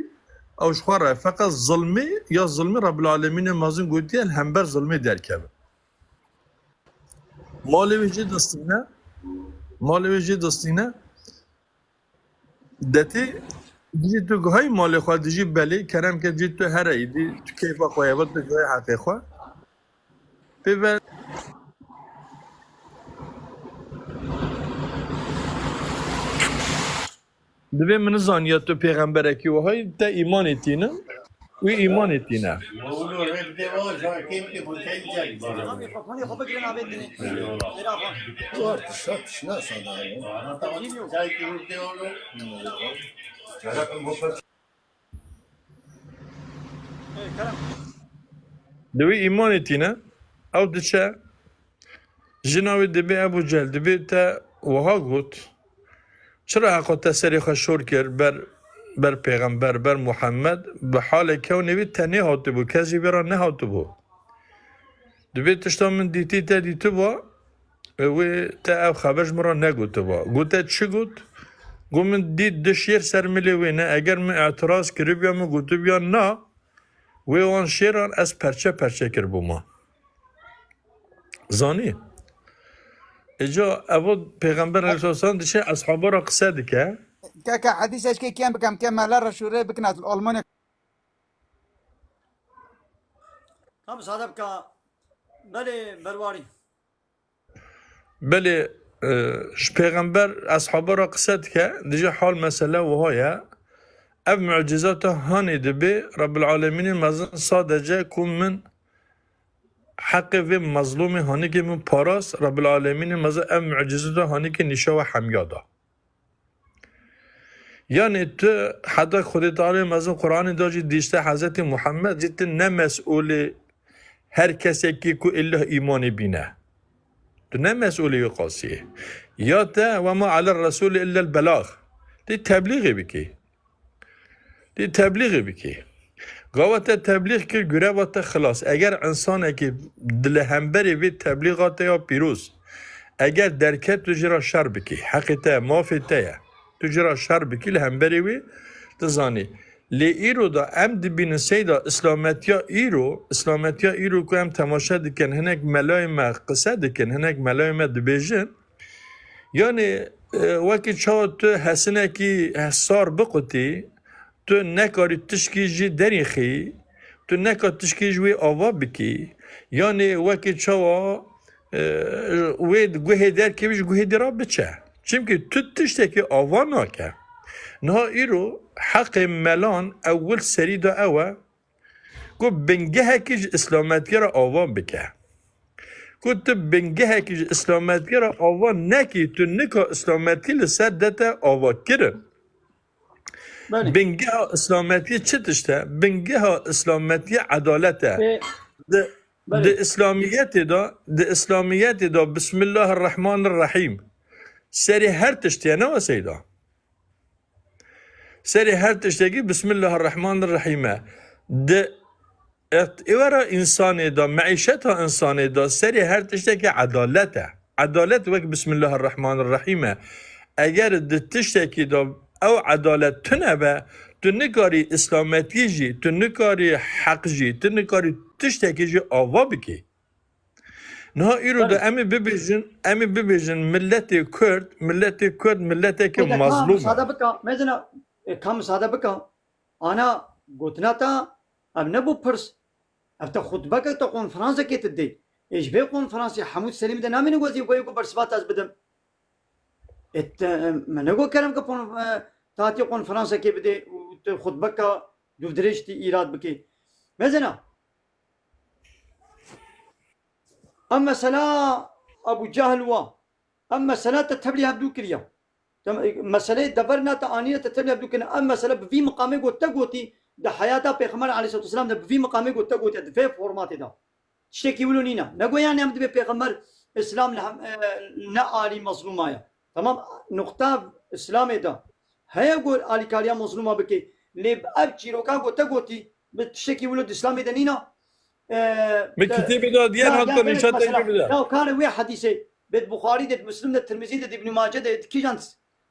او شخواره فقط ظلمی یا ظلمی رب العالمین مازن گویدی الهمبر ظلمی درکبه مالی ویجی دستینه دتی دیجی تو گوهای مالی خواه دیجی بلی کرم که دیجی تو هر ایدی تو کیفا خواه بود تو گوهای حقی خواه پیبر دوی من زانیت تو پیغمبره که وهای تا ایمان ایتینه وی ایمانی تینه Abi kafanı kapı giren abi dini. Bera fan. Kerem. دوی ایمانی تینه او دچه جناوی دبی ابو جهل دبی تا وها گوت چرا حقا تسری خشور کرد بر پیغمبر بر محمد به حال کونی بی تنی هاتو بو کسی برا نه هاتو بو دبی تشتا من دیتی تا دیتو با و تا او خبرش مرا نگوتو با گوتا چی گوت؟ گو من دید دشیر سرملی وینه اگر من اعتراض کری بیا من گوتو بیا نه و آن شیران از پرچه کر بوما زانی اجا اول پیغمبر علیه السلام دیشه اصحابا را قصه دکه كاكا حديث ايش كم بكم كم مالر شوري بكنات الالمانيا Tam sadep ka beli berwari. بله پیغمبر اصحابا را قصه دکه دیشه حال مسئله و هایا اف معجزات هانی دبی رب العالمین مزن صادجه کن من حق و مظلوم هانی که من پاراس رب العالمین مزن اف معجزات هانی که نشا و حمیاده یعنی تو حتی خودت تعالی مزن قرآن داجی دیشته حضرت محمد جیت نه مسئول هر کسی که الله ایمانی بینه تو نه مسئولی قاسیه یا تا و ما علی الرسول الا البلاغ دی تبلیغی بکی دی تبلیغی بکی قوات تبلیغ کر گره وات خلاص اگر انسانه که دل همبری بی تبلیغات یا پیروز اگر درکت تو جرا شر بکی حقیقتا مافی تایه تو جرا شر بکی لهمبری بی تزانی لی ایرو دا ام دبین سیدا اسلامتیا ایرو که هم تماشا دکن هنک ملای ما قصه دکن هنک ملای ما دبیجن یعنی وکی چاو تو حسنه کی حسار بقوتی تو نکاری تشکی جی دریخی تو نکاری تشکی جوی آوا بکی یعنی وکی چاوا وید گوهی در که بیش گوهی درا بچه چیم که تو تشتکی آوا ناکه نه ایرو حق ملان اول سری دا اوه گو بنگه کج اسلامتی را آوا بکه گو تو بنگه کج اسلامتی را آوا نکی تو نکا اسلامتی لسر دتا آوا کرن بنگه اسلامتی چه تشته؟ بنگه اسلامتی عدالته ده اسلامیت دا بسم الله الرحمن الرحیم سری هر تشته نه و سیدا سری هر تشتگی بسم الله الرحمن الرحیم ده ایورا انسانی دا معیشت ها انسانی دا سری هر تشتگی عدالته عدالت وقت بسم الله الرحمن الرحیم اگر ده تشتگی دا او عدالت تو نبه تو نکاری اسلامتی جی تو نکاری حق جی تو نکاری تشتگی جی آوا بکی نه ایرو دا امی ببیجن ملت کرد ملت که مظلوم Kam sade bika ana gotna ta am ne bu pırs efta khutba ke ta konferansa ke tedde ejbe konferansı Hamud Selim de namini gozi goy ko bersbat az bedim et menego kelam ke taati konferansa ke bide khutba ka duvdreşti irad bike mesela ama sala Abu Jahl wa ama sala tebliğ abdu kiriya مسئله دبرنا تانیه تتبع بدو اما مسئله بفي مقامه گوت گوتی ده حیاتا پیغمبر علیه الصلاه والسلام ده بفي مقامه گوت گوتی ده في فرمات ده شتکی ولو نینا نگو یعنی هم ده پیغمبر اسلام نه علی مظلومایا tamam نقطه اسلام ده هيا گور علی کالیا مظلومه بکی لب اب چیروکا گوت گوتی به شتکی ولو اسلام ده نینا می کتاب ده دیار حتی نشات ده نه کار وی حدیثه به بخاری ده مسلم ده ترمذی ده ابن ماجه ده کی جان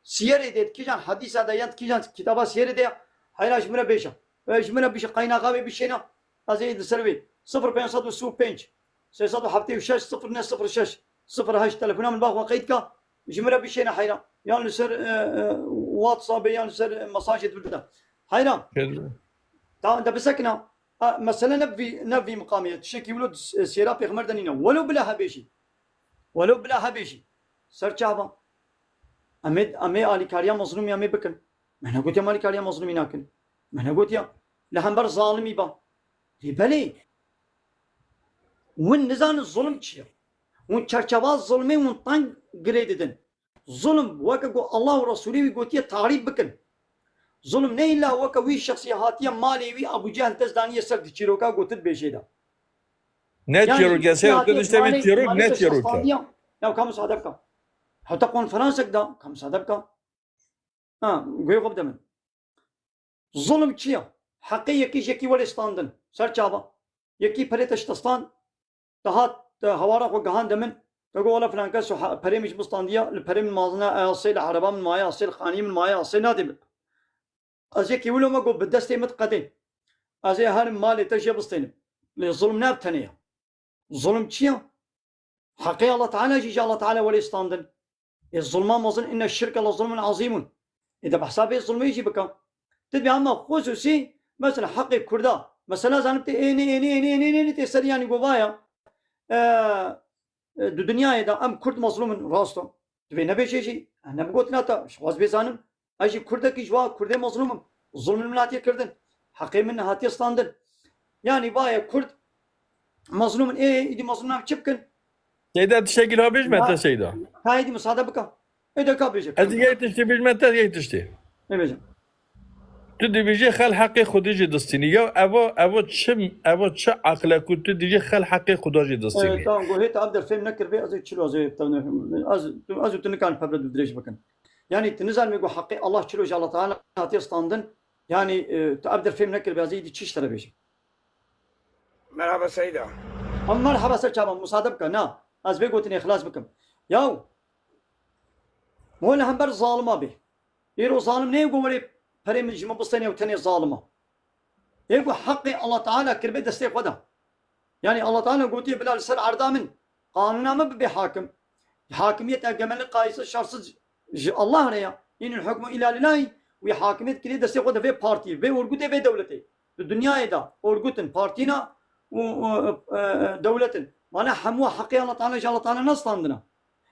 سير ايديت كيجان حديث هذا ينت كيجان كتابه سير ايديا هاي شمره بيشا شمره بيش قينا قوي بيشينا ازيد السربي 0505 676 0906 08 تليفون من باخ وقيتك شمره بيشينا حيرا يعني سر واتساب يعني سر مساجد بالبدا حيرا تا انت بسكنا مثلا نبي مقاميه شكي ولد سيرا بيغمر دنينا ولو بلا هبيشي سر چابا امي علي كاريا مظلومي امي بكن ما انا قلت يا مالي كاريا مظلومي ناكن ما انا قلت يا لهمبر ظالمي با بلي ون نزان الظلم تشير ون çerçevaz ظلمي ون طن قريددن ظلم وكا الله ورسوله يقول تعريب بكن ظلم نه الا وكا وي شخصياتيه مالي وي ابو جهل تزدانيه سرد تشيروكا قلت بيشيدا Ne çiroka sen işte mi çirok ne çiroka يا كم صادبك حتى كونفرنسك دا كم صادبك قوي قبل من ظلم تشيا حقي يكي ولستاندن سر چابا يكي فريتشتستان تهات هوارا خو جهان دمن تقول ولا فلانكا سو فري مش بستانديا الفري من مازنا اصيل عربا من مايا اصيل خاني من مايا اصيل نادم ازي كي ولو ما قو بدستي متقدين ازي هر مال تجي بستين للظلم ناب تنيا ظلم تشيا حقي الله تعالى جي الله تعالى ولستاندن الظلم ما ظن ان الشرك لظلم عظيم اذا بحساب الظلم يجي بك تبي اما خصوصي مثلا حق كردا مثلا زانبتي اني تسر يعني قوايا دو دنيا دا ام كرد مظلوم راستو تبي نبي شيء انا بقول ناتا شواز بيزانم اجي كردا كي جوا كرد مظلوم ظلم الملاتي كردن حقي من هاتي ستاندن يعني بايا كرد مظلوم ايدي مظلوم çipkin Şeyda teşekkür habiş mete şeyda هايدي مصادة بك اذا كابيجك az yetişti biz mete yetişti ايه تو دیجی خل حق خودی جی دستینی یا اوا چه عقل کو تو دیجی خل حق خدا جی دستینی tamam قهيت ابدا الفيلم نكر فيه ازي تشلو ازي از تنكان فبرد بدريش بكن يعني تنزل ميقو حقي الله تشلو الله تعالى هاتي ستاندن يعني ابدا الفيلم نكر فيه ازي تشيش ترى بيجي مرحبا سيدة مرحبا سر شابا مصادبك نا از بيقوتني اخلاص بكم ياو مو هم بر ظالمه به يرو ظالم نه يقول ولي فريم الجمع بستني وتني ظالمه يقول حقي الله تعالى كربي دستي خدا يعني الله تعالى قلت بلال سر عرضا من قانونا ما بحاكم حاكمية أجمل قايس شخص الله ريا إن الحكم إلى لله وحاكمية كلي دستي خدا في بارتي في ورقته في دولته الدنيا إذا ورقتن بارتينا ودولة معناه حموا حقي الله تعالى الله تعالى نستاندنا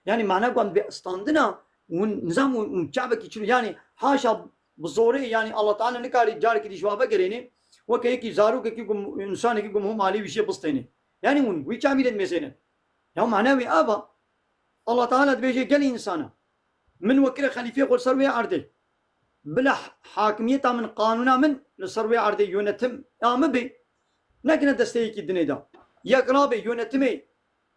يعني معناه قام بستاندنا ونظام وشعبك يشلو يعني حاشا بزوره يعني الله تعالى نكاري جار كي جوابه كريني وكي كي زارو كي انسان كي هم مالي وشي بستيني يعني ون وي چاميدن مثلا يا معناوي ابا الله تعالى بيجي قال انسان من وكيل خليفه قول سروي عرضي بلا حاكميته من قانونا من لسروي عرضي يونتم يا مبي لكن دستيكي الدنيا دا يا قرابي يونتمي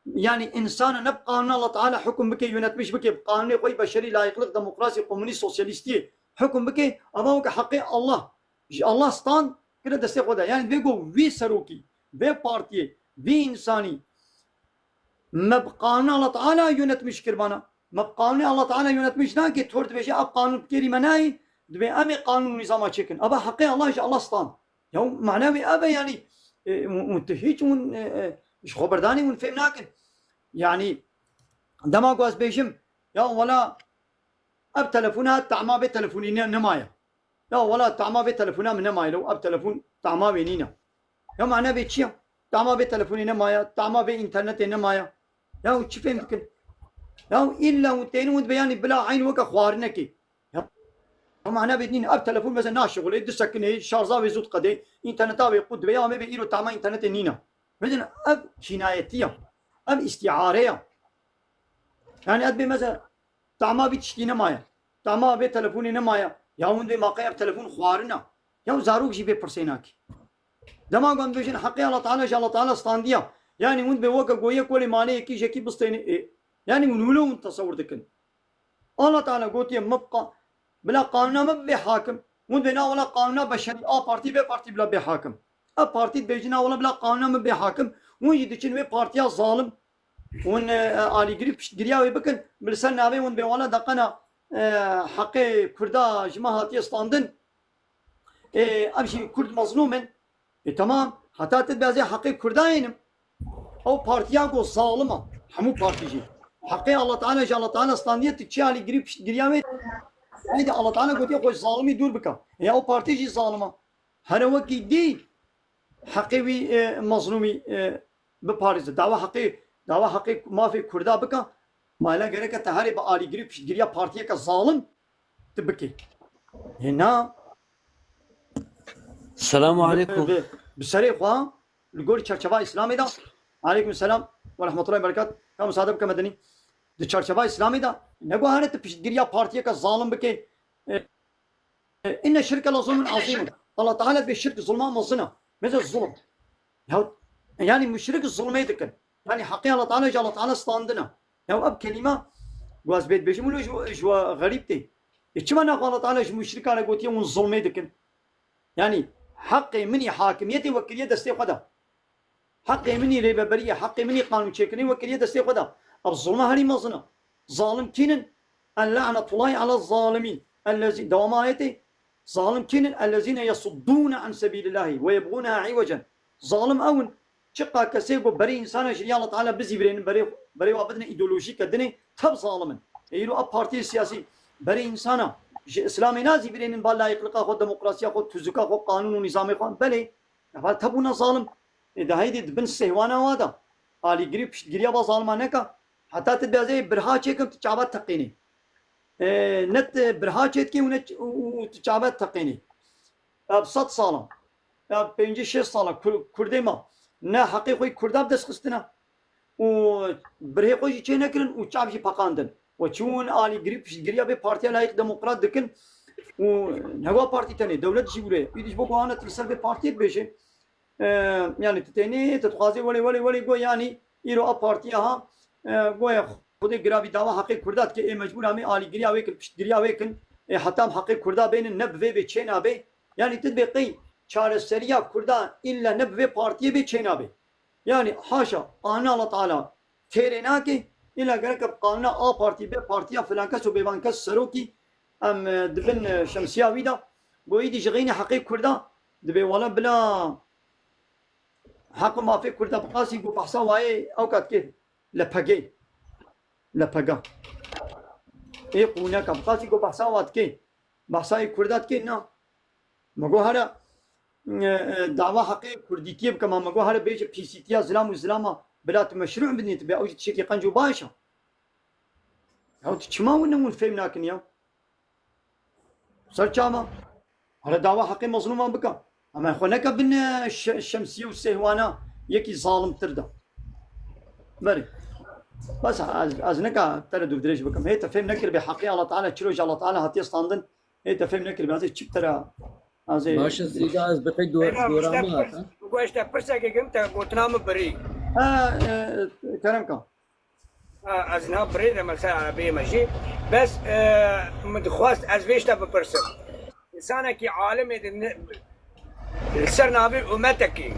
يعني انسان نب قانون الله تعالى حكم بك يونتمش بك قانون قوي بشري لا يخلق ديمقراطي كومونيست سوسياليستي حكم بك أمامك حقي الله ستان كده دستي خدا يعني بيقول في سروكي في بارتي في إنساني ما بقانون الله تعالى يونتمش كربانا ما بقانون الله تعالى يونتمش ناكي تورد بيجي أب قانون كيري مناي دبي أمي قانون نظام تشكن أبا حقي الله ستان يوم معناوي أبا يعني منتهيج ون مش خبرداني ون فهم ناكن يعني دماغ واس بيجم يا ولا اب تلفونات تعما بي تلفوني نمايا لا ولا تعما بي تلفونات من نمايا لو اب تلفون تعما بينينا يا معناه بيتشيا تعما بي تلفوني نمايا تعما بي انترنت نمايا يا وش فهمت يا الا وتين وانت بياني بلا عين وك خوارنكي يا معناه بيتنين اب تلفون مثلا ناشغل يدسكني شارزا بيزود قدي انترنت ابي قد بيا ما بييرو تعما انترنت نينا مثلا اب جنايتيه اب استعاريه يعني ادبي مثلا تعما بتشتي نمايا تعما بي تلفوني نمايا يا وندي ما قيب تلفون خوارنا يا زاروك جي بي برسيناك دما قام بيجن حقي الله تعالى الله تعالى ستانديا يعني وند بوقا قويه كولي مالي كي جكي بستيني يعني من ولو من تصور دكن الله تعالى قلت مبقى بلا قانون ما بحاكم وند بنا ولا قانون بشري بارتي بي بارتي بلا بحاكم بارتي بيجنا ولا بلا قانون ما بحاكم وين يدشن بي بارتي ظالم ون آلي قريب قرياوي بكن بلسان نابي ون بيوالا دقنا حقي كردا جماعة يستاندن أمشي كرد مظلومن تمام حتى تتبازي حقي كرداينم أو بارتياكو ظالمة حمو بارتيجي حقي الله تعالى الله تعالى استاندية تتشي آلي قريب قرياوي هيدا الله تعالى قلت يا خوش ظالمي دور بكا يا أو بارتيجي ظالمة هنا وكي دي حقي مظلومي بباريس دعوة حقي ما في كردا بكا ما لا غيرك تهاري بآلي قريب قريا بارتيا كظالم تبكي هنا السلام عليكم. بسري خوا الجول چرچبا اسلامي دا. عليكم السلام ورحمة الله وبركاته. كم صادق كم مدني. دي چرچبا اسلامي دا. نگو هانت پشتگیریا پارتیا کا ظالم بکے. إن الشرك لظلم عظيم. الله تعالى بالشرك ظلمان مظنة. مثل الظلم. يعني مشرك الظلمية ذكر. يعني حقيقة الله تعالى جل الله تعالى استاندنا. يعني أب كلمة واز بيت بيجملو جو غريب تي. إيش معنى الله تعالى جو مشرك على قوتيه والظلمية ذكر. يعني حقي مني حاكميتي وكلية دستي خدا. حقي مني ريبابرية حقي مني قانون شكلي وكلية دستي خدا. الظلمة هذه مظنة. ظالم كينن اللعنة الله على الظالمين الذي دوامايتي ظالم كينن الذين يصدون عن سبيل الله ويبغونها عوجا. ظالم أون شقا كسيبو بري إنسان جري الله تعالى بزي بري وابدنا إيديولوجي كدني تب ظالما يلو أب بارتي السياسي بري إنسانا إسلامي نازي برين بالله يخلقا خود ديمقراطيا خود تزكا خود قانون ونظام خود بلي هذا تبونا ظالم إذا هيدي بن سهوانا وادا آلي قريب جريا با ظالمانكا حتى تبازي برها چيكم تشعبات تقيني نت برها چيتكي وتشعبات تقيني بصد صالة بينجي 6 صالة كردي ما نا حقيقي كرداب دس خستنا و برهي خوشي چه نكرن و چابشي پاقاندن و چون آلي قريب جريا بي بارتيا لايق ديمقراط دكن و نهوا بارتي تاني دولت جي بولي يديش بوكو هانا تلسل بي بارتي بيشي يعني تتاني تتخازي ولي قو يعني يرو اب بارتيا ها قو خود قرابي دعوة حقي كردات كي مجبور همي آلي قريا ويكن پشت قريا ويكن حتى حقي كردا بين النب في چينا بي يعني تدبي قي چارەسەریya Kurda illa neb vê partiyê bê çêna bê. Yani haşa qanûna Allah Teala têrê nake illa gerek qanûna A partî B partiya filan kes û bêvan kes serokî em dibin şemsiya wî da bo îdî ji xînê heqê Kurda dibê wala bila heq û mafê Kurda biqasî got behsa wayê ew kat kê lepegê lepega ê qûneka biqasî got behsa wat kê behsayê Kurda dikê na مگو هر دعوة حقي كرديتية بكما مگو هر بيج بيسيتيا زلام وزلاما بلات مشروع بدنيت بأوج تشكي قنجو باشا أو تشما ونمون فهم ناكن يا صار شاما هر دعوة حقي مظلومة بكا أما خونك بن الشمسية والسهوانا يكي ظالم تردا بري بس أزنكا تردو بدريش بكم هي تفهم نكر بحقي الله تعالى تشروج الله تعالى هاتي استاندن هي تفهم نكر بهذا تشب ترى باشه زیده از بقی دورامات گوشت پرسه که گم تا گوتنام بری كلام كان از نه بری ده مثلا بی ماشي بس مدخواست از ویشتا بپرسم انسانه که عالم سر نابی امتکی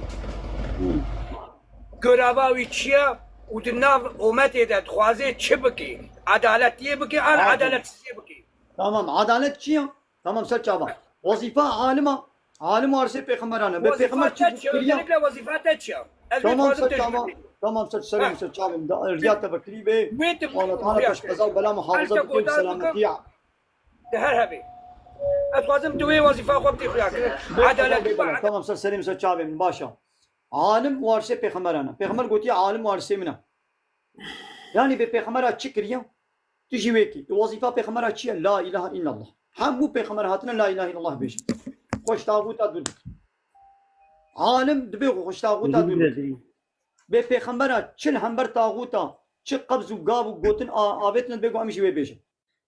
گراواوی چیه و دناو امتی ده خوازه چه بکی عدالتیه بکی آن عدالتیه بکی تمام عدالت چیه تمام سر چابا وظيفة عالمة عالم وارث پیغمبرانه به پیغمبر چی بکریه وظیفه چیه تمام سر چابا تمام سر سلام سر چابا رياض بکری به الله تعالى کش قضا بلا محافظه بکن سلامتی ده هر هبي اتوازم دوي وظيفه خوبتي خياك عدالت تمام سر سلام سر چابا باشا عالم وارث پیغمبرانه پیغمبر گوتی عالم وارث منه يعني به پیغمبر چی کریه تجي ويكي وظيفه پیغمبر چی لا اله الا الله هم پیغمبر هاتنا لا اله الا الله بيش خوش تاغوت دور عالم دبي خوش تاغوت دور به پیغمبر چل همبر تاغوتا چه قبض و گاب و گوتن آبتن بگو همیشه وی بيش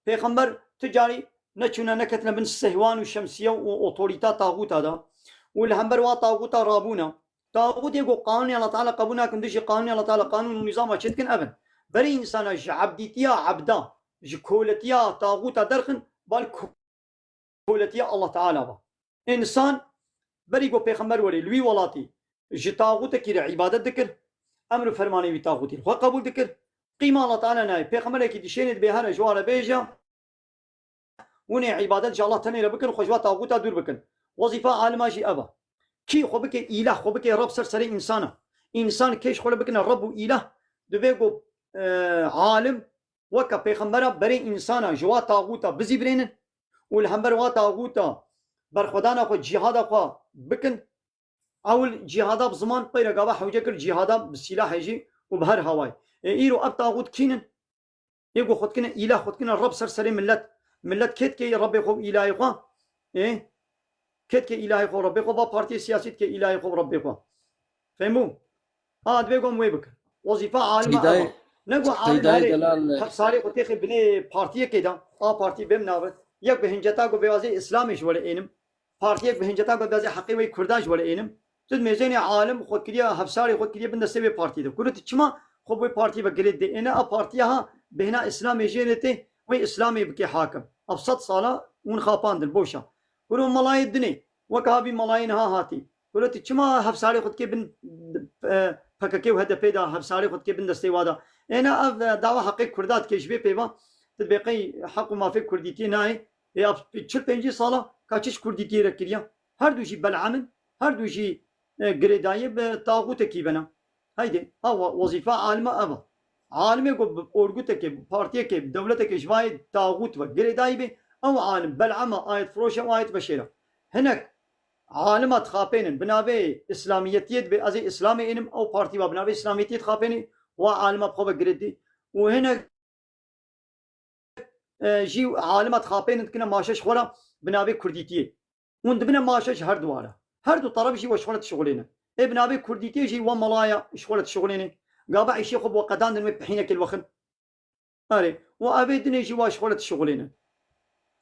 پیغمبر تجاري نچونا نكتنا بن السهوان والشمسيه واوتوريتا تاغوت هذا والهمبر وا تاغوتا رابونا تاغوت يقول قانون الله تعالى قبونا كندش قانون الله تعالى قانون ونظام شتكن ابن بري انسان عبديتيا عبدا جكولتيا تاغوتا درخن بالكولتيا الله تعالى با إنسان بريقو پیغمبر ولي لوي ولاتي جتاغوت كير عبادت ذكر أمر فرماني بتاغوتي خو قبول ذكر قيمة الله تعالى ناي پیغمبر كي دشينت بهنا جوار بيجا وني عبادت جا الله تاني بكن خوجوا تاغوتا دور بكن وظيفة عالمة جي أبا كي خو بك إله خو بك رب سرسري إنسان كيش خو بكن الرب إله دبيقو عالم وكا پیغمبر بري انسانا جوا تاغوتا بزي برينن والهمبر وا تاغوتا برخدانا خو جهاد خو بكن اول جهادا بزمان قيرا قبا حوجه كر جهادا بالسلاح يجي وبهر هواي ايرو اب تاغوت كينن يقول خد كنا اله خد كنا الرب سرسري ملت كيت كي ربي خو اله خو ايه كت كإلهي خو ربي خو با بارتي سياسي كإلهي خو ربي خو فهموا دبيقوم ويبك وظيفة عالمة سيداي نقو عالم هاري حبساري قلت يخي بني بارتيه كده بارتي بمنابت يك بهنجتا قو بيوازي إسلاميش ولا إنم بارتيك بهنجتا قو بيوازي حقي وي كرداش ولا إنم تد ميزاني عالم خود كريا حبساري خود كريا بند سبي بارتي ده كلت تشما خو بي بارتي بقريد دي إنا بارتيها بهنا إسلامي جينتي وي إسلامي بكي حاكم أبسط صالة ونخابان البوشة كلوا ملاي الدنيا وكابي ملايينها هاتي كلت تشما حبساري خود كي بن فككي وهذا بيدا حبساري خود كي بن دستي وادا انا دعوه حقي كردات كيشبي بيبا تبقي حق ما في كرديتي ناي يا تشل بنجي صاله كاتش كرديتي ركريا هر دوجي بالعمل هر دوجي جريداي بطاغوت كيبنا هيدي هو وظيفه عالمه ابا عالمه اورغوتك بارتيك دولتك شوي طاغوت وجريداي بي او عالم بالعمه ايت فروشه ايت بشيره هناك عالمات خابين بنابي اسلاميتيت بازي اسلامي انم او بارتي بنابي اسلاميتيت خابين وعالمات خوبه جريدي وهنا جي عالمات خابين كنا ماشش خورا بنابي كرديتي وند بنا ماشش هر دواره هر دو طرف جي وشغلت شغلنا بنابي كرديتي جي وملايا شغلت شغلنا قابع يشي خب وقدان دنوي بحينك الوخن اري وابيدني جي وشغلت شغلنا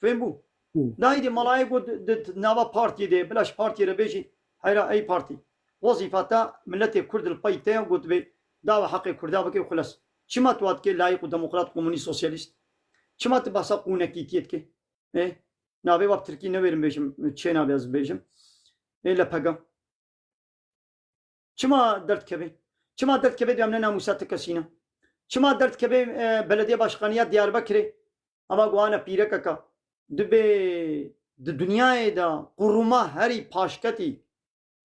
فهموا دايدي ملايا قد نابا بارتي دي بلاش بارتي ربيجي هيرا اي بارتي وظيفتا ملتي كرد البايتين قلت بي دعوة حقي كردا بكي وخلاص شما توات كي لايق وديمقراط كومونيست سوسياليست شما تباسا قونكيتيت كي نابي واب تركي نويرم بيجم تشينا بيز بيجم لا بقى شما درت كبي شما درت كبي ديامنا ناموسات كسينا شما درت كبي بلدية باشقانيات ديار بكري اما قوانا بيرككا دبي الدنيا دا قروما هري باشكتي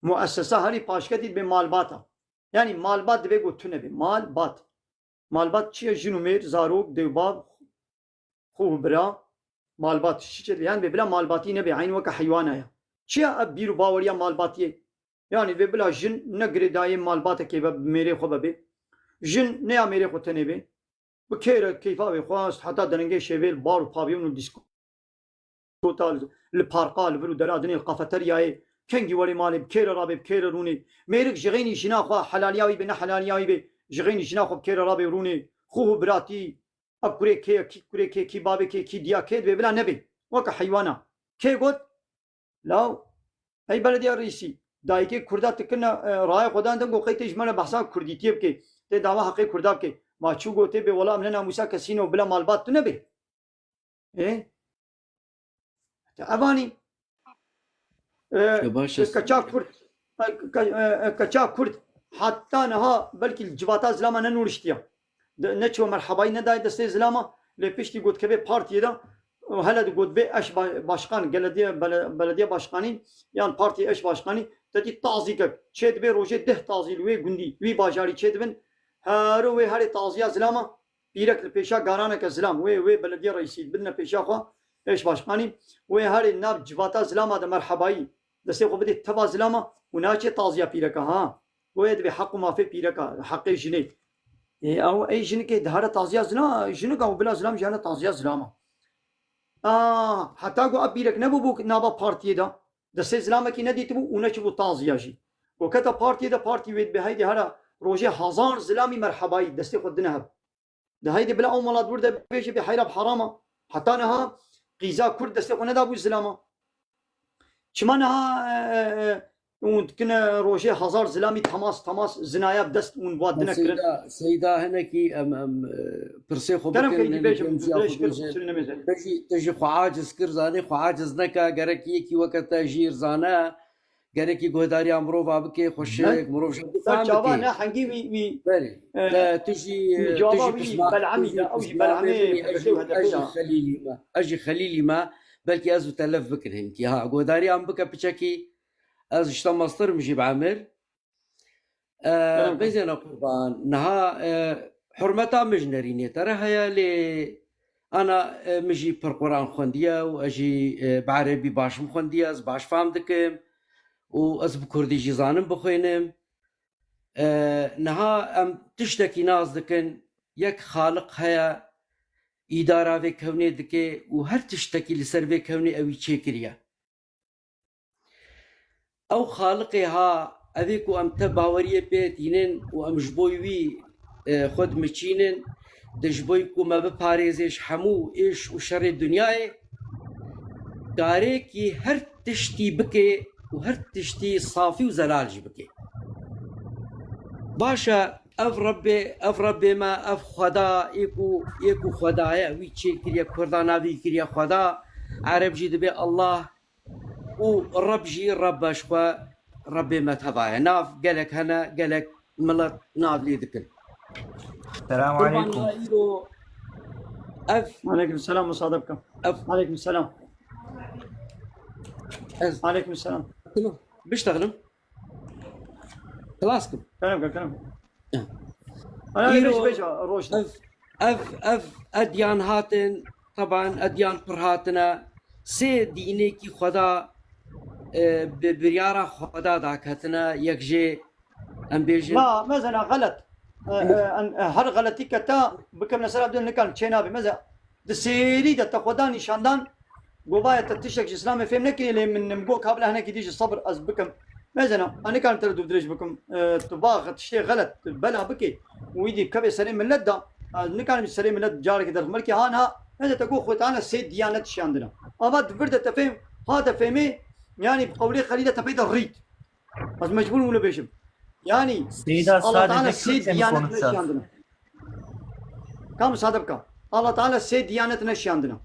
مؤسسة هري باشكتي بمالباتا يعني مالبات دبي قلت نبي مالبات شيء جنومير زاروك ديوباب خوه برا مالبات شيء يعني ببلا مالباتي نبي عين وك حيوانايا شيء أبيرو باوريا مالباتي يعني ببلا جن نقري دايم مالبات كيف ميري خو ببي جن نيا ميري خو تنبي بكير كيف أبي خواص حتى دنجي شيفيل بارو بابيون وديسكو توتال البارقال برو درادني القافتريا كنجي ولي مالي بكير رابي بكير روني ميرك جغيني جناخوا حلالياوي بنا حلالياوي بي جغيني جناخوا بكير رابي روني خوه براتي أكوري كي بابي كي ديا كيد بلا نبي وك حيوانا كي قلت لا أي بلدي الرئيسي دايكي كردا تكنا راي قدان دنگو قيتش مالا بحثا كردي تيب كي تي دعوة حقي كردا كي ما چو قوتي بي ولا مننا موسى كسينو بلا مالبات نبي أباني كچا كرد حتى نها بلكي الجباتا زلاما ننورشتيا نچو مرحباي نداي دستي زلاما لبيشتي قد كبي بارتي دا هلا قد بي اش باشقان بلديه باشقاني يعني بارتي اش باشقاني تدي تعزيك تشد بي روجي ده تعزيل وي غندي وي باجاري تشد بن هارو وي هاري تعزيا زلاما بيرك البيشا غارانا كزلام وي بلديه رئيسي بدنا بيشا خو ايش باشقاني وي هاري ناب جباتا زلاما ده مرحباي دستي خو بدي تبا زلاما وناچي تعزيا بيرك ها ويد بحق ما في بيرك حق جني او اي جنكي دهاره تعزيا زلا جنك او بلا زلام جانا تعزيا زلاما حتى قو ابيرك نبو بوك نابا بارتي دا دستي زلاما كي ندي تبو ونچبو تعزيا جي وكتا بارتي دا بارتي ويد بهيدي هرا روجي هزار زلامي مرحباي دستي خد نهب ده هيدي بلا او ملاد ورده بيجي بحيره بحرامه حتى نها قيزا كرد دستي خو ندابو زلاما شمانها وكنا روجي هزار زلامي تماس زنايا بدست ونبادنا كرن سيدا هناكي برسي خو بكن تجي خو عاجز كرزاني خو عاجز نكا غركي كي وقت جير زانا غركي غوداري امرو بابكي خوشك مرو جوابنا حنجي وي تجي بالعمي او بالعمي اجي خليلي ما بلكي ازو تلف بكر هنكي ها غوداري ام بك بشكي از اشتا مصدر مجي بعمر بيزينا قربان نها حرمتا مجنريني ترى هيا لي انا مجي بالقران خونديا واجي بعربي باش مخونديا از باش فهم دكم واز بكردي جيزانم بخوينم نها ام تشتكي ناز دكن يك خالق هيا اداره في كوني دكي وهر تشتكي لسر في كوني اوي تشكريا او خالقها ابيك ام تباوريه بيتينن وام جبوي خود مچينن دجبويكو ما بپاريزش حمو ايش وشر الدنيا كاريكي هر تشتي بكي وهر تشتي صافي وزلالج بكي باشا اف ربي ما اف خدا يكو خدايا وي تشي كريا كردانا بي كريا خدا عرب جي دبي الله ورب جي رب اشخوا ربي ما تبايا ناف قالك هنا قالك ملت ناف لي ذكر السلام عليكم. وعليكم السلام وصادبك. عليكم السلام. عليكم السلام. بيشتغلوا خلاصكم كلامك انا ليش بيجا روش اف اديان هاتن طبعا اديان برهاتنا سي ديني كي خدا ببريارة خدا داكتنا يكجي ام بيجي ما مثلا غلط هر غلطی کتا بکم نصر بدون نکن چینا بی مزه دسیری ده تقودان نشاندان گوبای تتشک اسلام فهم نکنی لی من نمگو قبل هنا کدیش صبر از بکم مثلا انا كان تردو درج بكم طباخ تشتي غلط بلا بكي ويدي كبي سليم من لدا نكان سليم من لد جارك در ملكي هانها هذا تقول خوتانا سيد ديانات شي عندنا اما تفرد تفهم هذا فهمي يعني بقولي خليده تفيد الريد بس مجبور ولا بيشم يعني الله تعالى سيد ديانات نشي عندنا كم صادبك الله تعالى سيد ديانات نشي عندنا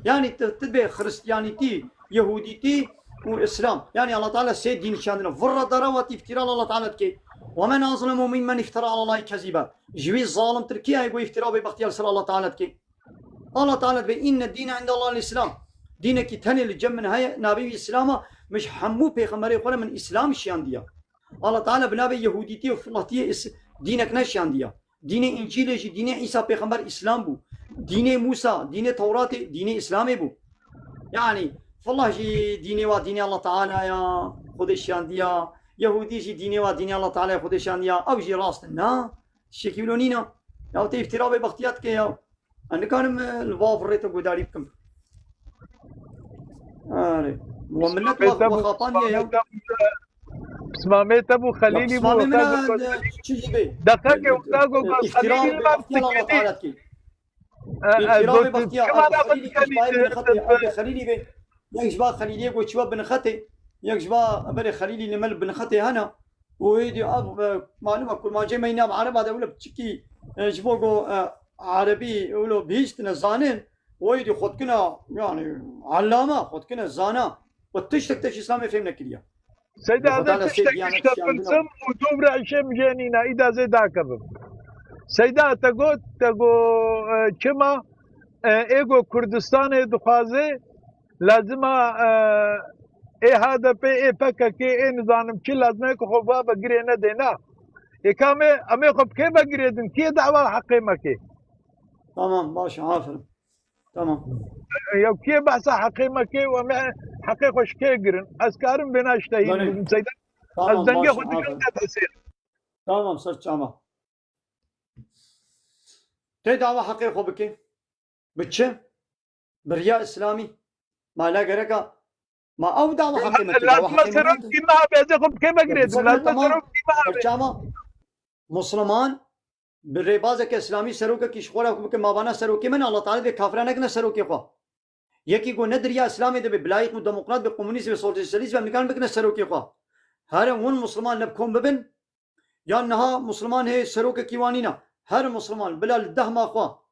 يعني تتبع خريستيانيتي يهوديتي وإسلام يعني الله تعالى سيد دين شاندنا فرّ ضروات افتراء الله تعالى تكي ومن أظلم ممن افترى على الله كذبا جوي الظالم تركيا يقول افتراء ببختيار سر الله تعالى تكي الله تعالى تبي إن الدين عند الله الإسلام دينك تاني الجمن هاي نبي الإسلام مش حمو بيغمبر يقول من إسلام شانديا الله تعالى بنابي يهوديتي وفلاتي دينك نشانديا دين إنجيل دين عيسى بيغمبر إسلام بو دين موسى دين توراة دين إسلامي بو يعني والله جي ديني وديني الله تعالى يا خودشان ديا يهودي جي ديني وديني الله تعالى خودشان ديا او جي راستنا شكيلونينا او تفتراء ببختيات كيا انا كان الواف ريتو قداري بكم ومنت وخاطانيا يا بسماميت ابو خليلي بو دقيقه وتاغو خليلي ما بتكدي افتراء ببختيات خليلي بي یک جبا خلیلی گو چوا بن خطه یک جبا بر خلیلی نمل بن خطه هنا ويدي اب معلومه كل ما جاي مينا عرب هذا ولا بتشكي جبوغو عربي ولو بيشتنا زانين ويدي خد كنا يعني علامه خد كنا زانا وتشتك تش اسلام فهمنا كليا سيدي هذا تشتك تقسم ودوبر عشان جانينا اذا زيد هكذا سيدي تقو كما ايجو كردستان دخازه لازم هذا في فكك كي نظام كل لازم يكون خبا بقري ندينا كامي امي خب كيف بقري دين كي دعوه حقيمه كي تمام ماشي عافر تمام يو كي بحث حقيمه كي وما حقيقه ايش كي قرن اسكارم بنا اشتهي سيدا الدنيا خد تمام صرت تمام تي دعوه حقيقه بكي بتشه برياء اسلامي ما لا قرقة ما أو دعوة حقيمة لازم سرهم كيما بيزخم كيما قريد لازم سرهم كيما مسلمان بالربازة كإسلامي سروكة كي شخورة كم ما بنا سروكي من الله تعالى بكافرانة كنا سروكي خوا يكي جو ندريا إسلامي ده ببلايت وديمقراط بكومونيست بسوسياليست بأمريكان بكنا سروكي خوا هر ون مسلمان نبكون ببن يا نها مسلمان هي سروكة كيوانينا هر مسلمان بلا الدهما خوا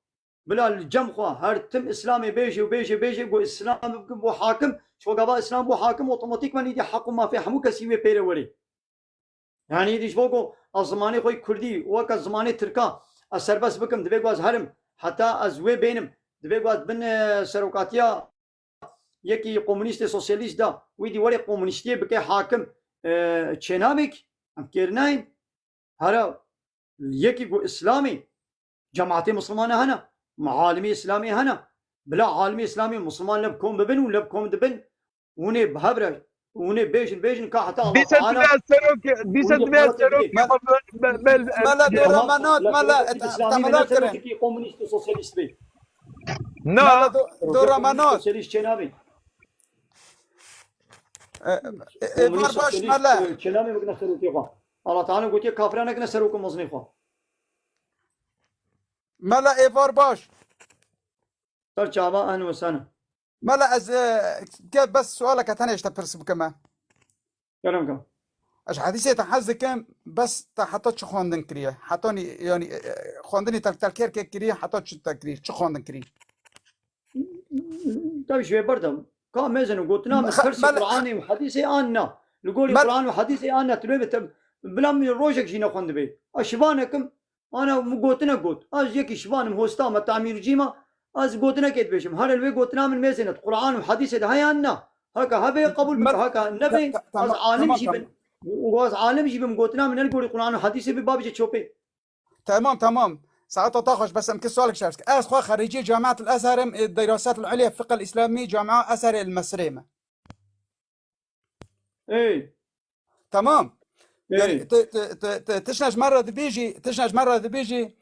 بلا الجم خوا هر تم اسلامي بيجي بو اسلام بو حاكم شو قبا اسلام بو حاكم اوتوماتيك من يدي حق ما في حمو كسيوي بيره ولي يعني يدي شبوكو الزماني خوي كردي وك الزماني تركا السربس بكم دبي غواز هرم حتى ازوي بينم دبي غواز بن سروكاتيا يكي كومونيست سوسياليست دا ويدي ولي كومونيستي بكي حاكم تشيناميك ام كيرناين هرا يكي جو اسلامي جماعتي مسلمانه هنا عالمي اسلامي هنا بلا عالمي اسلامي مسلمان لبكم ببن ولبكم دبن وني بهبره وني بيجن كحتى الله تعالى بيست بيا سروك ملا دورمانات ملا تعملات كرن كومونيست سوسياليست بي نا دورمانات سوسياليست جنابي کمونیست باش سوسیالیست ملا کلامی مکنه سروکی خوا الله تعالی گوتی کافرانه کنه سروک مزنی خوا ملا ایوار باش سر چاوا اهلا وسهلا ملا از بس سؤالك تاني اشتا برس بكما كلام كم اش حديثي تحزكم بس حطت شو خوندن كريه حطوني يعني خوندني تلكير كريه حطت شو تكريه شو خوندن كريه طيب شوي بردم كان ميزن وقلتنا من كرسي قرآني وحديثي أنا نقول قرآن وحديثي أنا تلوي بلا من روجك جينا خوند بي أشبانكم أنا قلتنا قلت أز يكي شبان مهوستا تعمير جيما أز قلتنا كيت بيشم هذا اللي قلتنا من ميزنة قرآن وحديثي ده هاي أنا هكا هبي قبول بك هكا النبي أز عالم جيبن وأز عالم جيبن قلتنا من القول القرآن وحديثي بباب جتشوبي تمام ساعات طاخش بس يمكن سؤالك شارك اخو خريجي جامعه الازهر الدراسات العليا في الفقه الاسلامي جامعه ازهر المسريمه اي تمام يعني إيه. تشنج مره بيجي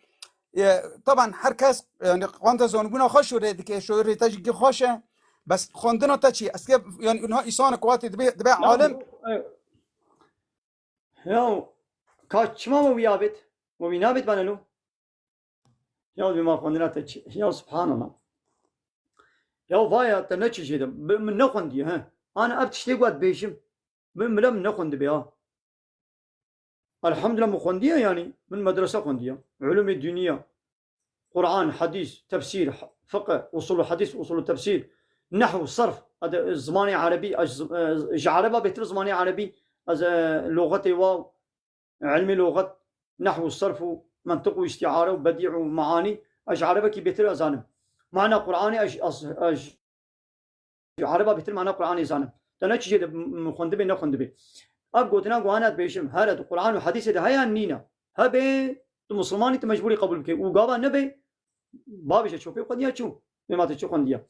طبعا حركاس يعني قوانتا زونبونا خوش وريدك شو ريتاجي خوشه بس خوندنا تاتشي اسكيب يعني انها انسان قواتي دبي عالم يا kaçma mı viyabet? Bu vinabet bana lo. Ya bir makondina teç. Ya subhanallah. Ya vaya ta ne çeşidim. Ben ne kondi ha. Ana abtişte قد بيشم. Ben bile ne kondi be ya. Elhamdülillah mukondiya yani. Ben medrese kondiya. Ulum-i dünya. Kur'an, hadis, tefsir, fıkıh, usulü hadis, usulü tefsir, nahv, sarf. هذا زماني عربي جعربة بيتر زماني عربي از لغتي واو علمي لغة نحو الصرف ومنطق واستعارة وبديع ومعاني أجعربة كي بيتر أزانم معنى قرآني أجعربة بيتر معنى قرآني أزانم تناچ جد مخندبي نخندبي أب قلتنا قوانات بيشم هذا القرآن والحديث ده هيا نينا هبه مسلماني تمجبوري قبول بك وقابا نبي بابش تشوفي قد يا شو ما تشوف قد يا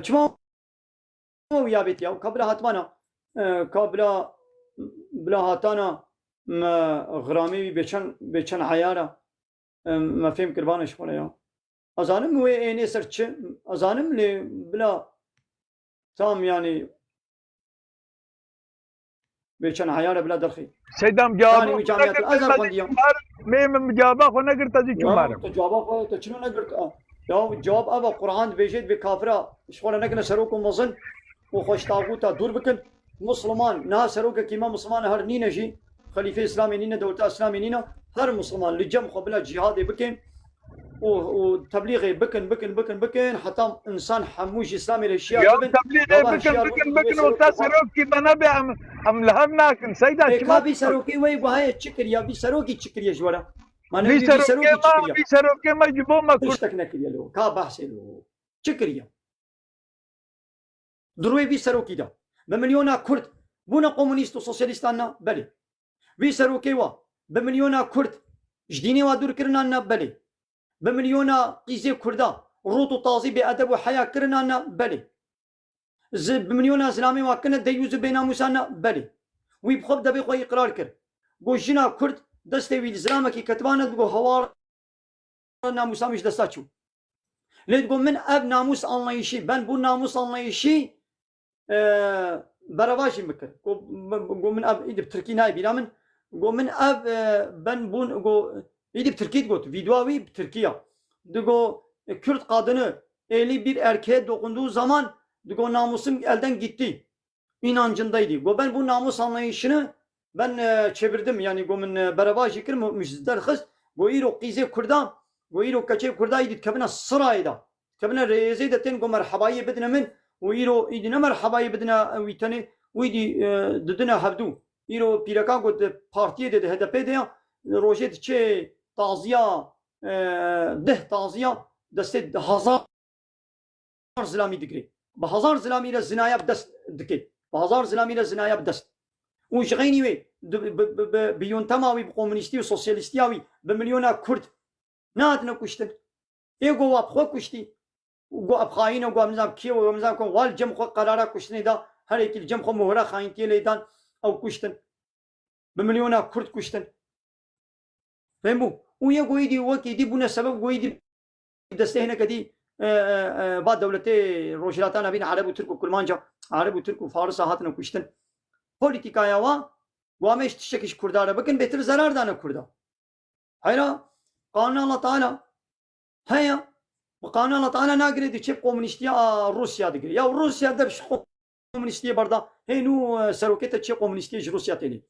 شو ويا بيت يا قبل هاتمانا قبل بلا هاتانا ما غرامي بيشان عيارة ما فهم كربانش ولا يا أزانم هو إني سرتش أزانم لي بلا تام يعني بيشان عيارة بلا درخي سيدام يعني جواب جامعة الأزهر قنديا ميم جوابا خو نقدر تجي كمارم جوابا خو تشنو نقدر يا جواب أبا قرآن بيجيد بكافرة شغل نقدر سروكم مظن وخش طاغوتا دور بكن مسلمان نا سروكا كيما مسلمان هر نينا جي خليفة إسلامي نينا دولة إسلامي نينا هر مسلمان لجم قبل جهاد بكن وتبليغي بكن حتى إنسان حموش إسلامي للشيعة يا تبليغي بكن وتا سروكي بنبي أم لهمناك سيدا كابي سروكي وي وهاي تشكر يا بي سروكي تشكر يا جوارا ما بي سروكي ما جبو ما كشتك نكريا له كابحسي له تشكريا دروي بي سروكي دا بمليونا كرد بونا كومونيست وسوسياليستانا بلي بي سروكي وا بمليونا كرد جديني وا دور كرنا بلي بمليونا قيزي كردا روتو طازي بأدب وحياة كرنا بلي بمليونا اسلامي وا كنا ديوز بينا موسانا بلي وي بخب دبي خوي اقرار كر گو جنا كرد دستي وي اسلام كي كتبانا گو هوار ناموسا مش دستاچو ليت گو من اب ناموس انلايشي بن بو ناموس انلايشي برافاشي بكر گو من اب ايد بتركي ناي بلا من گو من اب بن بون گو ايد بتركي گوت فيديووي بتركيا دگو Kürt kadını eli bir erkeğe dokunduğu zaman digo namusum elden gitti. İnancındaydı. Go ben bu namus anlayışını ben çevirdim. Yani go min beraber şekil müjder kız go iro qize kurda go iro kaçe kurda idi kabına sırayda. Kabına rezide ten go merhabayı bedne min و iro idine merhabayı bedne vitani ويدي ددنا هبدو iro piraka go partiye de HDP de rojet çe taziya taziya دست هزار زلامی دکری با هزار زلامی را زنایا بدست دکی با هزار زلامی را زنایا بدست اون شغینی وی بیون تمامی کمونیستی و سوسیالیستی وی به میلیون کرد ناد نکشتن ایگو واب خو کشتی گو ابخاین و گو امزام کیو و امزام کن وال جم خو قرارا کشتنی دا هر یکی جم خو مهره خاینتی لیدان او کشتن به میلیون کرد کشتن فهمو اون یه گویی دی وکی دی بونه سبب گویی دی دسته هنا كدي بعد دولتي روجلاتنا بين عرب وترك وكرمانجا عرب وترك وفارس هاتنا كشتن پۆلیتیکایە وا وامەش تشتێکیش کوردارە بکەن بێتر زەراردانە کووردا حیرا قانون الله تعالی هەیە قانون الله تعالی ناگرێت چێ کۆمونیستیە رووسیا دەگرێت یا رووسیا دەبش کۆمونیستی بەردا هێن و سەرۆکێتە چێ کۆمونیستیش رووسیا تێنێ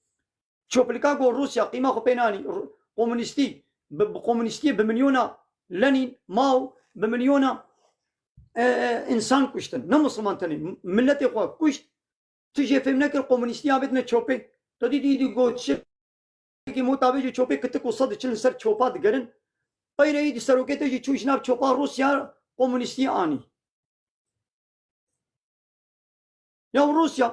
چۆپلیکا گۆ رووسیا قیمە خۆ پێنانی کۆمونیستی بملیۆنە لەنین ماو بملیۆنە ئینسان کوشتن نە مسلمان تەنێ ملەتی خۆ کوشت تژێ فێم نەکرد کۆمونیستیا بێتنە چۆپێ تۆ دیدی گۆچێکی مۆتابێژی چۆپێ کتک و 140 سەر چۆپا دگەرن قەیرەیدی سەرۆکێتێکی چووش ناو چۆپا رووسیا کۆمونیستی ئانی یا رووسیا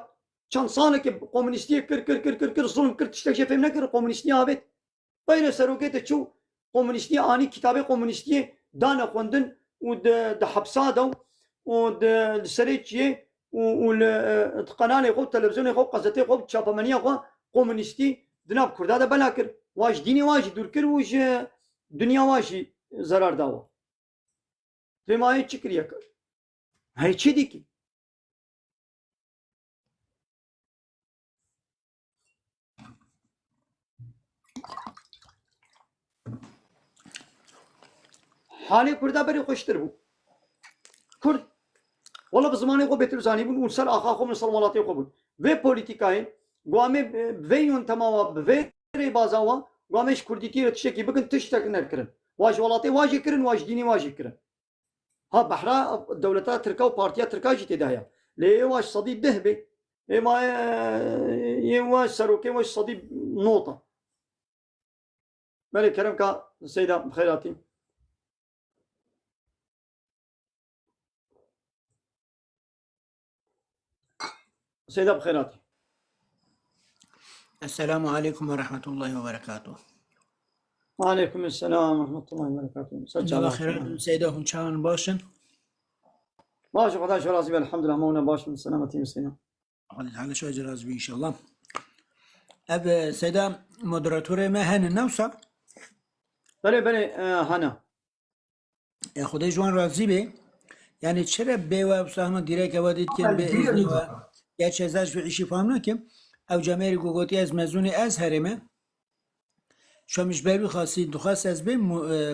چەند ساڵێکی کۆمونیستی کرد زوڵم کرد تشتێکی فێم نەکرد کۆمونیستی هابێت قەیرە سەرۆکێتە چوو کۆمونیستی ئانی کتابی کۆمونیستی دانە خوێندن و دە حەبسادە و سەرێ چیە و قەناڵی خۆ تەلەڤیزیۆنی خۆ قەزەتەی خۆ چاپەمەنیە خۆ کۆمونیستی دناب کوردادە بەلا کرد واش دینی واژی دوور کرد وش دنیا واژی زەرار داوە پێمایە چی کریە کرد هەی چی دیکی حالی کوردا بەری خۆشتر بوو کورد وەڵە بە زمانی خۆ بێتر زانی بوون و سەر ئاخا خۆ مسڵ وڵاتی خۆ بوون vê polîtîkayê guamê vê yûn temawa bi vê rêbaza wa guamêş kurdîtî re tiştekî bikin tiştek nerkirin wa ji welatê wa jî kirin wa ji dînî wa jî kirin ha behra dewleta Tirka û partiya Tirka jî têde heye lê ê wa ji sedî deh bê êma yên wa serokê wa ji sedî nota belê kerem ka seyda bixêratî سيدة بخيراتي السلام عليكم ورحمة الله وبركاته. وعليكم السلام ورحمة الله وبركاته. الله خير سيدة هم شان باشن. باش خدا شو راضي الحمد لله مونا باش من سلامتي مسكينة. الله تعالى شو راضي بيه إن شاء الله. أب سيدة مودراتورة ما هن النوسة. بله بله هنا. يا خدای جوان راضي به. يعني چرا بيوا بسهم ديرك وديت كن بإذن و یا چه ازش به عیشی فهم نکم او جامعه گوگوتی از مزون از هرمه شامش بابی خاصی دخواست از بیم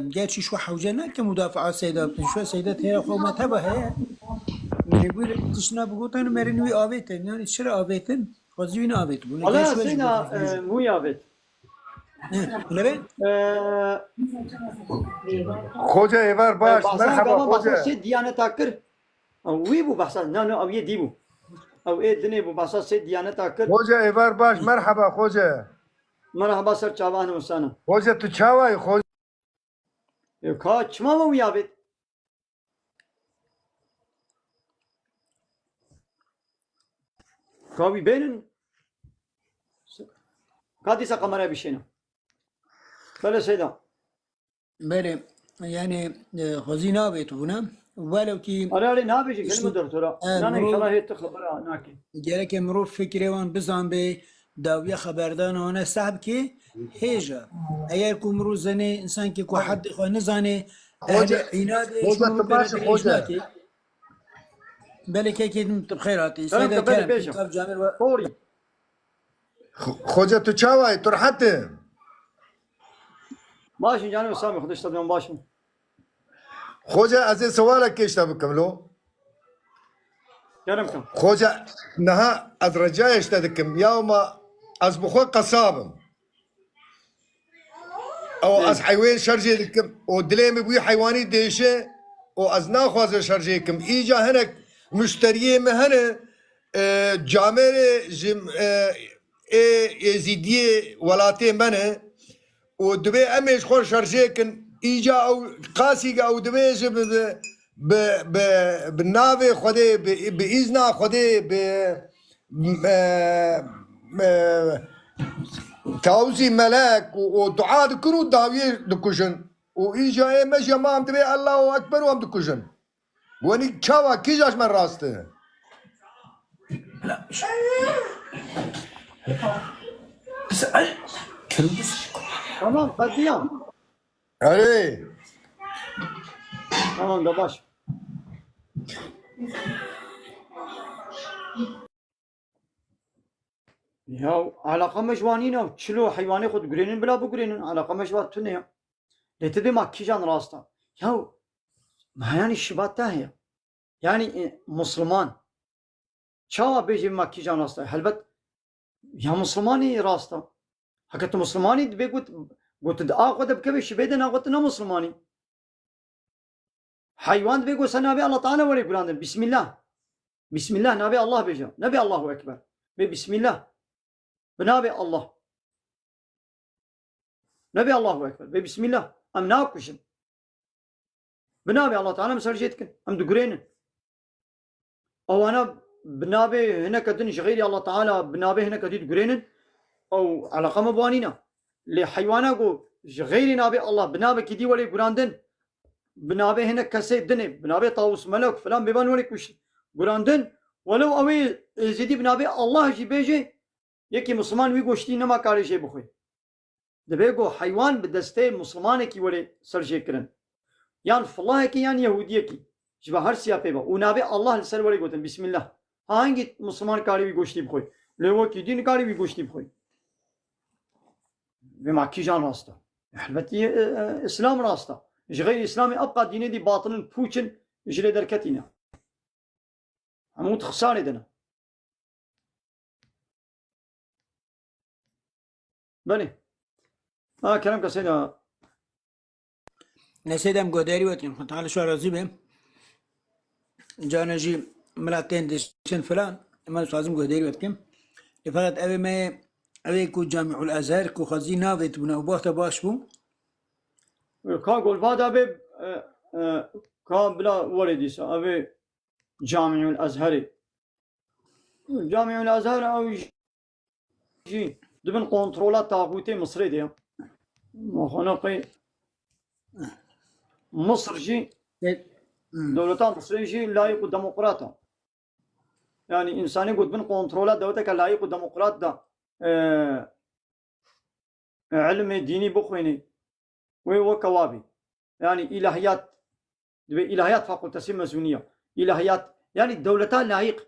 گرچی شو حوجه نکم مدافعات سیده بتن شو سیده تیرا خو متبه هیا میگوی تشنا بگوتن مرنوی آویتن یعنی چرا آویتن خوزی وین آویت بونه حالا سینا موی آویت لبه خوجه ایوار باش مرحبا خوجه سید دیانت آکر وی بو بحثا نه او یه دی بو او ايه دنيا بو باسا سي ديانتا كر خوجه ايوار باش مرحبا خوجه مرحبا سر چاوان وسانا خوجه تو چاوای خوجه کا چما مو يابت كاوي بينن كادي سا قمره بشينا بلا سيدا بله يعني خزينه بيتونا ولو كي أنا نابجي كلمة دكتورة أنا إن شاء الله هي تخبرها ناكي جالك مروف فكري وان بزان بي داوية خبردان وانا صاحب كي هيجا ايار كو مرو زني انسان كي كو حد خو نزاني عناد خوجه بالك اكيد بخيراتي سيدة كلام جامل فوري خوجه تو چاوای تو راحت ماشي جانب سامي خدش تدوم باشم خوجه از این سوالك كيش بكملو كرمكم خوجه نها از رجايش تدكم يوم از بخو قصابم او از حيوان شرجي لكم ودليم بوي حيواني ديشه او از ناخواز شرجيكم ايجا هنك مشتريه مهنه جامر جم يزيديه ولاتي منه ودبي امش خور شرجيكن ایجا او قاسی او دمیش به ناوی خوده به ایزنا خوده به تاوزی ملک و دعا دکنو داوی دکشن و ایجا ایمش یا ما هم دبی الله اکبر و هم دکشن ونی چاوا کیجاش من راسته تمام قديم آره تمام ده باش يا علاقة مجوانين أو تشلو حيواني خود قرينين بلا بقرينين علاقة مجوات تنيا لتدي ما كيجان راستا يا ما يعني الشبات تاهي يعني مسلمان شاوا بيجي ما كيجان راستا هلبت يا مسلماني راستا حكت مسلماني دبي قلت آخذ بكبي شبيدنا قلت أنا مسلماني حيوان دبي قلت نبي الله تعالى ولي قران بسم الله بسم الله نبي الله بيجا نبي الله أكبر بسم الله بنبي الله نبي الله أكبر بسم الله أم ناقشن بنبي الله تعالى مسرجيتك أم دقرين أو أنا بنابي هنا كدنش غيري الله تعالى بنابي هنا كديد قرين أو على قام بوانينا لحيوانه غيري نابي الله بنابي كدي ولي قراندن بنابي هنا كسيد دني بنابي طاووس ملك فلان بيبان ولي كوش قراندن ولو أوي زيدي بنابي الله جي بيجي يكي مسلمان وي قوشتي نما كاري شي بخوي دبيقو حيوان بدستي مسلمانه كي ولي سرجي كرن يعني فالله كي يعني يهودية كي جبا هر سيا بيبا ونابي الله لسر ولي قوتن بسم الله هانگي مسلمان كاري وي قوشتي بخوي لو كي دين كاري وي قوشتي بخوي بما كيجان راستا البته اسلام راستا غير اسلامي ابقى ديني دي باطل بوتين جري دركتينا هموت خساره دنا بني كلامك سيدا نسيدم قداري وتين كنت على شو راضي به جانا جي ملاتين دشن فلان ما لازم قداري وتكم لفرض ابي ما ابي كو جامع الازهر كو خزي نافت بنا وبوخت باش بو كان قول بعد ابي كان بلا ورديس ابي جامع الازهر جامع الازهر او جي دبن كنترولات طاغوتي مصري دي مخنقي مصر جي دولتان مصري جي لايق ديمقراطا يعني انساني قد بن كنترولات دولتك لايق ديمقراط دا علم ديني بخويني وكوابي يعني إلهيات إلهيات فاقل تسمى مزونية إلهيات يعني الدولتان لايق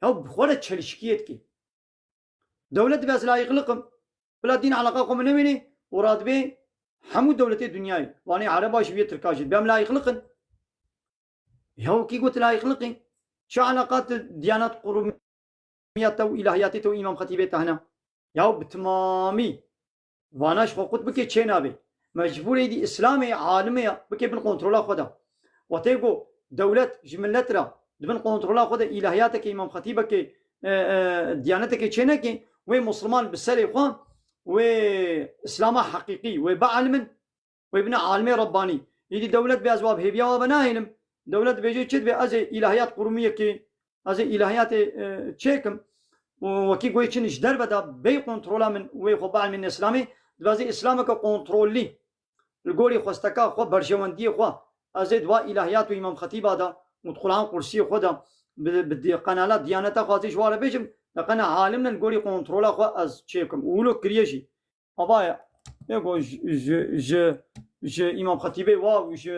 هو بخورة تشلشكيتك دولة بس لايق لكم بلا دين علاقاكم من مني وراد بي حمود دولتي الدنياي واني عربا شوية تركاجد بهم لايق لكم هو كي قلت لايق لكم شو علاقات ديانات قرومية تو إلهياتي تو إمام خطيبي هنا ياو بتمامي واناش خوقت بكي تشينابي مجبوري دي إسلامي عالمي بكي بن كنترولا خدا وتيقو دولة جملترا بن كنترولا خدا إلهياتك إمام خطيبك ديانتك تشينك وي مسلمان بالسري خوان وإسلام حقيقي وبعلم وابن عالمي رباني يدي دولة بأزواب هيبيا وبناهنم دولة بيجي تشد بأزي إلهيات قرومية كي أزي إلهيات تشيكم وكي قوي تشنش دربة دا بي كنترولا من ويخبع من إسلامي دوازي إسلامك كنترولي القولي خوستكا خو برجواندي خو أزي دوا إلهيات وإمام خطيبة دا مدخلان قرسي خو دا بدي قنالات ديانتا خواتي جوارا بيجم لقنا عالمنا القولي كنترولا خو أز تشيكم ولو كريجي أبايا يقول ج إمام خطيبي واو ج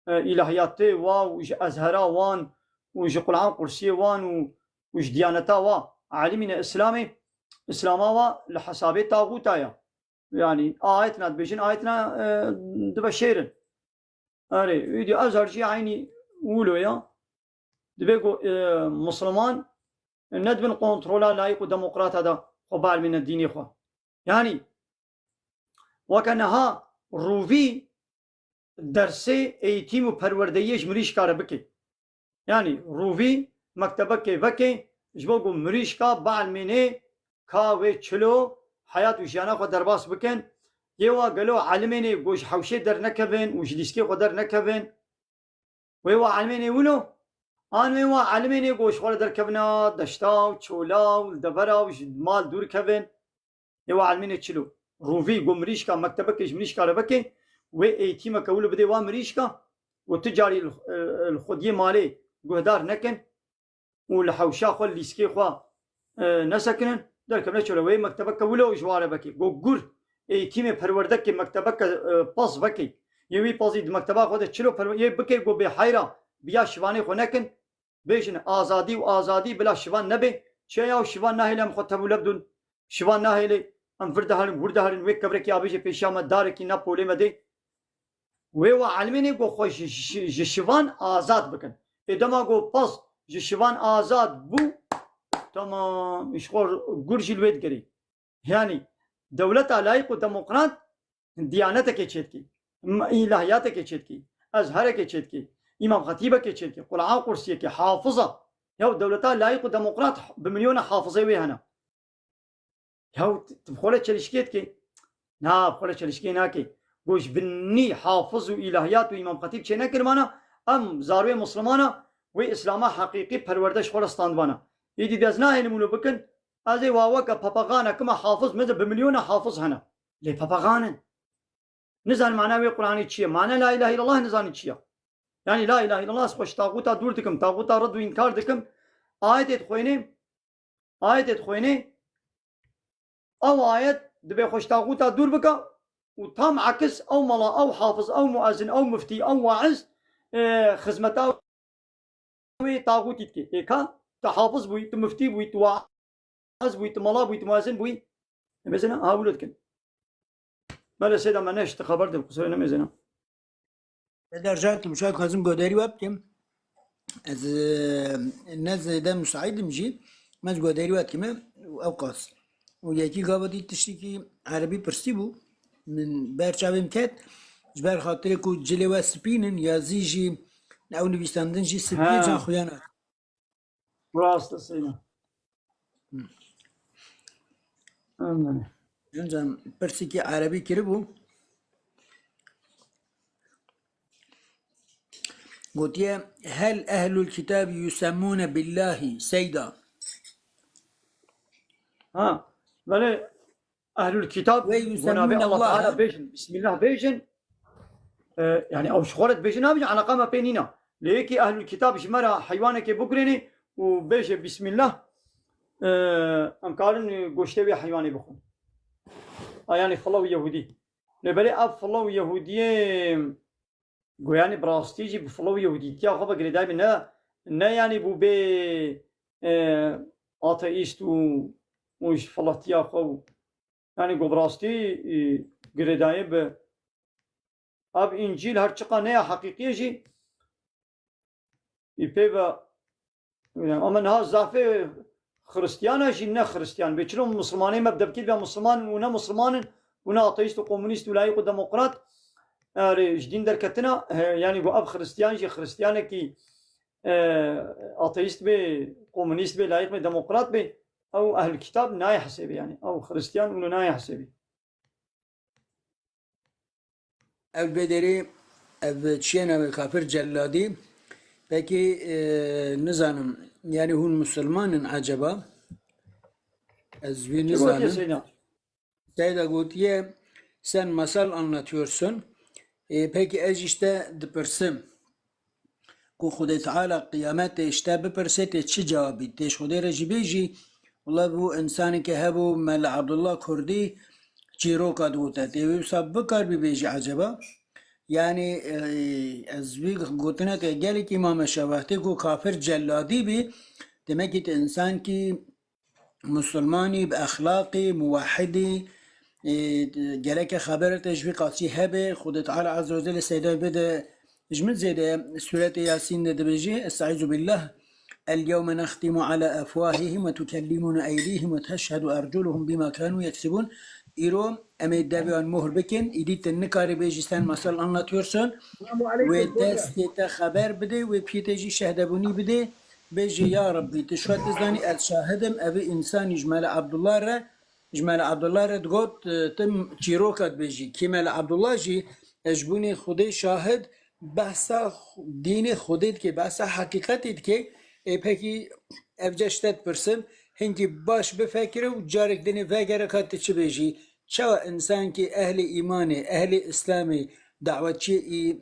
إلهياتي واو ج أزهرا وان وج قرآن قرسي وان وج ديانتا وا عالمنا إسلامي إسلاما لحسابي طاغوتايا يعني آيتنا بيجن آيتنا دبشيرن أري يدي أزهر شيء عيني ولو يا دبيقو مسلمان ندبن كنترولا لايق ديمقراط هذا قبال من الدين إخوة يعني وكانها روفي درسي ايتيم وپروردهيش مريش كار بكي يعني روفي مكتبك بكي جبوكو مريش كا بعلميني كاوي تشلو حياة وشيانا خو درباس بكن يوا قالوا علميني قوش حوشي در نكبن وش ديسكي خو در نكبن ويوا علميني ولو آن ويوا علميني قوش خو در كبنا دشتاو تشولاو دبراو مال دور كبن يوا علميني تشلو روفي قو مريشكا مكتبك مريشكا ربكي وي ايتيما كولو بدي وا مريشكا وتجاري الخديه مالي قهدار نكن والحوشا خو ديسكي خو نسكنن در كبنا چلوي مكتبك ولو جواره بكي گو گر ايتيم پروردك مكتبك باس بكي يوي بازي مكتبه خود چلو يه بكي گو به حيرا بيا شواني خو نكن بيجن آزادي و آزادي بلا شوان نبي شيء أو شبان ناهلة مخطبوا لبدون شبان ناهلة أم فردهالن وردهالن ويك كبرك يا بيجي بيشام الدارك نابولي مدي وهو علميني جو خوش جشبان آزاد بكن إدما جو باس جشبان آزاد بو tamam işkor gurjilvet geri. Yani devleta layık و demokrat diyanete geçetki. İlahiyata geçetki. Azhara geçetki. İmam Hatibe geçetki. Kur'an kursiye ki hafıza. Ya devleta layık و demokrat bimilyona hafıza ve hana. Ya tbkhole çelişki ki. Na bkhole çelişki na ki. Goş binni hafız ve ilahiyat ve İmam Hatib çene kirmana am zarve Müslümana ve İslam'a hakiki perverdeş kholastan bana. يدي دزنا هني منو بكن هذا واوكا باباغانا كما حافظ مثل بمليون حافظ هنا ليه باباغانا نزل معناه القرآن يتشيا معناه لا إله إلا الله نزل يتشيا يعني لا إله إلا الله سبحانه طاغوتا دور دكم طاغوتا رد وإنكار دكم آية تخويني أو آية دبي خوش طاغوتا دور بكا وتام عكس أو ملا أو حافظ أو مؤذن أو مفتي أو واعظ خدمته طاغوت يتكي إيكا تحافظ بوي تمفتي بوي تواعظ بوي تملا بوي تمازن بوي مثلا هاولد كن بلا سيدا ما نشت خبر ده قصير مثلا درجات المشاهد خازم قدري وابتم از الناس ده مساعد مجي ماش قدري وابتم اوقاس وياكي قابضي تشتكي عربي برسيبو من بارشابم كات جبار خاطركو جلوا سبينن يا زيجي او نبيستاندن جي سبين جان خيانات Vasıtasıyla. Anladım. Hocam persiki Arabi kiri bu. قلت هل أهل الكتاب يسمون بالله سيدا؟ ها böyle ahlul kitap ويسمون Allah الله Teala bejin Bismillah bejin yani او شغلت bejin abi علاقه ما بيننا ليكي ahlul kitap جمرة حيوانك بكرني وبيجي بسم الله ام قالن گوشته حيواني بخون يعني فلو يهودي لبلي اب فلو يهودي يعني براستيجي بفلو يهودي يا خبا قريداي من نه يعني بو بي اتيست وش فلاتيا خو يعني جو براستي قريداي ب اب انجيل هر چقا نه حقيقي جي يبيبا ama ne zafe Hristiyan için ne Hristiyan. Beçirum Müslümanı mebdebkil ve Müslüman ve ne Müslümanın ve ne ateist ve komünist ve layık ve demokrat din derketine yani bu ab Hristiyan ki Hristiyan ki ateist ve komünist ve layık ve demokrat ve او اهل الكتاب ناي حسابي يعني او Hristiyan ve ناي حسابي. ev bederi ev çiğne ve kafir celladi. Peki nizanım yani hun Müslümanın acaba ezvi nizanım Seyda Gutiye sen masal anlatıyorsun peki ez işte dipırsim ku Khudai Teala kıyamette işte bipırsete çi cevabı teş Khudai rejibêjî valla bu insanı ki hebu Mel Abdullah Kurdi çîroka dûta tevî sab bikar bibêjî acaba yani از وی گوتنه که گلی که امام شوافتی کو کافر جلادی بی demek ki insan ki مسلمانی به اخلاقی موحدی gerek haber teşvikatçı hebe Khudai Teala azze ve celle seyda bede جمل زيده سورة ياسين دبجي استعيذ بالله اليوم نختم على أفواههم وتكلمنا أيديهم وتشهد أرجلهم بما كانوا يكسبون İro emeddebiyan muhr bikin idit nikari bejisten masal anlatıyorsun ve destete haber bide ve piyeteci şehdebuni bide beji ya Rabbi tişvat izdani el şahidim evi insan icmel Abdullah re dgot tim çirokat beji kimel Abdullah ji ejbuni Khudai şahid bahsa dini Khudai ki bahsa hakikatit ki peki evceştet pırsın hinki baş befekre و جارك دني فاجر كات تشبيجي شو إنسان كي أهل إيماني أهل إسلامي دعوة شيء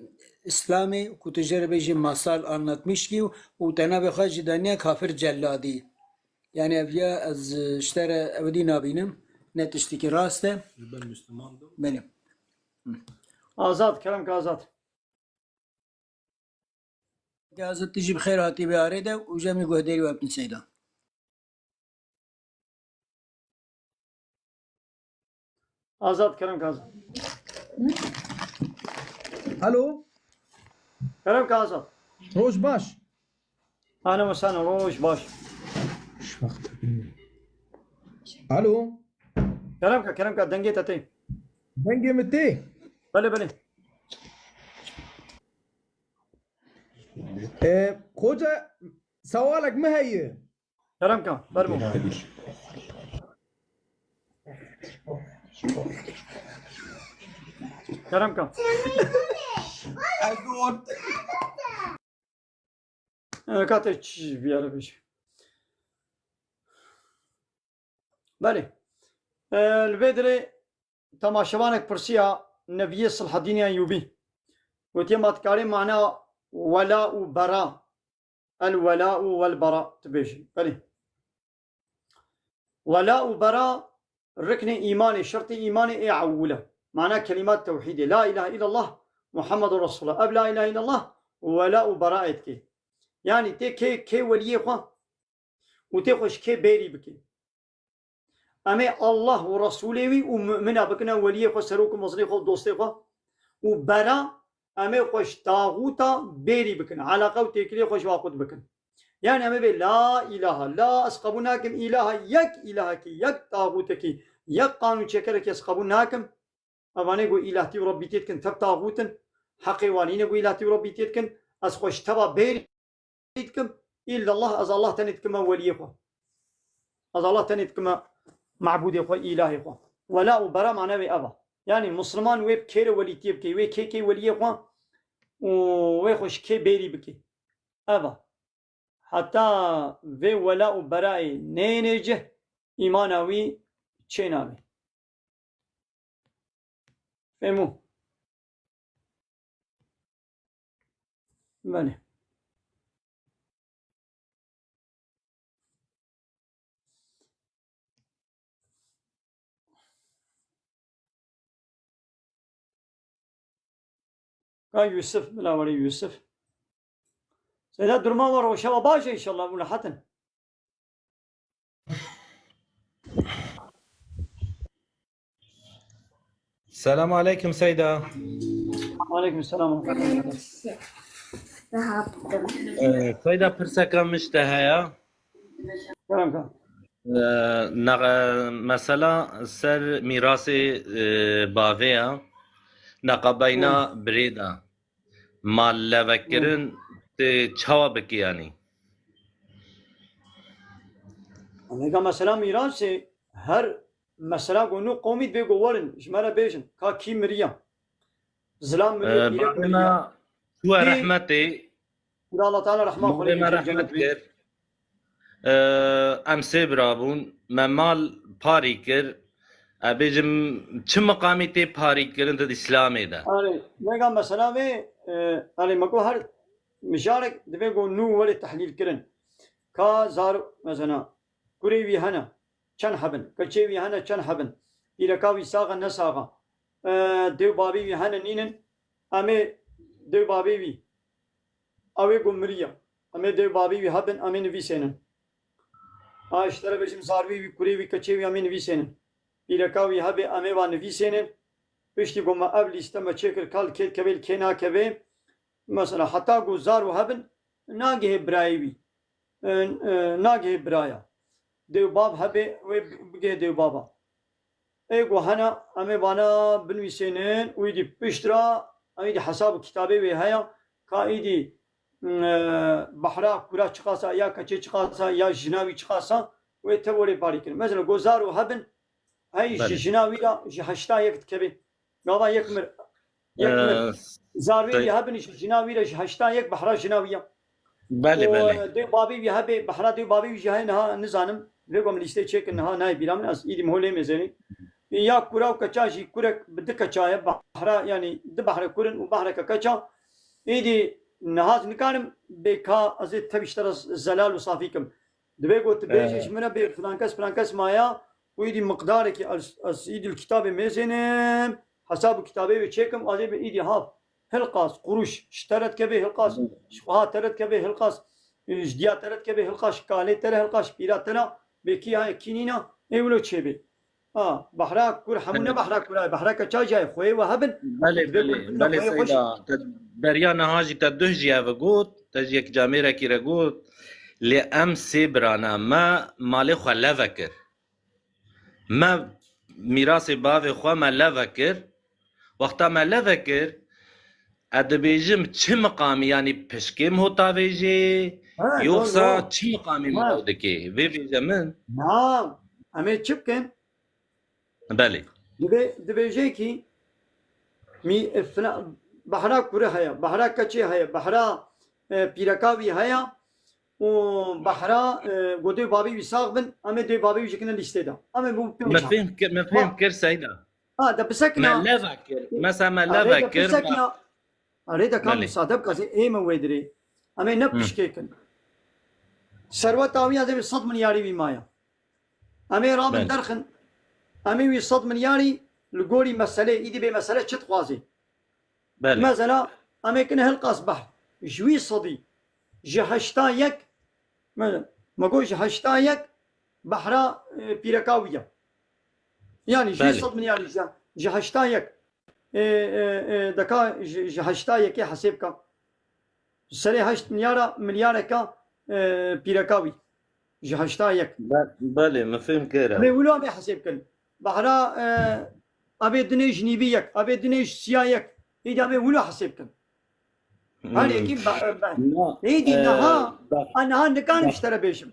إسلامي كتجرب يجي مصال أنات مشكي وتنابي خارج دنيا كافر جلادي يعني أبيا از اشترى أودي نابينم نتشتكي راسته بله آزاد كلام كآزاد آزاد تجي بخير هاتي بأريده وجامي قهديري وابن سيدا Azat Kerem Kazım. الو Kerem Kazım. روش باش أهلا وسهلا روش باش. الو Kerem Kazım denge tatayım. دنجي متي بله. خوجة سوالك ما هي Kerem Kazım برمو. Kerem Kazım. كاتش بيالا بيش. بله. البدري تماشوانك برسيا نبي صلاح الدين أيوبي. وتيمات كاري معناه ولاء وبراء. الولاء والبراء تبيش. بله. ولاء وبراء ركن إيماني شرط إيماني أوله. معناه كلمات توحيد لا إله إلا الله محمد رسول الله. أب لا إله إلا الله ولاء وبراءتك. يعني تي كي ولي خوا وتخش كي بيري بكي أما الله ورسوله ومؤمنا بكنا ولي خوا سروكم مصري خوا دوستي خوا وبرا أما خوش طاغوتا بيري بكنا علاقة وتكلي خوش واقود بكنا يعني أما لا إله لا أسقبناكم إله يك إلهك يك طاغوتك يك قانون شكرك يسقبناكم أباني قو إلهتي وربي تيتكن تب طاغوتن حقي والين قو إلهتي وربي تيتكن أس خوش تبا بيري تنتكم إلا الله أز الله تنتكم ولي إخوة أز الله تنتكم معبود إخوة إله إخوة ولا وبرا معنا بأبا يعني مسلمان ويب كير ولي تيب كي وي كي ولي إخوة ويخش كي بيري بكي أبا حتى في ولا وبراء نينجه إيمانوي تشيناوي فهمو بله قال يوسف بلا ولي يوسف سيدا درما ورا شباب باجي إن شاء الله ملاحة السلام عليكم سيدة. وعليكم السلام ورحمة الله. سيدة برسكة مشتهية كلامك مثلا سر ميراث باوية نقبينا بريدا مال لوكرن تشاوا بكي يعني أنا مثلا ميراث هر مثلا قنو قومي بيجوارن إشمالا بيجن كي مريم زلام مريم شو رحمتي الله تعالى رحمه خليك ام سبرابون ممال باري كر ابيجم چه مقامي تي باري كرن د اسلامي ده نيغا مثلا مي علي مكو هر مشارك دبيغو نو ولي تحليل كرن كا زار مثلا كوريوي هنا چن حبن كچيوي هنا چن حبن يركاوي ساغا نساغا ديو بابي وي هنا نينن امي ديو بابي وي اوي گمريا امي ديو بابي وي حبن امي نبي سينن اشترى بشم زاروي وي كوريوي كچيوي امي نبي سينن يركاوي هبي امي وان نبي سينن بشتي قوما قبل استما تشكر كال كيت كبيل كينا كبي مثلا حتى گزار وهبن ناگه برايوي ناگه برايا ديو باب هبي وبگه ديو بابا ايگو هنا امي بانا بنويسينن ويدي بشترا ايدي حساب كتابي وي هيا كايدي بحرا كورا چقاسا يا كچي چقاسا يا جناوي چقاسا وي توري باريكن مثلا گزار وهبن هاي جناوي لا هشتا يك كبي غابا يكمر زاروي يهبن جناوي لا هشتا يك بحرا جناويه بله دي بابي يهبي بحرا دي بابي جهه نها نزانم لقوم ليستي تشيك انها ناي بيرام ناس ايدي مهولي مزني يا كورا وكچاجي كورك بدك چايه بحرا يعني د بحر كورن وبحر كچا ايدي نهاز نكانم بكا از تبشتر زلال وصافيكم دبيغو تبيجش من فرانكس مايا ويدي مقدارك از ايدي الكتاب مزنم حساب كتابي وتشيكم ازي بايدي هاف هلقاس قروش اشترت كبه هلقاس شقها ترت كبه هلقاس جديا ترت كبه هلقاس كالي تره هلقاس بيرا ترى بكي هاي كينينا ايولو تشيبي بحرا كور حمونا بحرا كوراي بحرا كا جاي خوي وهبن بله سيدا بريانا هاجي تدهجي افغوت تجيك جاميرا كي رغوت لام سيبرانا ما مالي خو لافكر ما میراث باوی خو ما لافكر وقتا ما لافكر ادبيجم چه مقامي يعني پشكم هوتا ويجي يوخسا چه مقامي مودكي وي بيجمن نعم امي چبكن بله دبيجي كي مي بحرا كوره هيا بحرا كچي هيا بحرا بيركاوي هيا و بحرا گودي بابي ويساق بن امي دي بابي وجكن ليستدا امي بو ما فهم كر سيدا ده بسكنا ما لافكر مثلا ما لافكر اريد كان مصادب كازي اي مويدري امي نبش كيكن ثروت اويا زي 100 مليار وي مايا امي رابن درخن امي وي 100 مليار لغوري مساله ايدي بي مساله تشت خوازي مثلا امي كنا هلقاس بحر جوي صدي جهشتا يك ما قول جهشتا يك بحرا بيركاويه يعني جوي 100 مليار جهشتا يك دكا جهشتا يك حسابك سري 8 مليار كا بيركاوي جهشتا يك بله ما فهم كيرا مي ولو ابي حسابك بحرا ابي دني جنيبيك ابي دني سيايك اذا ابي ولو حسابك هذه كيف ايدي نها انا نكان اشترى بيشم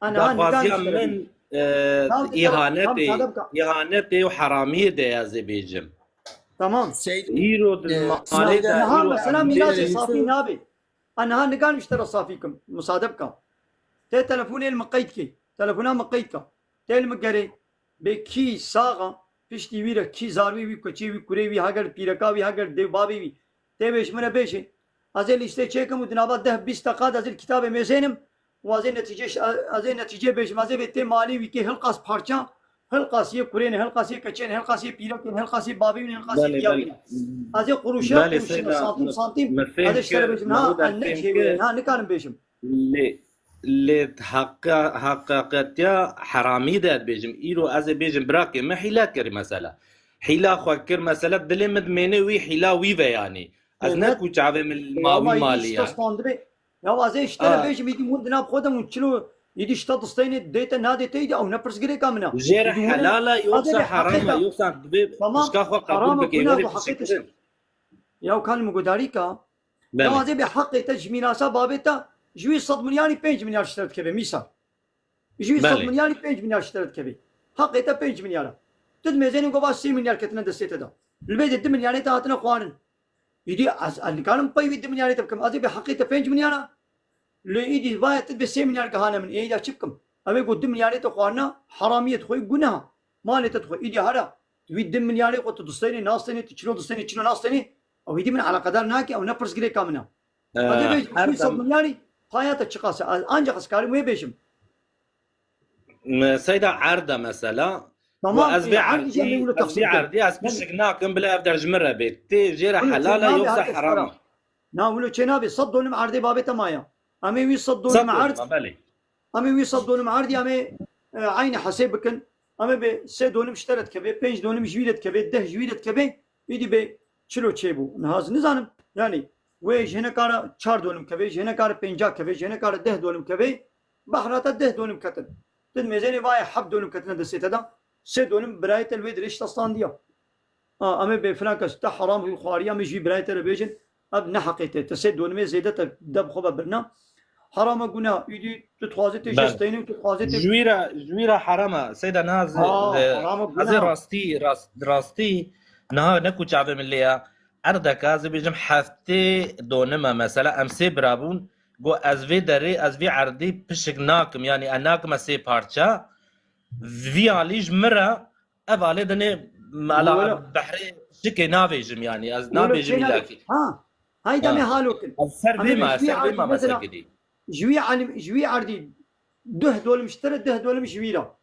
انا نكان من اهانتي وحراميه ده يا زبيجم تمام ايرو نها مثلا ميراث صافي نابي انا نكان اشترى صافيكم مصادبك تي تلفوني المقيدك تلفونا مقيدك تي المقري بكي ساغا پشتی ویره کی زاروی وی کچی وی کوری وی هاگر پیرکاوی هاگر دیو بابی وی تی بیش منه بیشه از لیسته چکم و دنابا 10-20 دقیقه از کتاب میزنم و از نتیجه بیشم از بیت مالی وی که هلقاس پارچا هلقاس یه کورین هلقاس یه کچین هلقاس یه پیرکین هلقاس یه بابی وی هلقاس یه پیاوی از قروشه سانتیم از اشتر بیشم ها نکارم بیشم حقيقتها حرامي داد بيجم ايرو از بيجم براكي ما حيلات كري مثلا حيلا خوكر مثلا دلمد ميني وي حيلا وي يعني از نكو تعبي من الماوي ماليا يا واز اشترى بيجم يدي مود ناب خودم ونشلو يدي اشتا دستين ديتا نادي تيدي او نبرس غري كامنا جير حلالا يوصى حرام يوصى دبي اشكا خو قبول بك يا كان مقداريكا يا واز بحق تجميلاسا بابتا جوي 100 مليار 5 مليار اشترت كبي مثال جوي 100 مليار 5 مليار اشترت كبي حقيقه 5 مليار تد ميزاني قبا 6 مليار كتنا دسيت ده البيت 2 مليار تاعتنا قوانين يدي اللي كانوا باي 2 مليار تبكم ازي بحقيقه 5 مليار ليدي باي تد 6 مليار كهانه من ايه شبكم ابي 2 مليار تقوانا حراميه خوي جناه مال تدخل ايدي هذا 2 مليار قط دستيني ناستني تشلو دستيني تشلو ناستني او يدي من على قدر ناكي او نفرس غري كامنا هذا 100 مليار hayata çıkarsa ancak asgari mı beşim. سيدة عردة مثلا تمام وأزبي عردي أسبشك ناكم بلا أبدر جمرة بيت تجيرا حلالة يوصى حرام ناولو چنابي صدونم عردي بابي تمايا أمي وي صدونم عرد أمي وي صدونم عردي أمي عيني حسابكن أمي بي سي دونم اشترت كبي 5 دونم جويلت كبي 10 جويلت كبي يدي بي چلو چيبو نهاز نزانم يعني و جهنه کار 4 دونم کوي جهنه کار 50 کوي جهنه کار 10 دونم کوي بحرات 10 دونم کتن تد ميزاني باي حب دونم كتن دسيت هذا 6 دونم برايت الويد ريش تصانديا اما بفرانكس تا حرام الخاريه مش برايت البيجن اب نحقيته تسد دونم زيدت دب خبا برنا حرام قنا يدي تتخازي تجستيني وتتخازي جويرا حرامه سيدة ناز هذا راستي نها نكو تعب من ليا عردك از بيجم حفتي دونما مثلا امسي برابون جو از في دري از في عردي بشك ناكم يعني اناكم اسي بارچا في عليج مرة افالي دني على بحري شكي نافيجم يعني از نافيجم لاكي هاي دمي هالوكن السر بما مثلا كدي جوي عردي ده دول مشترى ده دول مش ويرا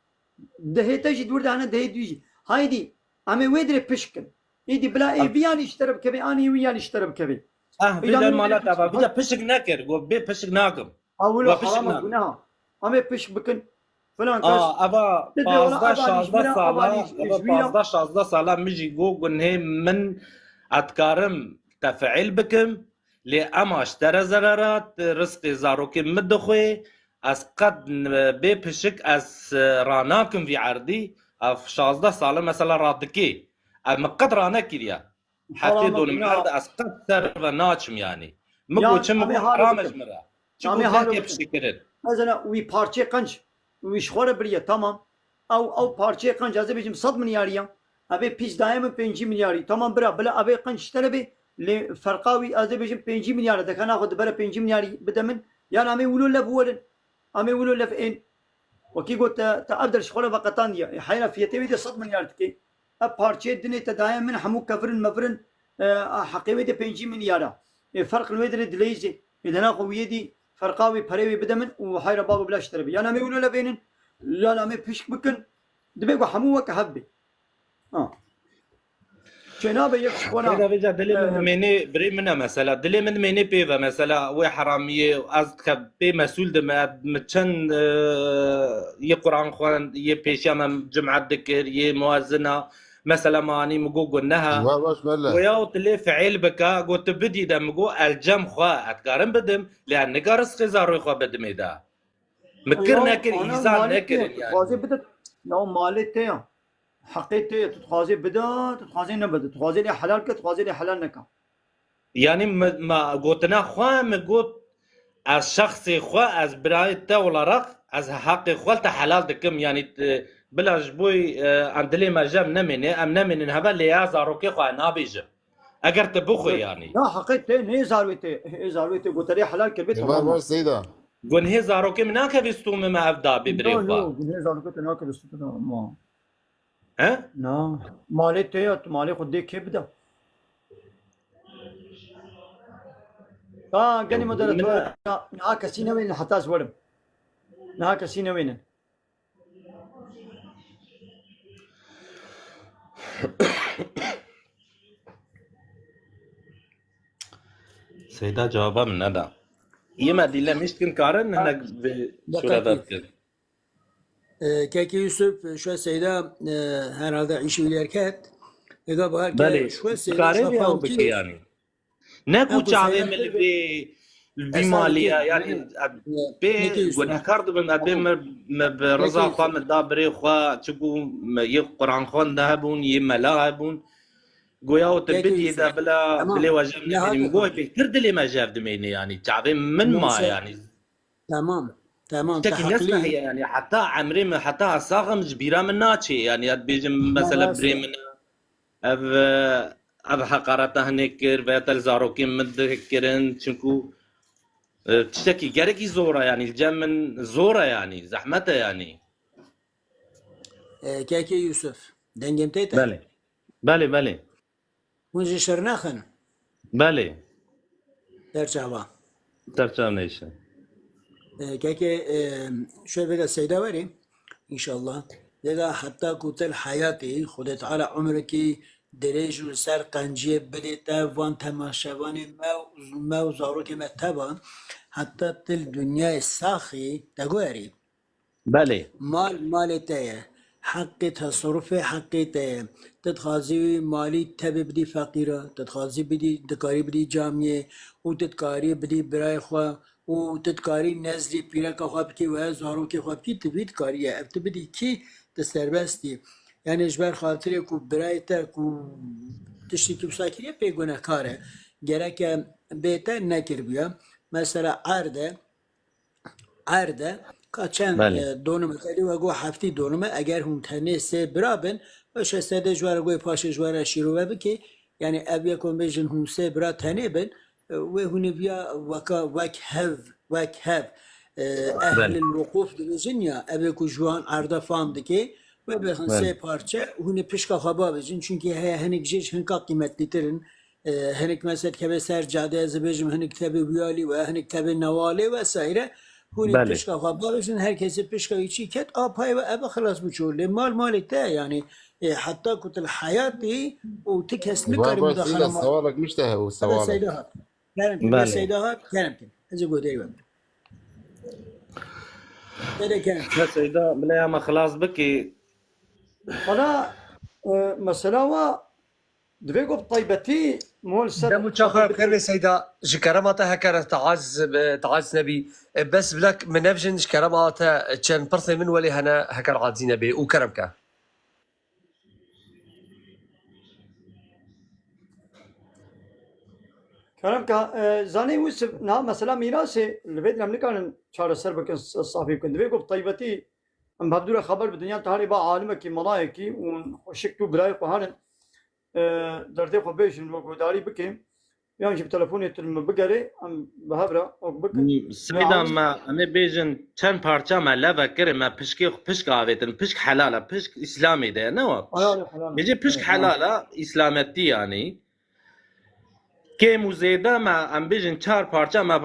ده تجي دور ده انا ده يجي هايدي امي ويدري بشكن ايدي بلا اي بياني اشترب كبي اني وياني اشترب كبي بلا مالات ابا بدا بشك ناكر جو بي بشك ناكم اولو حرام قناها امي بش بكن فلان كاس ابا تدري ولا 15 اباني 16 اباني ساله ابا 15 16 ساله مجي جوجن هي من اتكارم تفعيل بكم لأما اشترى زرارات رزقي زاروكي مدخوي از قد بيبشك از راناكم في عردي اف 16 ساله مثلا راتكي اما قد رانا كيريا حتى دون من عرض از قد سر ناچم يعني مگو چم حرامج مرا چم هاكي بشكرن مثلا وي parçe قنج ويشخوره بريه تمام او parçe قنج از بيجم 100 ملياريا ابي بيش دايما 5 ملياري تمام برا بلا ابي قنج اشتري لفرقاوي از بيجم 5 مليار ده كان اخذ برا 5 ملياري بدمن يعني امي ولو لبولن امي ولو لفين وكي قلت تقدر شخوره فقطان دي حيلا في تبي 100 مليار تكي parçe دني تدايم من حمو كفرن مفرن حقيقه 5 مليار فرق الويدر دليزي اذا ناخذ ويدي فرقاوي بريوي بدمن وحيرا بابا بلاش تربي يعني ما يقولوا لبينن لا ما فيش بكن دبيقوا حموك هبي جنابه يكش وانا هذا بيجا دلي من مني بري منا مثلا دلي من مني بيفا مثلا وي حراميه از بي مسؤول دم متشن يقران خوان ي بيشام جمعه ذكر ي موازنه مثلا ماني مقو قلناها ويا تلي فعيل بكا قلت بدي دم مقو الجم خوا اتقارن بدم لان نقارس خزارو خوا بدم دا مكر نكر انسان نكر يعني خوازي بدت لو مالتي حقيقتي تتخازي بدا تتخازي نبدا تتخازي لي حلال تتخازي لي حلال نكا يعني ما قلتنا خوا مقو از شخصي خوا از برايته ولا رق از حقي خوا حلال دكم يعني بلا جبوي عندلي ما جاب نمني ام نمن هبا اللي يا زاروكي خو انا بيجي اگر تبخو يعني لا حقيقتي ني زارويتي قلت لي حلال كبيت ما سيدا قن هي زاروكي مناك بيستوم ما ابدا ببريفا قن هي زاروكي مناك بيستوم ما ها نا مالتي مالي خدي كبدا قني مدرت نهاك سينا وين حتى زورم نهاك سينا وين سيدا جوابا من هذا يما ديلا مش كارن هناك شو رادك كاكي يوسف شو سيدا هذا عيشي اليركات اذا بقى شو سيدا شو يعني ناكو شعبي من البيمالية يعني بي ونكارد من ما برزا خام الدابري خوا تشكو يقران خون ذهبون يملاهبون قوياو تبدي اذا بلا وجبني يعني مقوي بكرد اللي ما جاب دميني يعني شعبي من ما يعني تمام تكن يسمح يعني حتى عمري حتى الصاغم جبيره من ناتشي يعني بيجي مثلا بريمن اب حقارته هنكر بيتل زاروكي مذكرن شنكو تشتكي جاركي زورة يعني الجمن زورة يعني زحمته يعني كاكي يوسف دنجم تيتا بالي ونجي شرناخن بالي ترجع نيشن كاكي شوي بقى السيدة وري إن شاء الله لذا حتى كتل حياتي خدت على عمرك دريج وسر قنجي بديتا وان تماشواني ما زاروك ما تبا حتى تل دنيا الساخي تقواري بالي مالتايا حقي تصرفي حقي تايا تتخازي مالي تبي بدي فقيرة تتخازي بدي دكاري بدي جامية وتتكاري بدي براي خوا وتتكاري نزلي بيرك خوابكي وزاروكي خوابكي تبي تكاريه ابتبدي كي تسربستي يعني جبر خاطري كو برايتا كو تشتكي بساكرية بيقونا كاره جراك بيتا نكر بيا مثلا عرده كاتشان دونم تالي وقو حفتي دونم اگر هم تنه سه برابن باشه سده جوار قوي پاش جوار شیرو بکی يعني ابي يكون بيجن هم سه برا تنه بن وهنا بيا وك هاف اهل الوقوف دلوزنيا ابي يكون جوان عرده فام دكي و بخن سه parça هونه پشکا خبا بجن چونکی هنک جيش هنکا قیمت لیترن هنک مثلا كبه سر جاده از بجم هنک كبه ویالی و هنک كبه نواله و سايره هونه پشکا خبا بجن هر کسی پشکا يچي كت آبای و ابا خلاص بچوله مال تا يعني حتى كنت الحياتي وتكس نكر مدخله سوالك مشتهى سيدات كلام كلام هذا قول ايوه كان سيدا بلا ما خلاص بكي حالا مسئله و دوی گفت طیبتی مول سر دمو تشاخر بخير سيدا جكرماتا هكر تعز نبي بس بلاك من نفجن جكرماتا كان برثي من ولي هنا هكر عادزين بي وكرمك کرم که زانی وس نه مثلا میراث لبید نمیکنن چهار سر بکن صافی کن دوی گفت طیبتی ام بدور خبر به دنیا تهاری با عالم کی ملائکی اون خوشک تو برای قهرن درده خو بیشن و گوداری بکیم یعنی جب تلفنی تلم بگره ام بهبرا او بکن سيدا ما أنا بيجن كان بارتا ما لافا كرم ما بشك عاويتن بشك حلالة بشك إسلامي ده نوا بيجي بشك حلالة إسلامتي يعني كم وزيدا ما أم بيجن چار بارتا ما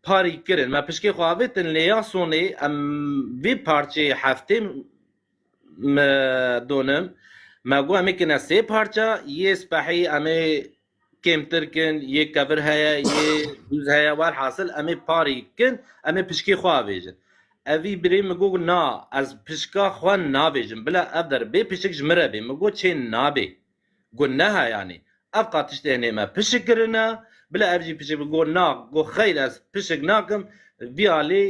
باري كرن ما بشك عاويتن ليا سوني أم في بارتي حفتي ما دونم ما قو أمي كنا سي بارتا يسبحي أمي كم تركن یک کفر هیا یک دوز هیا وال حاصل امی پاری کن امی پشکی خواه بیجن اوی بری مگو نا از پشکا خواه نا بیجن بلا افدر بی پشک جمره بی مگو چه نا بی گو نه یعنی اف قاتش دهنه ما پشک کرنا بلا افجی پشک بگو نا گو خیل از پشک ناکم بیالی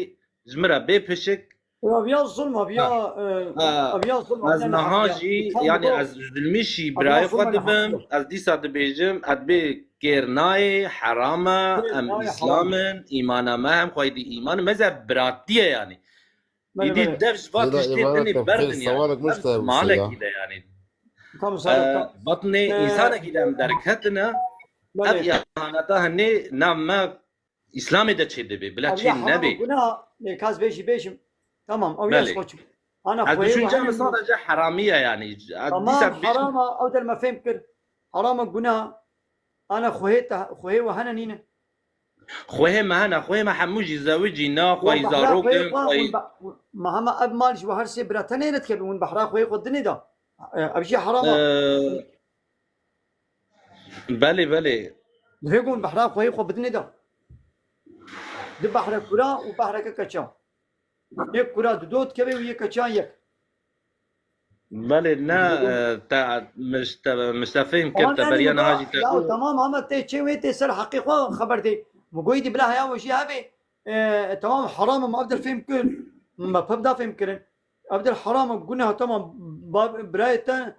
جمره بی پشک ابيا الظلم ابيا الظلم از نهاجی یعنی از ظلمیشی برای خود بم از دیسا دبیجم ادبی گرنای حرام ام اسلام ایمان ما هم خواهی ایمان مزه براتیه یعنی ایدی دفش باتش تیتنی بردن یعنی مالکی ده یعنی بطن انسان کی ده درکتنا اب احانتا هنی نام اسلامی ده چه دبی بلا چه نبی کاز بیشم تمام او ياش خوش انا خوي شو صار حراميه يعني تمام حرام او در ما فهمك حرام قناه انا خوي وهنا نينا خوي ما انا خوي ما حموجي زوجي نا خوي زاروك خوي ما هم اب مالش وهر سي براتني نتكلم من بحرا خوي قدني ده ابشي حرام بلي يقول بحرا خوي قدني ده بحرا كرا وبحرا ككچا یک کرا دود که و یک کچان یک بله نه تا مستفهم کرد بریان هاجی تا تمام هم ته چه وی ته سر حقیقه خبر دی مگوی دی بلا هيا وشي هبه تمام حرام ما ابدل فهم كل ما ببدا فهم كرن ابدل حرام قلنا تمام برايتا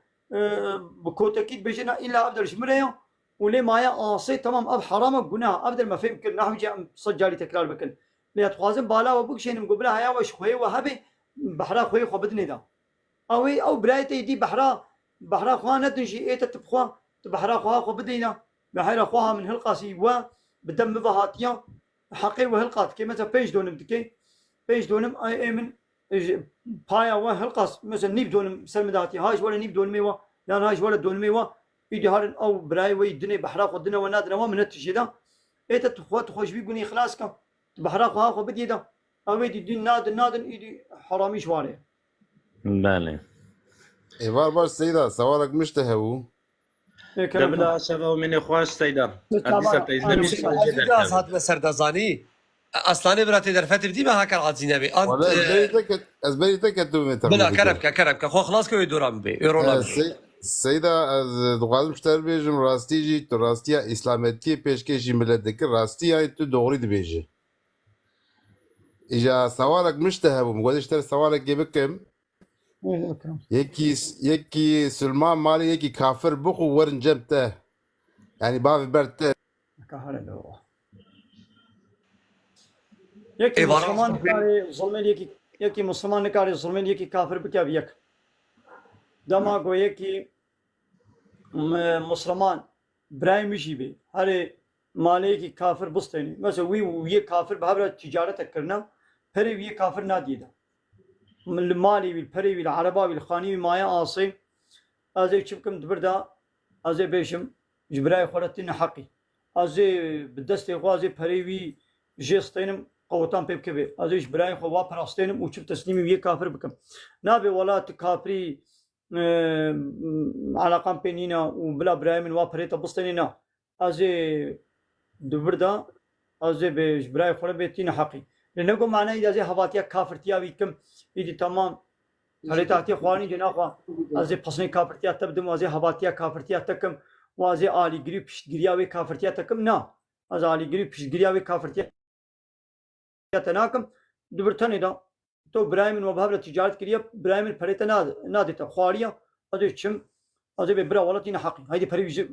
بكوتاكيد بجنا الا ابدل شمريا ولي مايا اصي تمام اب حرام قلنا ابدل ما فهم كل نحو جاء صجالي تكرار بكل ليتخوازن بالا وبكشين مقبلها هيا وش خوي وهبي بحرا خوي خو بدني دا او برايتي دي بحرا خو ندنجي ايه تبخوا بحرا خو بدينا بحرا خوها من هالقاسي و بدم ضهاتيا حقي وهالقات كي مثلا بيج دونم دكي بيج دونم اي من بايا وهالقاس مثلا نيب دونم سلمداتي هاج ولا نيب دونمي و لا هاج ولا دونمي و يدي هارن او براي وي دني بحرا خدنا ونادنا ومن التشي دا ايه تخوش بيقولي خلاص كم بحرا خو بدي دا او دي نادن ايدي حرامي شواري بله ايوار باش سيدا سوالك مشتهو قبل شباب من اخواش سيدا هات سردازاني اصلا براتي درفت بدي ما هكر عادزين ابي انت ازبري تكتو بلا كربك خو خلاص كوي دورام بي يرولا سيدا از دوغال مشتر بيجم راستي جي تو راستيا اسلامتي پیشکشی ملت دك راستي هاي تو دوغري دبيجي اجا سوالك مشتهب مقولش ترى سوالك بكم يكي سلمان مالي يكي كافر بخو ورن جمته يعني باب برته يكي مسلمان نكاري ظلمين يكي مسلمان نكاري ظلمين يكي كافر بكيا بيك دماغو يكي مسلمان براي مشي بي هاري مالي يكي كافر بستيني مثلا وي كافر بهبرة تجارتك كرنا پری وی کافر نادیده من مالی وی پری وی العربا وی الخانی وی مایا آسی از یک چبکم دبردا از بیشم جبرای خورتین حقی از بدست غازی پری وی جستینم قوتان پیب کبی از جبرای خوا پراستینم او چب تسلیمی وی کافر بکم نابه ولات کافری علاقه پینینا و بلا برای من وا پریتا بستینینا از دبردا از به جبرای خورت بیتین حقی لنقول معناه إذا زي هواتيا كافرتيا ويكم إذا تمام هل تعطي خواني جناخوا أزي بحسن كافرتيا تبدو وازي هواتيا كافرتيا تكم وازي آلي جريب جرياوي كافرتيا تكم نا از آلي جريب جرياوي كافرتيا تناكم دبرتني دا تو برايمن وبهبل تجارت كريا برايمن فريتا نادتا خواريا أزي تشم أزي ببرا ولتين حقي هيدي فريج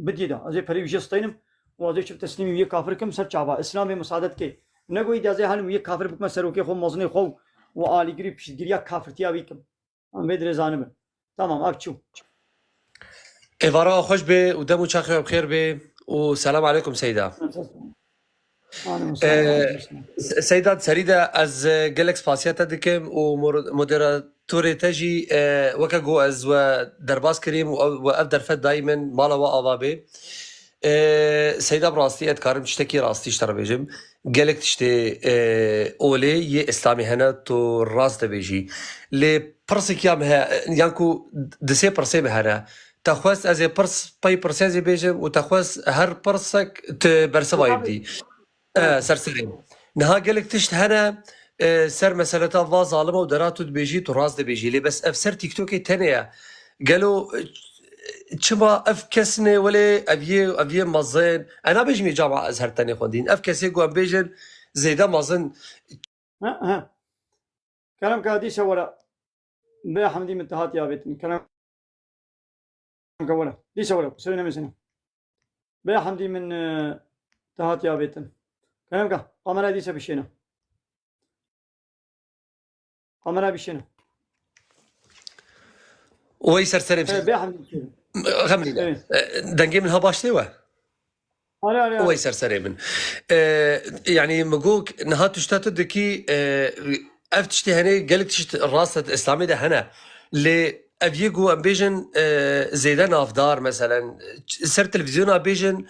بديدا أزي فريج استينم وازي شفت تسليمي ويا كافركم سر شعبا إسلامي مساعدت كي نقول إذا زي هالم ويا كافر بكم سروكي خو مزني خو وآلي جريب جريا كافرتيا ويكم أم بدر زانم تمام أبشو إيفارا خوش به ودمو شاخي بخير به والسلام عليكم سيدة. سيدات سريدة از جالكس فاسياتا دكم ومودراتوري تجي وكاجو از ودرباس كريم وأفدر فد دايما مالا وأضابي سيدة براستي أتكارم تشتكي راستي اشترى بيجم جالك تشتي أولي يه إسلامي هنا تو راس دبيجي لي برسك يامها يانكو دسي برسي بهنا تخواست از برس باي برسي بيجم وتخواست هر برسك تبرسوا يبدي سرسرين نها قالك تشت هنا سر مسألة فا ظالمة ودراتو دبيجي تو راس دبيجي لي بس افسر تيك توكي تانية قالوا تشبا افكسني ولا ابيه مزين انا بيجي جامعة ازهر تاني خوندين افكسي قوان بيجن زيدا مزن ها كلام كاديش ولا بيا حمدي من تهات يا بيتني كلام كولا ديش ولا سوينا مسنا بيا حمدي من تهات يا بيتن كلام كا قمرة ديش بشينا قمرة بشينا ويسر سرب بيا حمدي غملي دنجي منها باش ليوا ويسر سريبن يعني مقوك نها تشتات دكي افتشتي هني قالك تشت الراس الاسلامي ده هنا اللي ابيجو امبيجن زيدان افدار مثلا سر تلفزيون بيجن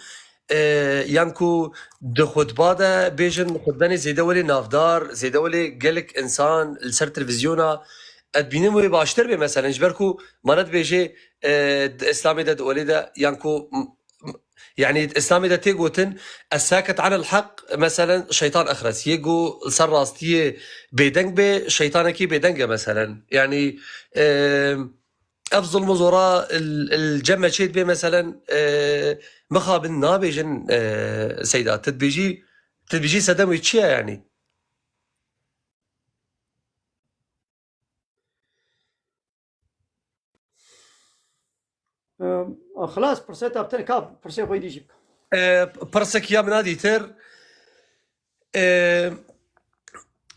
يانكو دخوت بادا بيجن خداني زيدا ولي نافدار زيدا ولي قالك انسان السر تلفزيونا ادبينمو باشتر بي مثلا جبركو مرض بيجي اسلامي ده وليدا يانكو يعني اسلامي ده تيجوتن الساكت عن الحق مثلا شيطان اخرس يجو سر راستيه بيدنج بي شيطانكي بيدنج مثلا يعني افضل مزوراء الجمع شيت بي مثلا مخابن نابيجن سيدات تدبيجي سدم ويتشيا يعني خلاص برسيت ابتن كاب برسي خوي ديجيب برسك يا منادي تر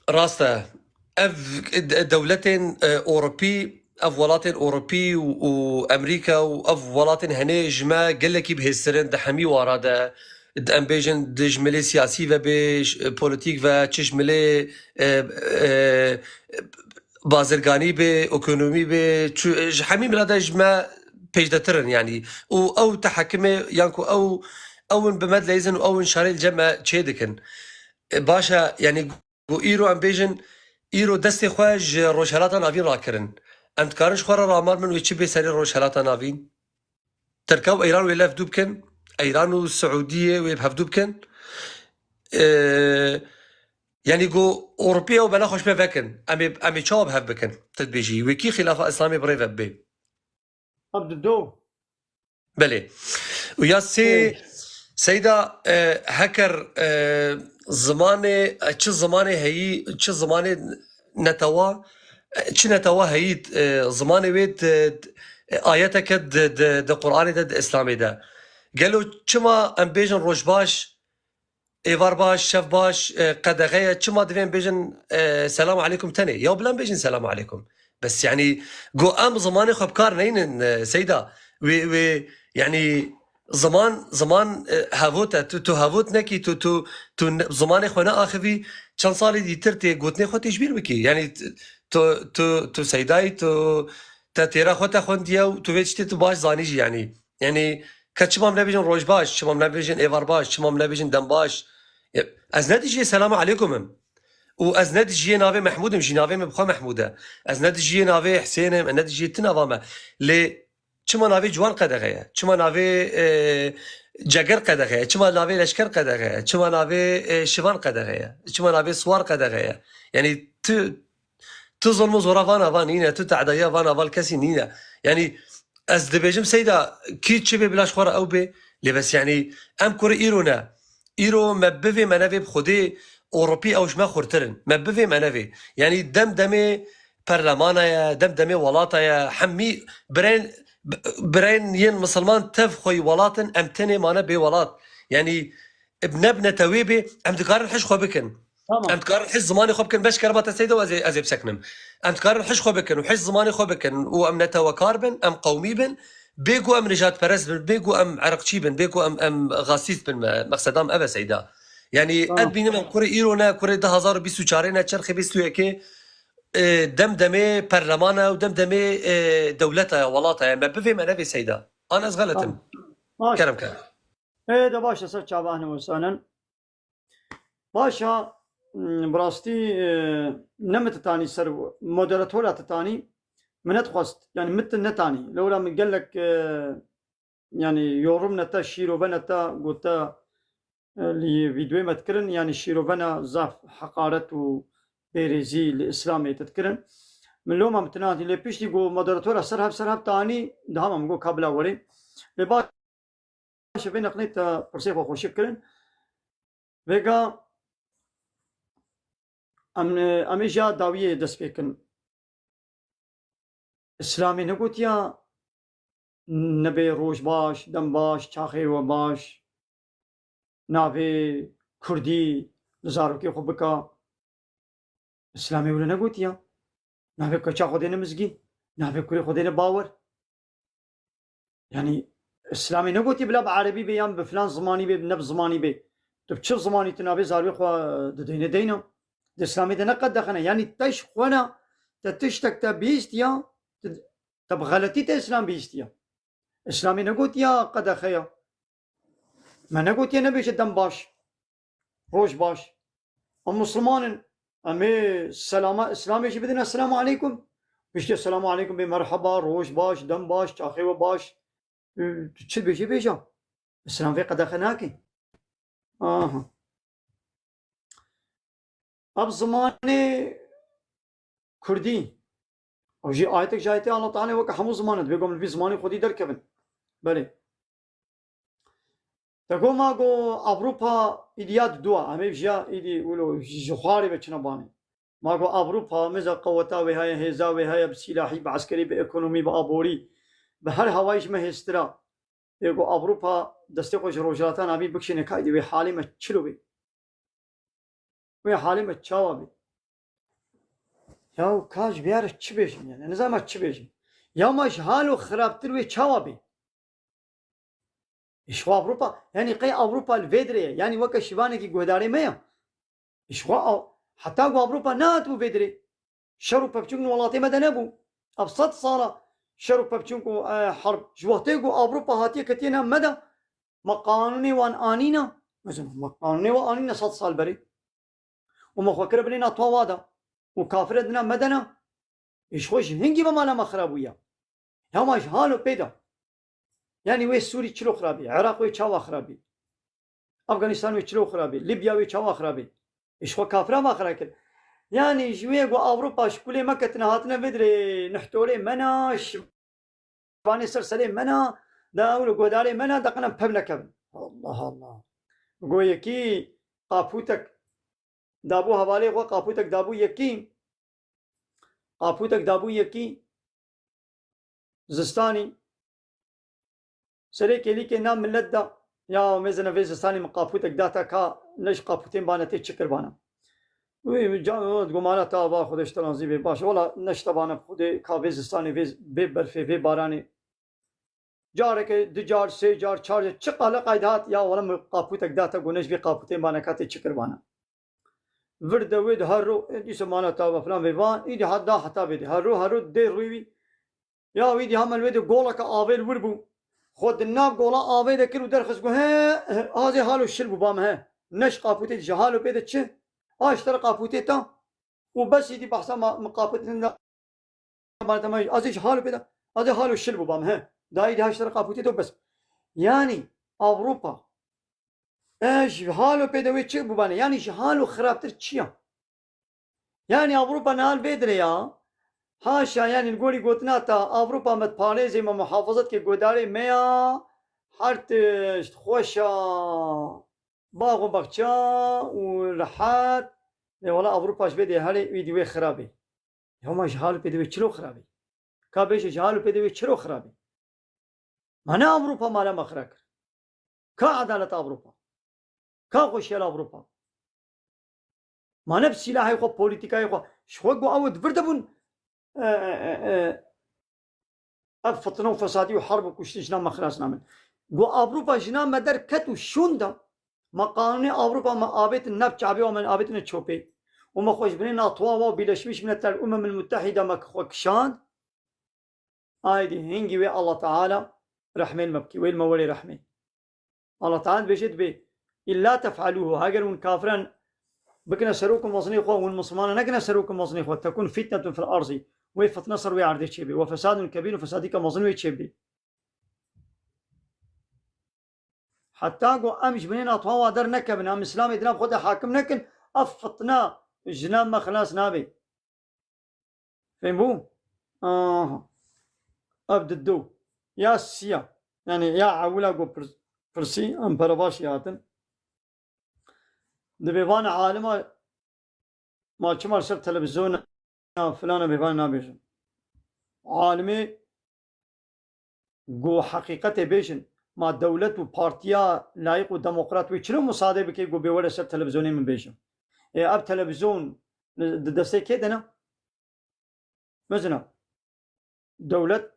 راستا اف دولتين اوروبي اف ولاتين اوروبي وامريكا واف ولاتين هني جما قال لك بهسرن دحمي ورادا امبيجن دجملي سياسي و بيش بوليتيك و تشملي بازرگاني به ايكونومي به حمي ملادا جما بيجدترن يعني او تحكمه يانكو او بمد ليزن او شاري الجمع تشيدكن باشا يعني جو ايرو امبيجن ايرو دستي خواج روشالاتا نافين راكرن انت كارش خورا رامار من ويتشي بيساري روشالاتا نافين تركاو ايران ويلا فدوبكن ايران والسعوديه ويبهفدوبكن يعني جو اوروبيا وبلا خوش بفكن امي تشاب هفبكن تدبيجي وكي خلافه اسلامي بريف بي عبد الدو بلي ويا سيدة هكر زماني تش زماني هي تش زماني نتوا تش نتوا هي زماني ويت آياتك د قرآن د إسلامي ده قالوا كما ام بيجن روش باش ايفار باش شف باش قدغيه كما دفين بيجن سلام عليكم تاني يا بلان بيجن سلام عليكم بس يعني جو ام زماني خبكار نين سيدة و يعني زمان هافوتا تو هافوت نكي تو زماني خونا اخذي كان صالي دي ترتي قوتني خوتي جبير بكي يعني تو سيداي تو تيرا خوتا خونديا تو ويتشتي تو باش زانيجي يعني كتشمام نبيجن روج باش شمام نبيجن ايفار باش شمام نبيجن دم باش از نديجي السلام عليكم واز نديجي نافي محمود مشي نافي مبخا محموده از نديجي نافي حسين نديجي تنافما لي چما ناوی جوان قدغه چما ناوی جگر قدغه چما ناوی لشکر قدغه چما ناوی شوان قدغه چما ناوی سوار قدغه يعني تو ظلم زورا فانا فانينا تو تعدايا فانا فال كسي نينا يعني از دبيجم سيدا كي تشبي بلاش خورا او بي لي بس يعني ام كور ايرونا ايرو مبفي منافي بخدي اوروبي او شما خورترن مبفي منافي يعني دمدمي برلمانايا دمدمي ولاطايا حمي برين ين مسلمان تف خوي ولاتن امتني مانا بي ولات يعني بنبنة تويبي ام تقارن حش خو بكن ام تقارن حش زماني خو بكن باش كربات السيدة وازي بسكنم ام تقارن حش خو بكن وحش زماني خو بكن وام نتوا كاربن ام قومي بن بيقو ام نجات برس بن بيقو ام عرقشي بن بيقو ام غاسيس بن مقصدام ابا سيدا يعني ادبينا من كوري ايرونا كوري 2024 چرخ 21 دمدمي برلمانا ودمدمي دولتها ولاتها ما بفهم انا في سيدا انا غلطم كرم كان ايه ده باشا سر چابانه وسانن باشا براستي نمت تاني سر مودراتورات تاني منت خواست يعني مت نتاني لولا من قال لك يعني يورم نتا شيرو بنتا قلت اللي فيديو ما تكرن يعني شيرو بنا زاف حقارت و بيريزي الاسلامي تذكرن من لو ما متنادي اللي بيش يقول مودراتور سرهب تاني دهم مقول قبل اولي لباش بين قنيت برسيف اخو شكرن فيجا اميجا داويه دسبيكن اسلامي نقول يا نبي روش باش دم باش چاخي و باش نابي كردي لزاروكي خوبكا اسلامي ولا نقول يا نابي كچا خودين مزگي نابي كوري خودين باور يعني اسلامي نقول بلا بعربي بيان بفلان زماني بي بنب زماني بي طب شو زماني تنابي زاروي خو دينا الاسلامي ده نقد دخنا يعني تش خونا تتشتك تبيست يا طب غلطي اسلام بيست يا اسلامي نقول يا قد خيا ما نقول يا نبيش الدم باش روش باش المسلمان امي سلامة اسلامي شي بدنا السلام عليكم بيش السلام عليكم بمرحبا روش باش دم باش تاخي باش تشد بيشي بيشا السلام في قد خناكي اب زماني كردي او جي آيتك جايتي الله تعالى وك حمو زمانت بيقوم في زماني خودي دركبن بله تقول ماغو اوروبا ايديات دوا امي بجا ايدي ولو جخاري بچنا باني ماغو اوروبا مزا قوتا وهاي هيزا وهاي بسلاحي بعسكري بايكونومي بابوري بهر هوايش ما هسترا يقول اوروبا دستي خوش روجاتان ابي بكشنه كايدي وي حالي ما تشلو بي وي حالي ما تشاوا بي ياو كاج بيار چي بيشن يعني نظام چي بيشن يا ماش حالو خرابتر وي تشاوا بي إشوا أوروبا يعني قي أوروبا الفيدري يعني وك شيفانة كي جوداري مايا إشوا حتى جو أوروبا ناتو فيدري شرو بابتشون ولاتي مدى نبو أبسط صالة شرو بابتشون حرب جواتي جو أوروبا هاتي كتينا مدى مقانوني وان آنينا مثلا مقانوني وان آنينا 100 سال بري ومخوكر بنينا طوادا وكافر دنا مدنا إشوش هنجي بمانا مخربويا يا ماش هالو بيدا يعني وي سوري چلو خرابي عراق وي چاوا خرابي افغانستان وي چلو خرابي ليبيا وي چاوا خرابي ايش هو كافرا ما خراكل يعني جوي جو اوروبا شكولي ما كتنهاتنا بدري نحتوري مناش فاني سرسلي منا داولو غوداري منا دقنا ببلك الله جو يكي قافوتك دابو حوالي خو قافوتك دابو يكي قافوتك دابو يكي زستاني سري كلي كنا ملت دا يا مزنا فيزستاني مقافوتك داتا كا نش قافوتين بانتي تشكر بانا وي جامد قمانا تابا خودش ترانزي بي باش ولا نش تبانا خودي كا فيزستاني فيز بي برفي في باراني جارك دجار سي جار چار چقاله قايدات يا ولا مقافوتك داتا قنش بي قافوتين بانا كاتي تشكر بانا ورد ود هرو دي سمانا تابا فلان بيبان ايدي حدا حتى بيدي هرو دي روي يا ويدي همل ويدي قولك آويل وربو خود الناب قولا آوي ذكر ودرخص قو هذا حالو الشرب بام نش قافوتي جهالو بيدت چه اشترى قافوتي تا وبس يدي بحثا مقافوتي مالتا ما ازيش حالو بيدا هذا حالو الشرب بام دايد هاشتر قابوتيتو بس يعني أوروبا ايش حالو بدوي تشي ببانه يعني حالو خرابتر تشيا يعني أوروبا نال بدريا هاشا يعني نقولي قوتنا تا أوروبا متباريزي ما محافظات كي قداري ميا حرت خوشا باغو بخشا ولحات والله أوروبا اش بدي هالي فيديو خرابي هما جهالو بدوي تشلو خرابي كابيش جهالو بدوي تشلو خرابي مانا أوروبا مالا مخرك كعدالة أوروبا كخوشيال أوروبا ما نفس سلاحي خو بوليتيكاي خو شو قو أود بردبون أفتنو فسادي وحرب وكشتي جنا ما خلاص نعمل قو أوروبا جنا مدر كتو شوندا ما قانون أوروبا ما آبت النب شعبي ومن آبت نتشوبي وما خوش بنين أطوا وبيلشمش من الأمم المتحدة ما خوكشان آيدي هنجي وي الله تعالى رحمة المبكي وين مولي رحمة الله تعالى بيجد بي إلا تفعلوه هاجر ونكافرا بكنا سروكم وصني خو والمسلمان نكنا سروكم وصني خو تكون فتنة في الأرض ويفت نصر ويعرض تشبي وفساد كبير وفسادك مظلم تشبي حتى قو أمش بنين أطوا در نكبن أم إسلام إدنا بخد حاكم نكن أفتنا جناب ما خلاص نابي فهموا؟ أبد الدو يا سيا يعني يا عولا قو برسي أم برباش ياتن دبيبان عالمة ما كمال سر تلفزيون فلان بيبان نابيجن عالمي قو حقيقة بيجن ما دولة وبارتيا لايق وديمقراط ويشلو مصادر بكي قو بيولا سر تلفزيوني من بيجن اب تلفزيون دستي كيدنا مثلا دولة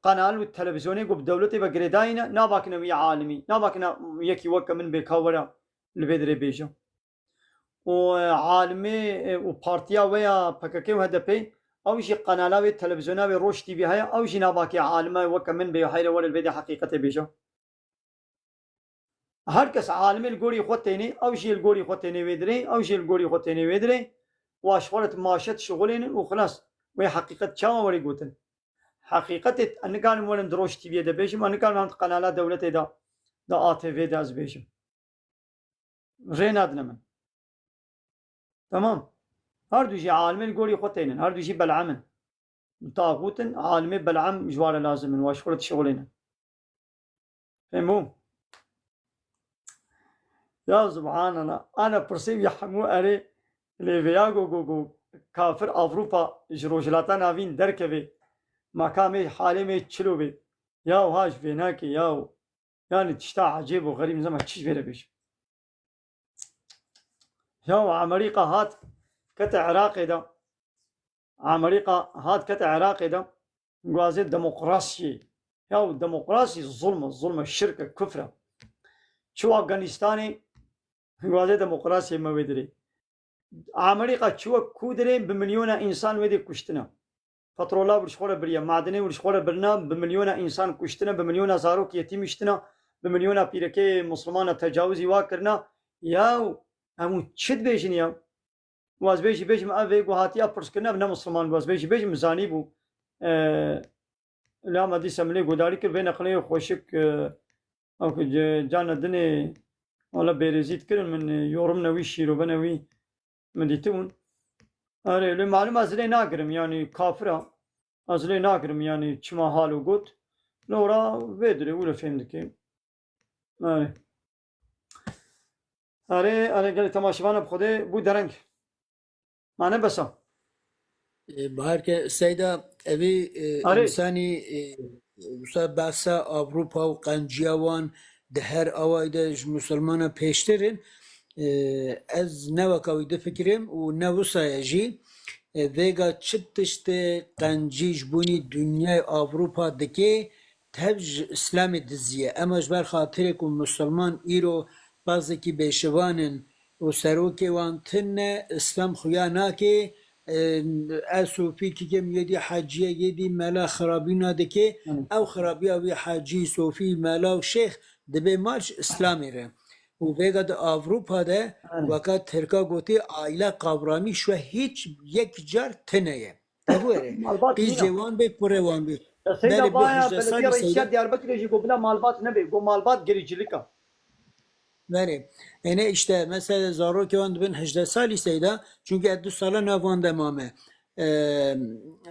قناه والتلفزيوني قو بدولتي بقريداينا ناباكنا ويا عالمي ناباكنا يكي وكا من بيكاورا البدري بيجا وعالمي وبارتيا ويا بكاكي وهدفي او شي قناه والتلفزيون روش تي في هيا او شي ناباكي عالمي وكا من بيحيل ولا البدي حقيقه بيجا هركس عالمي الجوري خوتيني او شي الجوري خوتيني ويدري او شي الجوري خوتيني ويدري واشغلت ماشت شغلين وخلاص وهي حقيقه شاو وري قوتن حقيقة أن كان مولن دروش تي في دا بيجم أن كان عند قناة دولتي دا آتي دا از بيجم ريناد نمن تمام هردو شي عالمين قولي خوتين هردو شي بلعمن طاغوتن عالمي بلعم جوار لازمن واشغلت شغلين فهمو يا سبحان الله أنا برسيب يحمو أري ليفياغو كافر أوروبا جروجلاتا نافين دركبي مكامي حالي تشلو بي ياو هاش فيناكي ياو يعني تشتاع عجيب وغريب زي ما تشيش بيرا بيش ياو عمريقة هات كتا عراقي دا عمريقة هات كتا عراقي دا قوازي ديمقراسي ياو ديمقراسي الظلم الشركة كفرة شو أفغانستاني قوازي ديمقراسي ما ويدري عمريقة شو كودرين بمليون إنسان ويدي كشتنا فترولا ورشخوله بريا معدني ورشخوله برنا بمليون إنسان كشتنا بمليون زاروك يتيم يشتنا بمليون بيركي مسلمان تجاوزي واكرنا ياو همو تشد بيجن ياو واز بيجي ما أبي وهاتي أبرس كنا بنا مسلمان واز بيجي مزاني بو لا ما دي سملي قداري كر بين أخليه خوشك أو جانا دني ولا بيرزيد كرن من يورم نوي شيرو بنوي مديتون أري المعلومة أزلي ناقرم يعني كافرة أزلي ناقرم يعني كما حالو قد لورا بدري ولا فهمتك أري قال تماشيوانا بخده بو درنگ معنى بسا بهر که سیدا اوی انسانی بحثا أوروبا و قنجیوان ده هر آوائی ده مسلمان پیشترین از نوکاوی ده فکرم و نوسای جی ویگا چتشت قنجیش بونی دنیای أوروبا دکی تبج اسلام دزیه اما جبر خاطر که مسلمان ایرو بعضی که بیشوانن و سروکی وان تن اسلام خویا ناکه اسوفی که میدی حاجیه یدی ملا خرابی نادکه او خرابی اوی حاجی صوفی ملا و شیخ دبی مالش اسلامی ره و ویگا ده أوروبا ده وقت ترکا گوتی عائله قابرامی شو هیچ یک جار تنیه تبوره قی جوان بی پره وان بی سيدا بله بو بايا 18 بلدية سالي رئيسية سيدا Diyarbakır يجي بلا مالبات نبي بو مالبات gericilik. بله yani işte mesela Zarok van dibin 18 سالی سیدا çünkü ادو سالا نوان دمامه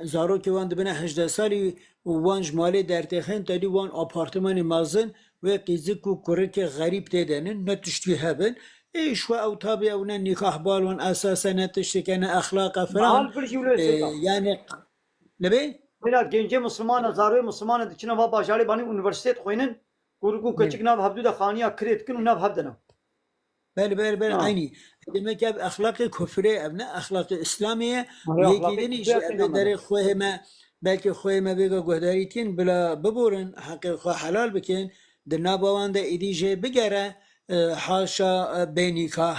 Zarok van dibin 18 سالی وان جمالی در تخن تلی وان آپارتمانی مازن و قیزک و کرک غریب تدنن نتشتی هبن ايش او تابع او نكاح بال وان اساسا نتشتي كان اخلاق فران Mahal bir şey oluyor Seyda. يعني لبي Mesela gence Müslüman, zarı Müslüman dikine va bajari bani üniversitet koyunun kurgu küçük nav habdu da khaniya kret kin nav habdana. بله عيني demek ki ahlakı küfre evne ahlakı İslamiye yeki deni iş deri خوهما belki خوهما bega göderitin bila beburun hakkı halal bikin de nabawanda idije bigere haşa benikah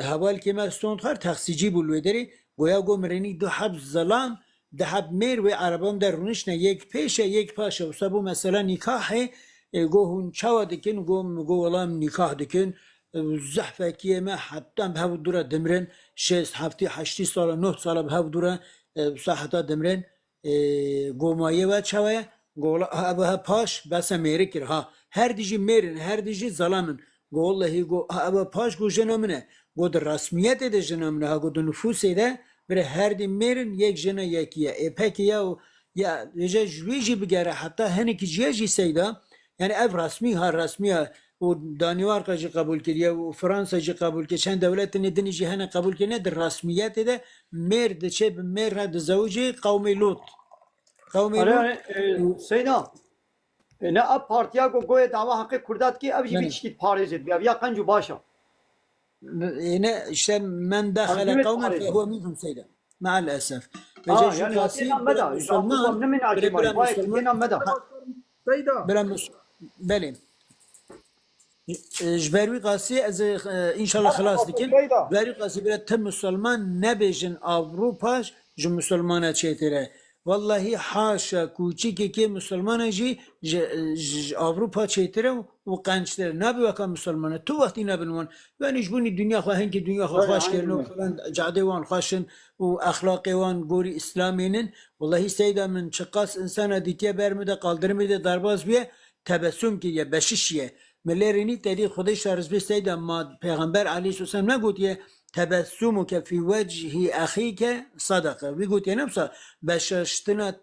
haval kime stondhar taksici bulvederi goya gomreni du hab zalam de hab mer ve arabam der runişne yek peşe yek paşa usta bu mesela nikah gohun çava dikin go olam nikah dikin زحفه کیه حتی به دورا دمرن 6 هفته 8 سال 9 سال به دورا صحتا دمرن گومایه و چوه گولا ابها پاش بس امریکا ها هر دیجی میرن هر دیجی ظلمن گوالله گو ابها پاش گو جنامنه گو در رسمیت ده جنامنه ها گو در نفوس ده بره هر دی میرن یک جنا یکیه پکی یا یه جویجی بگره حتی هنی که جیجی سیدا yani ev rasmi ha rasmi و دانیوارکا جی قبول کردی و فرانسا جی قبول کرد چند دولت ندنی جهان قبول کرد در رسمیت ده مرد چه مرد زوجی قومی لوط سینا نه اب پارتیا کو گوی دعوا حق کردات کی اب جی بیشکیت پارزید بیا یا کنجو باشا یعنی işte من دخل قوما فهو منهم سيدا مع الاسف يعني مدى مسلمان من عجيب مدى بله جبروی قاسی از انشالله خلاص دکن جبروی قاسی برای تم مسلمان نبیجن اوروپاش جو مسلمانه چیتره والله حاشا کوچیکی که مسلمانه جی اوروپا چیتره و قنچتره نبی وکا مسلمانه تو وقتی نبنوان و نجبونی دنیا خواهن که دنیا خواهش کردن و فلان جعده وان خواشن و اخلاق وان گوری اسلامینن والله سیدا من چقاس انسان دیتیه برمیده قالدرمیده درباز بیه تبسم که یه بشیشیه ملرینی تری خودش شرز به سید ما پیغمبر علیه السلام نگوتیه تبسمك في وجه اخيك صدقه بيقول يا نفسه بششتنا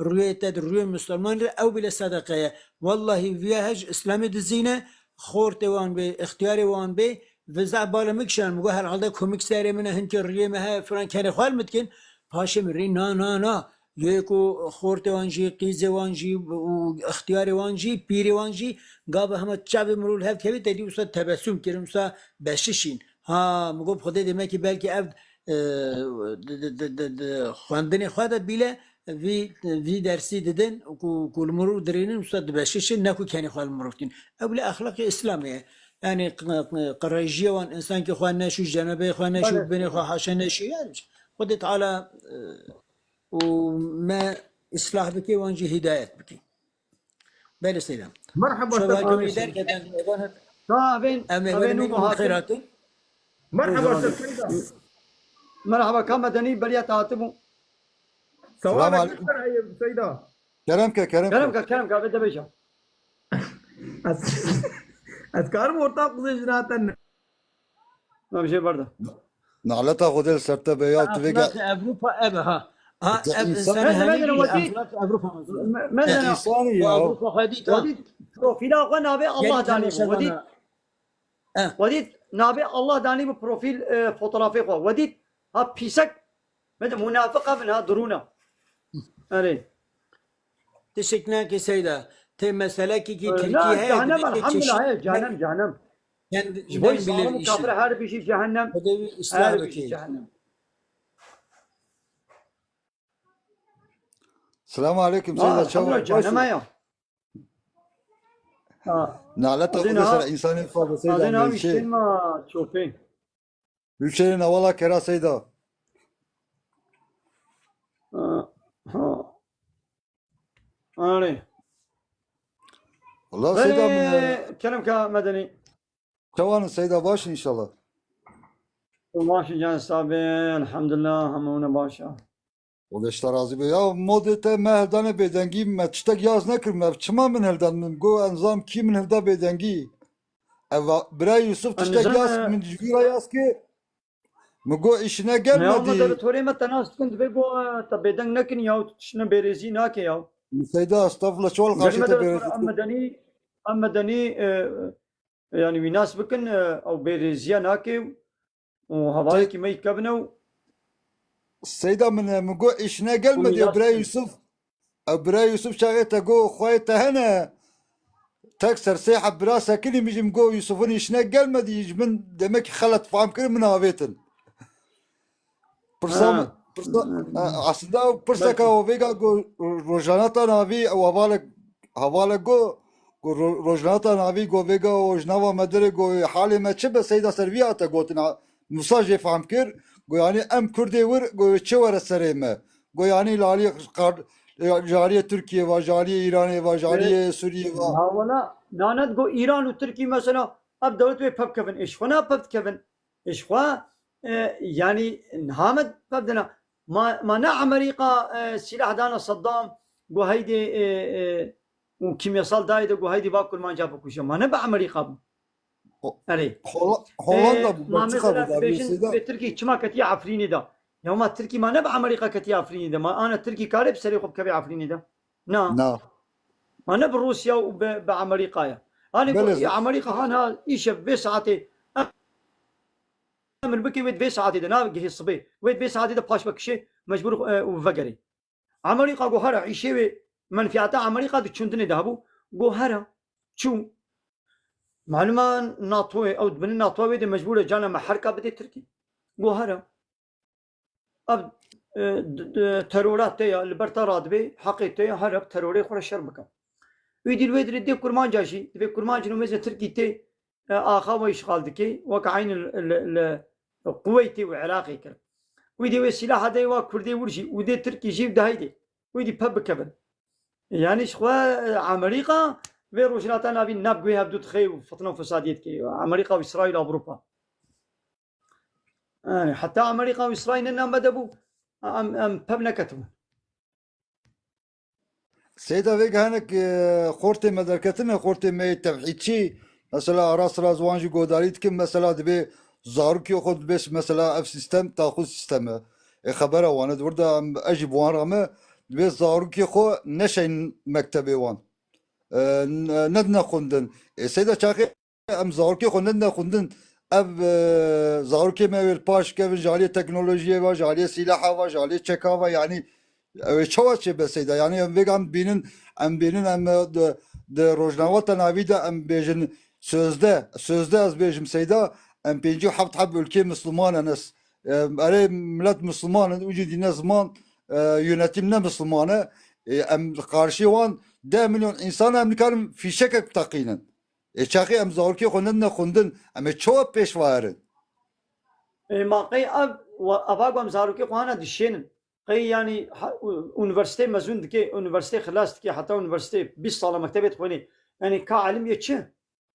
رؤية الرؤية المسلمان او بلا صدقه والله فيها اسلامي الزينه خورت وان به اختياري وان به وزع بالا مكشن مگه هر حال کومیک سری منه هنچ ریه مه فران کنه خال متکن پاشم ری نه یکو خورت وانجی قیز وانجی و اختیار وانجی پیر وانجی گاب همه چاب مرول هفت که تدی وسط تبسم کردم وسط بششین ها مگه خدا دیمه که بلکه افد خواندن خواهد بیله وی درسی دادن کل مرور درینن وسط بششین نکو کنی خال مروفتین اول اخلاق اسلامیه yani قريجيه وان انسان كي خوان نشو جنبه خوان نشو بني خو حاشا نشو يعني خد تعالى وما اصلاح بك وانجي هدايه بك بل سلام مرحبا شباب يدار كذا امين خيرات مرحبا مرحبا كم مدني بريا تعاتبوا السلام عليكم سيدا كرمك بده بيجا اذكار مرتاق زجراتن ما بشي برضه نعلتا خودل سرتا بيات ويجا اوروبا ابها ها انسان مثلا اوروبا وديت بروفيل اخوان نابي الله داني وديت نابي الله داني بروفيل فوتوغرافي خو وديت ها بيسك مد منافقه منها درونا اري تشكنا كي سيدا تي مسألة كي تركيا هي جهنم الحمد لله هي جهنم يعني جبوي صالم كافر هر بشي جهنم هر بشي جهنم السلام عليكم سيدة شو جهنم يا نعلتا خودل انسان فاضل سيدة هذين هاوشين ما تشوفين Ülkenin avala kera seyda. أنا والله سيدا من كلامك مدني توان السيدة باش إن شاء الله ماشي جان صابين الحمد لله همونا باشا ولش ترازی به یا مدت مهدان بدنگی متشتک یاز نکرم چما من هلدان من گو انظام کی من هلدا بدنگی اوا برای یوسف تشتک یاز من جویرا یاز که مگو işine Ya gelmedi. ama da töre met tanast kund be go ta bedeng nakin ya tşne berezi nake ya. Seyda estağfurullah çoğal karşı Gelmedi te amadani yani vinas bikin او bereziya nake o havale ki mey kabne Seyda من مگو işine gelmedi Yas- برای Yusuf برای Yusuf şahit go خوayt hene tek serseyha براسه kili mijim go Yusuf'un işine gelmedi yicmin demek ki halat faham kır min avetin. Pırsam aslında pırsaka o vega go rojanata navi o havala go rojanata navi go vega o jnava medere go hali me çe be seyda serviyata gotina musaj faham kır go yani em kurde vur go çe var sereme go yani lali jariye Türkiye var jariye İran var jariye Suriye var. Havala nanet go İran u Türkiye mesela ab devlet ve pep kevin eşkhana pep kevin eşkha yani hamed pebdena ما نع أمريكا سلاح دانا صدام جو هيدي وكيمياء دايده جو هيدي باكل ما جابوا كل شيء ما نبع أمريكا أري Hollanda ما مثلا بيجن بتركي كما كتيا عفريني ده يوم تركي ما نبع أمريكا كتيا عفريني ده ما أنا تركي كارب سري خب كبي عفريني ده نا ما نبع روسيا وبأمريكا يا أنا أمريكا هنا إيش بساعتي من بكي ويد بيس عادي ده ناقه الصبي ويد بيس عادي ده باش بكشي مجبور وفقري أمريكا جوهرة عيشة منفعتها أمريكا ده شندني دهبو جوهرة شو معلومة ناطوي أو من الناطوي ده مجبور جانا محركة بدي تركي جوهرة أب ترورات تيا البرتارات بي حقيقة هرب تروري خورا شربكا ويدي الويد ردي كرمان جاشي تبي كرمان جنو ميزة تركي تي آخا ويشغال دكي وكعين القويتي وعراقي كر ويدي السلاح هذا وكردي ورجي ودي تركي جيب ده هيدي ويدي باب كبن يعني شخوا أمريكا في روجناتنا في نابقوي هبدو تخي وفطنوا فساديت كي أمريكا وإسرائيل وأوروبا حتى أمريكا وإسرائيل إنهم بدبوا أم بابنا كتبوا Seyda vega hanek khorte medarketine khorte me tevhidçi mesela ara sıra zvancı godarit kim mesela dibe zaruk yok od beş mesela ev sistem takhuz sistemi haber avanı burada acib wan rame dibe zaruk yok neşin mektebi wan nedna khundun seyda çakı em zaruk yok nedna khundun ev zaruk me paş kevin jaliye teknolojiye var jaliye silaha var jaliye çeka var yani çavat şey beseyda yani em vegan binin em de rojnavata navida em bejin sözde az bejim seyda em penci hab ülke Müslüman enes are millet Müslüman ucudi zaman yönetimine Müslümanı em karşı olan 10 milyon insan em nikarım fişek takinen çakı em zarki khundun khundun em çavat peş varın ما قي أب وأباقهم زاروكي قوانا دشين قي يعني üniversite mezun dike üniversite خلاص dike hatta üniversite 20 sala mektebet khoni yani ka alim yeçe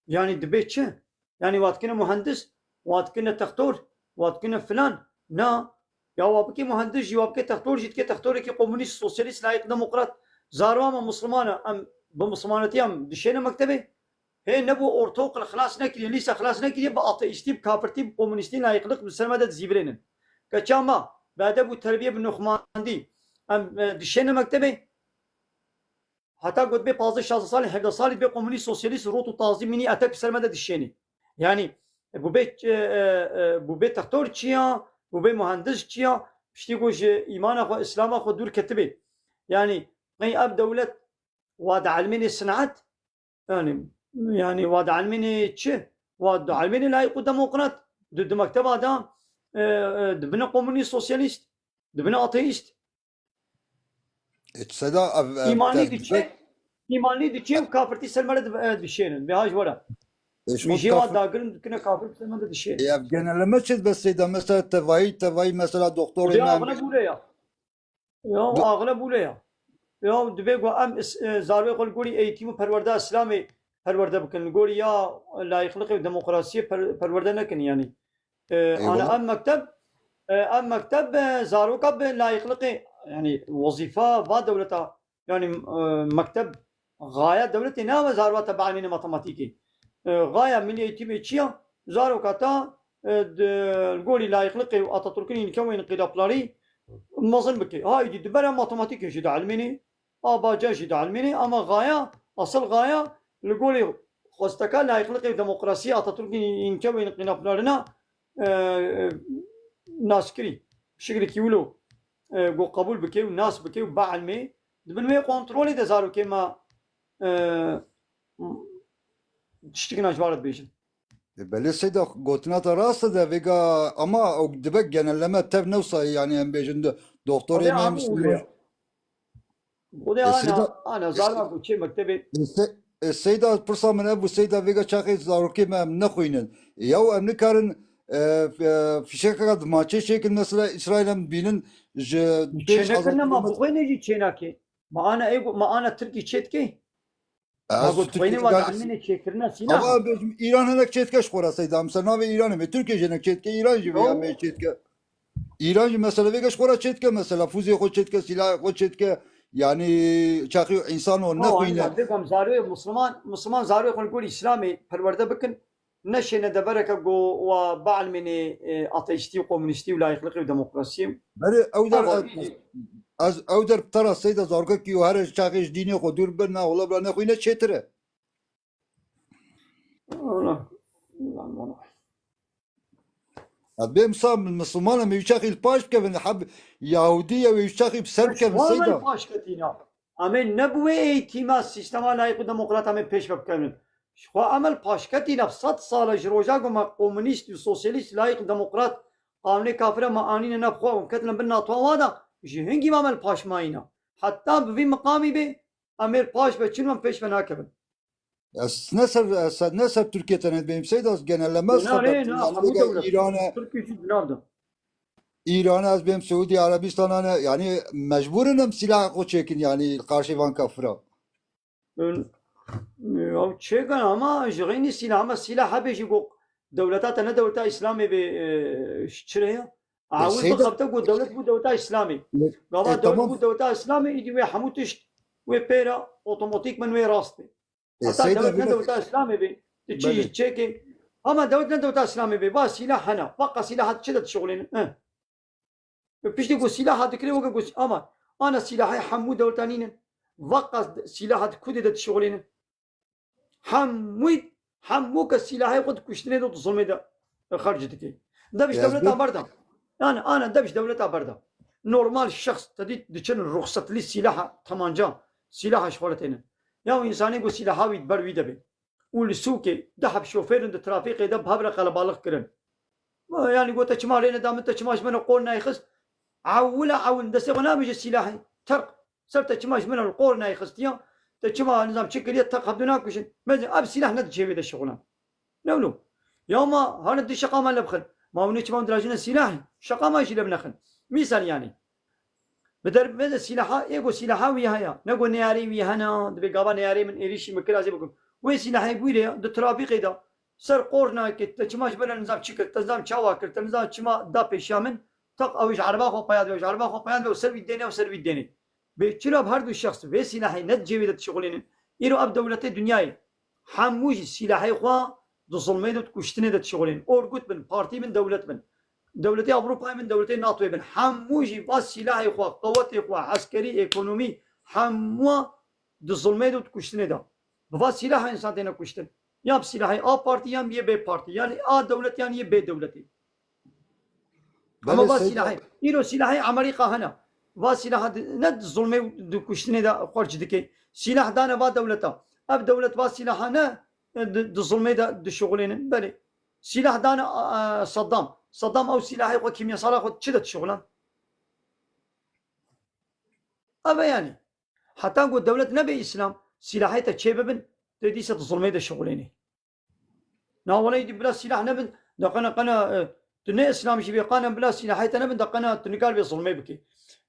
yani dibetçe yani vatkine mühendis vatkine doktor vatkine falan na ya vabki mühendis jawabki doktor jitke doktor ki komünist sosyalist layık demokrat zarwa ama Müslümana am bu Müslümanatiyam dişene mektebi he ne bu ortaokul خلاص nekriye lise خلاص nekriye bu ateistim kafirtim komünistin layıklık müselmede zibrenin kaçama بعد bu terbiye bir nuhmandi am dişene mektebi hatta قد be fazla şahsı salih hevda salih be komünist sosyalist rotu tazimini atak müselmede dişeni yani bu be doktor çiya bu be mühendis çiya işte goj imana İslam'a xo dur ketibi yani ay ab devlet واد علمني صناعات يعني واد علمني تشي واد علمني لا يقود ديمقراط ضد مكتب هذا دبنا كومونيست سوسياليست دبنا اتيست Seda İmani dişe kafirti selmede dişenin ve haj vara Mijeva dagırın dikine kafir selmede dişe ya genelleme çiz beseyda mesela tevai mesela doktor ya ağla buraya ya ağla buraya ya dibe go am zarbe kol gori eğitimi perverda İslami perverda bakın gori ya layıklık ve demokrasiye perverda nekin yani ana am mektep زاروكا لايقلقي يعني وظيفة فا دولتها يعني مكتب غاية دولتي نام زاروا تبع من ماتماتيكي غاية ملي يتم تشيا زاروا كاتا القولي لا يخلقي واتاتوركني نكون انقلابلاري مازن بكي هاي دي دبر ماتماتيكي جدا علميني باجا جدا علميني اما غاية اصل غاية القولي خوستكا لا يخلقي ديمقراطية اتاتوركني نكون انقلابلارنا ناسكري بشكل كيولو جو قبول بكي والناس بكي وبعلمي دبن كنترولي دزارو كيما تشتكينا جوارد بيجن بله سيدا قوتنا راست ده ويجا اما دبك genelleme tev nefsa yani en bejinde doktor yemeği Müslüman. ودي انا زارما كوتشي مكتبي السيدة فرصة من أبو السيدة فيجا شاخص زاروكي ما منخوينن يو أمن كارن في شكل ما شكل مثلا إسرائيل بينن شنكنا ما بغينا يجي شناكي ما أنا تركي شتكي ما قلت بغينا وضعنا شكرنا سينا أما إيران هناك شتكش خورا سيدة مثلا في إيران في تركيا جنك شتكي إيران جي ويا ما شتكي إيران جي مثلا فيجاش خورا شتكي مثلا فوزي خود شتكي سلاح خود شتكي يعني شاخي إنسان ونخوينه دكم زاروي مسلمان زاروي خل نقول إسلامي perverde بكن نشنا دبرك جو وبعل من أتيستي وكومونستي ولا يخلق ديمقراطية بري أودر ترى السيدة زاركا كيو هر شاخي ديني خدور برنا ولا بلا نخوينه شتره أبيم صام المسلمان ما يشاخي الباش كيف حب يهودية ويشاخي بسر كيف السيدة الباش كتينا أمين نبوي اعتماد سيستم لايق ديمقراط أمين پیش بکنن شو عمل باش كتينا بصد سال جروجا كما كومونيست وسوسياليست لايق ديمقراط قانون كافر ما آنين نبخوا وكتلن بنا طوادا جهنگي ما عمل باش ماينا حتى بفي مقامي به أمير باش بچنم پیش بناكبن نسر Türkiye tenet benim seyda genelleme İran az benim Suudi Arabistan'a yani mecburen silah o çekin yani karşı van kafra. او çekin ama jigini silah ama silah habeji go devletat ne devleta İslami be şuraya عاوز بخبطك والدولة بو دولة إسلامي قبل دولة بو دولة إسلامي يجي ويا حموتش وبيرا أوتوماتيك من وين راسته حتى دولة إسلامي بي تجي تشيكي أما دولة إسلامي بي بس سلاح هنا فقط سلاحات شدت شغلين بيش تقول سلاح هذا كله وقول أما أنا سلاحي حمو دولة تانيين فقط سلاحات كودة شغلين حمو كسلاحي قد كشتني دو تصمي ده خرجتك ده بيش دولة بردا أنا ده بيش دولة بردا نورمال شخص تدي دشن الرخصة لي سلاح تمانجا سلاح شغلتين يا إنساني يقول سلاحه يتبر ويدبي والسوق دحب شوفير عند الترافيق ده بهبرة قال بالغ كرن يعني قلت تشمالين دام انت تشماش من القول نايخس عول ده سوى نامج السلاحي ترق صرت تشماش من القول نايخس يا تشما نظام شكل يتق بدوناك وش مثلا اب سلاح ندجي بهذا الشغلان لو يوم هذا دي شقا ما لبخل ما هو نيش ما دراجنا سلاحي شقا ما يجي لبنخل مثال يعني بدر مثل سلاحة يقول سلاحة وياها نقول نياري ويانا دبي قابا نياري من إيريشي مكلا زي بقول وين سلاحة بويله ده ترابي قيدا سر قورنا كت تجمعش بنا نظام شكل تنظام شواكر تنظام شما دا بيشامن تق أويش عربا خو بياد ويش عربا خو بياد وسر الدنيا وسر الدنيا بيشيلوا بهردو الشخص وين سلاحة نتجي ده شغلين يرو أب دولة الدنيا حموج سلاحة خوا ده ظلمي ده كشتني ده شغلين أورجوت من بارتي من دولة من دولتي أوروبا من دولتي ناتو بن حموجي بس سلاح إخوة قوات إخوة عسكري إقونومي حموا دو ظلمي دو تكشتني دا بس سلاح إنسان تينا كشتن يا بسلاحي آ بارتي يا بي بارتي يعني آ دولتي يعني بي دولتي أما بس سلاحي إيرو سلاحي أمريكا هنا بس سلاح ند ظلمي دو كشتني دا خرج دكي سلاح دانا با دولتا أب دولة بس سلاح هنا دو ظلمي دا دو شغلين بلي سلاح دانا صدام أو سلاحي وكيمياء صلاح وتشدت شغلان أبا يعني حتى نقول دولة نبي إسلام سلاحي تشيب بن تدي ستظلمي ده شغليني ناولا يدي بلا سلاح نبن دقنا تني إسلام شبي قانا بلا سلاحي تنبن دقنا تنقال بظلمي بكي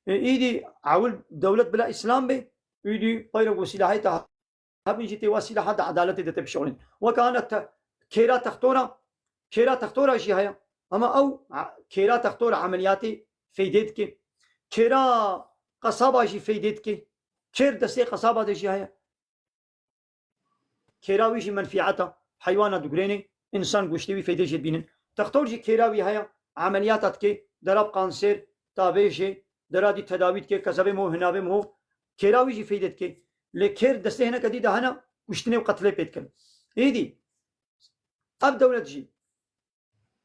إيدي عول دولة بلا إسلام بي إيدي طيرقوا سلاحي تها هبن جيتي وسلاحات عدالة ده تبشغلين وكانت كيرا تختورا شي هيا أما أو كيرا تختور عملياتي فيدتك كيرا قصابة جي فيدتك كير دستي قصابة دجي هيا كيراوي جي منفعته حيوانات دقريني إنسان قشتوي فيدة جي بينن تختار جي كيراوي هيا عملياتات كي دراب قانسير تابيجي درادي تداويت كي كسبه مو هنابه مو كيراوي جي فيدتك لكير دستي هنا كديده هنا وشتني وقتله بيتكن ايدي اب دولة جي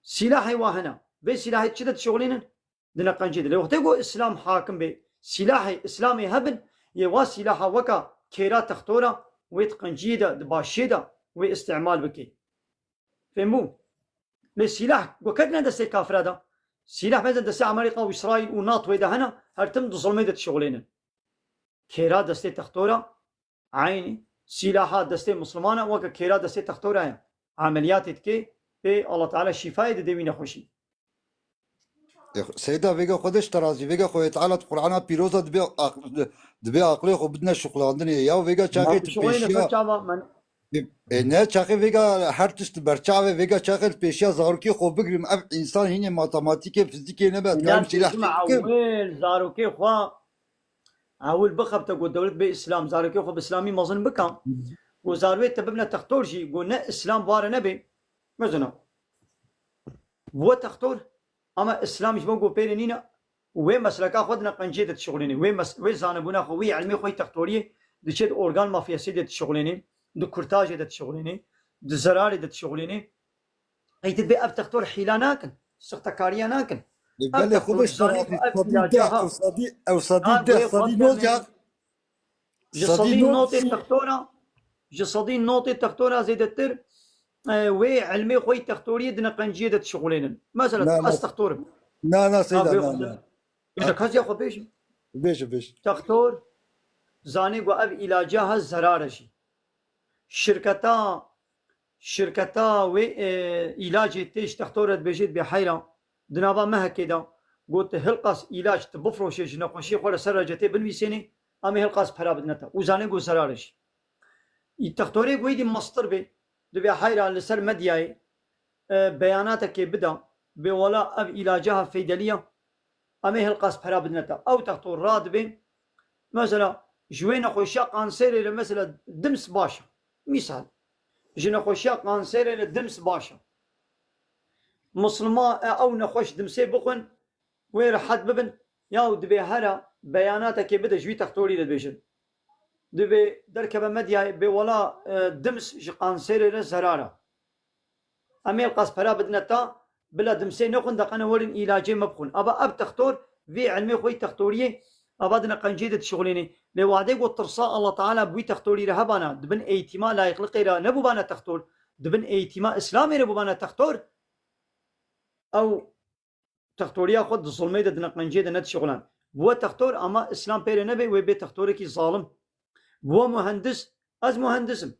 سلاحي واهنا بي سلاحي تشدد شغلين دنا قنجد لو تقول اسلام حاكم بي سلاحي اسلامي هبن يوا سلاحا وكا كيرا تختورا ويت قنجيده دباشيده واستعمال بكي فهمو للسلاح وكدنا دستي كافر هذا سلاح مثلا دستي امريكا واسرائيل وناطو اذا هنا هرتم ظلميده شغلين كيرا دستي تختورا عيني سلاحات دستي مسلمانه وكا كيرا دستي تختورا عمليات كي به الله تعالى شفاء دينا خوشي سيدا فيجا خودش ترازي فيجا خو تعالى القرآن بيروزا دبي عقلي خو بدنا شغلاندني يا فيجا شاكي تبيشيا نه چاخه ویگا هر تشت برچاوه ویگا چاخه پیشیا زاروکی خو بگریم اف انسان هینه ماتماتیک فیزیک نه بعد کام سلاح اول زاروکی خو اول بخب تقول دولة باسلام زاروکی خو باسلامي مظن بكم وزارويت تببنا تختورجي قلنا اسلام بار نبي مزنا هو تختور اما اسلام مش بقول بيرنينا وين مسلكا خدنا قنجيده شغليني وين زانبونا خو وي علمي خوي تختوريه دشيت اورغان مافيا سيده شغليني دو كورتاج دت شغليني دو زراري دت شغليني اي تبي اب تختار حيلاناكن سختكاريا ناكن قال خوش صديق او صديق نوجا صديق نوتي تختورا صديق نوتي تختورا زيدتر وي علمي خوي تختوري دنا قنجيه دت شغليني مثلا استختور لا سيدا لا اذا كاز ياخذ بيش تختور زاني و اب علاجها زرارشي شركتا و علاج تيش تختورت بجد بحيرة دنابا ما هكذا قلت هلقاس علاج تبفروش جنقوشي خولا سراجتي بالويسيني امي هلقاس فرا بدنتا وزاني قو سرارش تختوري قويدي مصدر بي دبي حيرة لسر مدياي بياناتك بدا بولا اب علاجها فيدالية امي هلقاس فرا بدنتا او تختور راد بي مثلا جوين خوشا قانسيري مثلا دمس باشا مثال جنخوشا قانسير للدمس باشا مسلمان او نخوش دمسي بخن وير حد ببن ياو دبي هرا بياناتك بدا جوي تختوري للبيشن دبي دركب مديا بولا دمس قانسير للزرارة امي القاس فرا بدنتا بلا دمسي نخن دقنا ولن علاجي مبخن ابا اب تختور في علمي خوي تختوريه ابادنا قنجيدة شغليني لوعدي قلت ترصاء الله تعالى بوي تختوري رهبانا دبن ايتما لا يخلق غير نبو بانا تختور دبن ايتما اسلامي نبو بانا تختور او تختوريا خد ظلمي دنا قنجيدة نت شغلان بو تختور اما اسلام بير نبي وبي تختوري كي ظالم بو مهندس از مهندسم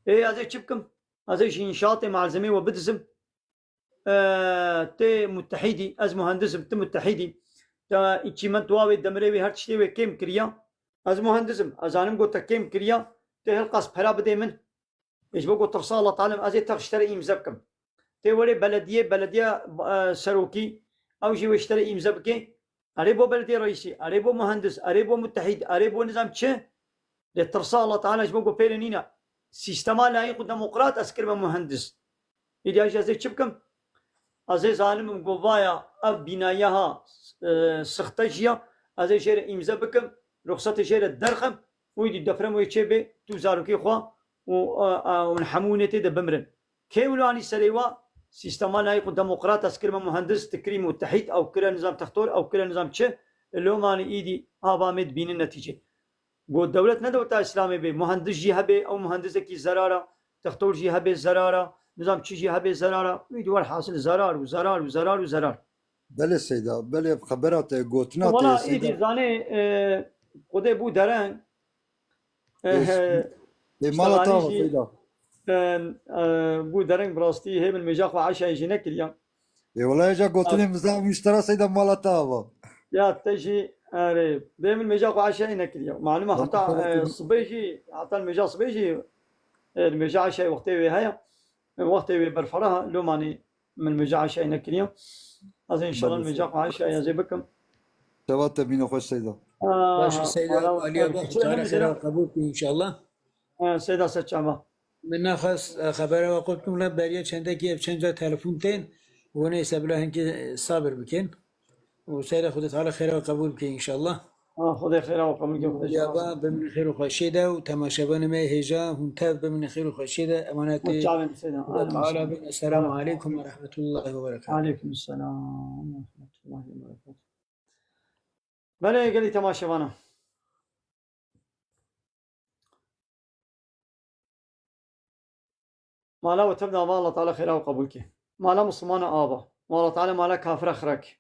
اي ازي تشبكم ازي انشاطي معلزمي وبدزم تي متحدي از مهندسم تي متحدي تا ايشيمن تواوي دمري هر شيء وكيم كريا از مهندسم ازانم قلت كيم كريا تهلقاس فرا بدي من ايش بقول ترصا الله تعالى ازي تشتري امزبكم تولي بلديه سروكي او شيء يشتري امزبكي اريبو بلديه رئيسي اريبو مهندس اريبو متحد اريبو نظام تشه لترصا الله تعالى ايش بقول بيرنينا سيستما لا يقود ديمقراط اسكر مهندس اذا اجازه تشبكم ازي ظالم قوايا اب بنايها سختجيا ازي شير امزا بكم رخصت شير الدرخم ويدي دفرم ويتشبي توزاركي خوا ونحمونتي دبمرن كيولاني سريوا سيستما لا يقود ديمقراط اسكر مهندس تكريم متحد او كلا نظام تختور او كلا نظام تشه اللي ماني ايدي ابامد بين النتيجه قو دولت ندوتا اسلامي بي مهندس جهه بي او مهندس كي زراره تختور جهه بي زراره نظام تشي هبه زراره ويدور حاصل زرار وزرار وزرار وزرار بله سيدا بله خبرات قوتنا والله ايدي زاني قدي بو دران مالا تاو سيدا بو دران براستي هي من مجاق وعشاء يجينك اليوم والله جا قوتني مزاح مشترى سيدا مالا تاو يا تجي قريب دائما المجاق وعشاء ينك اليوم معلومه حتى صبيجي حتى المجاق صبيجي المجاق عشاء وقتي هيا وقتي برفرها لو ماني من مجاعة شيء نكريم هذا إن شاء الله المجاعة عايشة يا زي بكم شباب تبين خوش سيدا باش السيدة عليا باخد تعالى خيرها قبول إن شاء الله. سيدة سچما من خاص خبره وقلتم لا بريا چندکی چند تلفن تين وانا سبلا هنك صابر بكين وسيدة خد تعالى خيرها قبول بكين إن شاء الله. خذ خيرها وقبول بكين. يابا بمن خير وخشيدة وتماشبان ما هجا هم تاب بمن خير وخشيدة أماناتي. تعالى السلام عليكم ورحمة الله وبركاته. عليكم السلام ورحمة الله وبركاته. بله قال لي تماشبانا. مالا وتبدا الله تعالى خيرها وقبولك. مالا مسلمان آبا. والله تعالى مالا كافر خرك.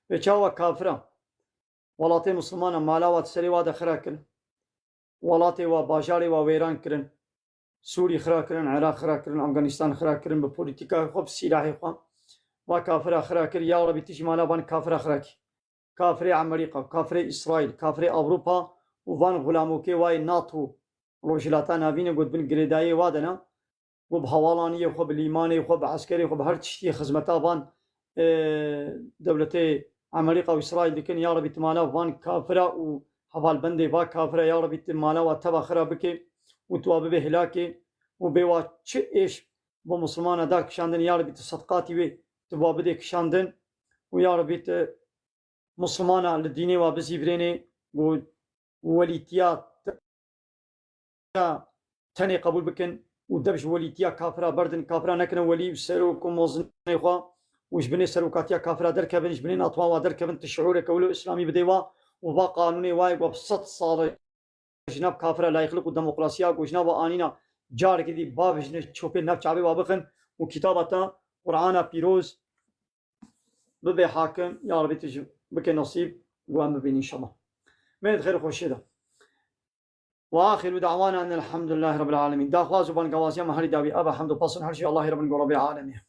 بچاوا كافرة. ولاتي مسلمان مالا واتسري واد خراكن. ولاتي وباجاري وويران كرن. سوري خراكرن، عراق خراكرن، أفغانستان خراكرن ببوليتيكا خب سلاحي خوا. وكافر خراكر يا ربي تيجي مالا بان كافر خراك. كافر أمريكا، كافر إسرائيل، كافر أوروبا وفان غلاموكي واي ناتو. روجلاتا نابين قد بن قريداي وادنا. وبهوالانية وخب الإيماني وخب عسكري وخب هر تشتي خدمتا بان دولتي أمريكا وإسرائيل دكن يا ربي تمالا بان كافرة وحوال بندي با كافرة يا ربي تمالا واتبا خرابك وتواب بهلاكي وبوا چه إيش بمسلمان دا كشاندن يا ربي تصدقاتي بي تباب دي كشاندن ويا ربي مسلمان للديني وبزيبريني ووليتيات تاني قبول بكن ودبش وليتيا كافرة بردن كافرة نكنا ولي وسروكم وزن إخوا وش بني سروكاتيا كافرة دركبن إيش بني أطوا ودركبن تشعورك ولو إسلامي بديوا وبا قانوني واي وبسط صار جناب كافرة لا يخلق الديمقراطية وجناب آنينا جار كذي باب جن شوفي نفس شعبي وابخن وكتابة قرآن بيروز ببي حاكم يا ربي تجي بك نصيب وأم بين إن شاء الله ما خير خوشيدا واخر دعوانا ان الحمد لله رب العالمين. دا خواز بان قواسيا محل داوي ابا حمد وبصن هر شيء الله رب العالمين.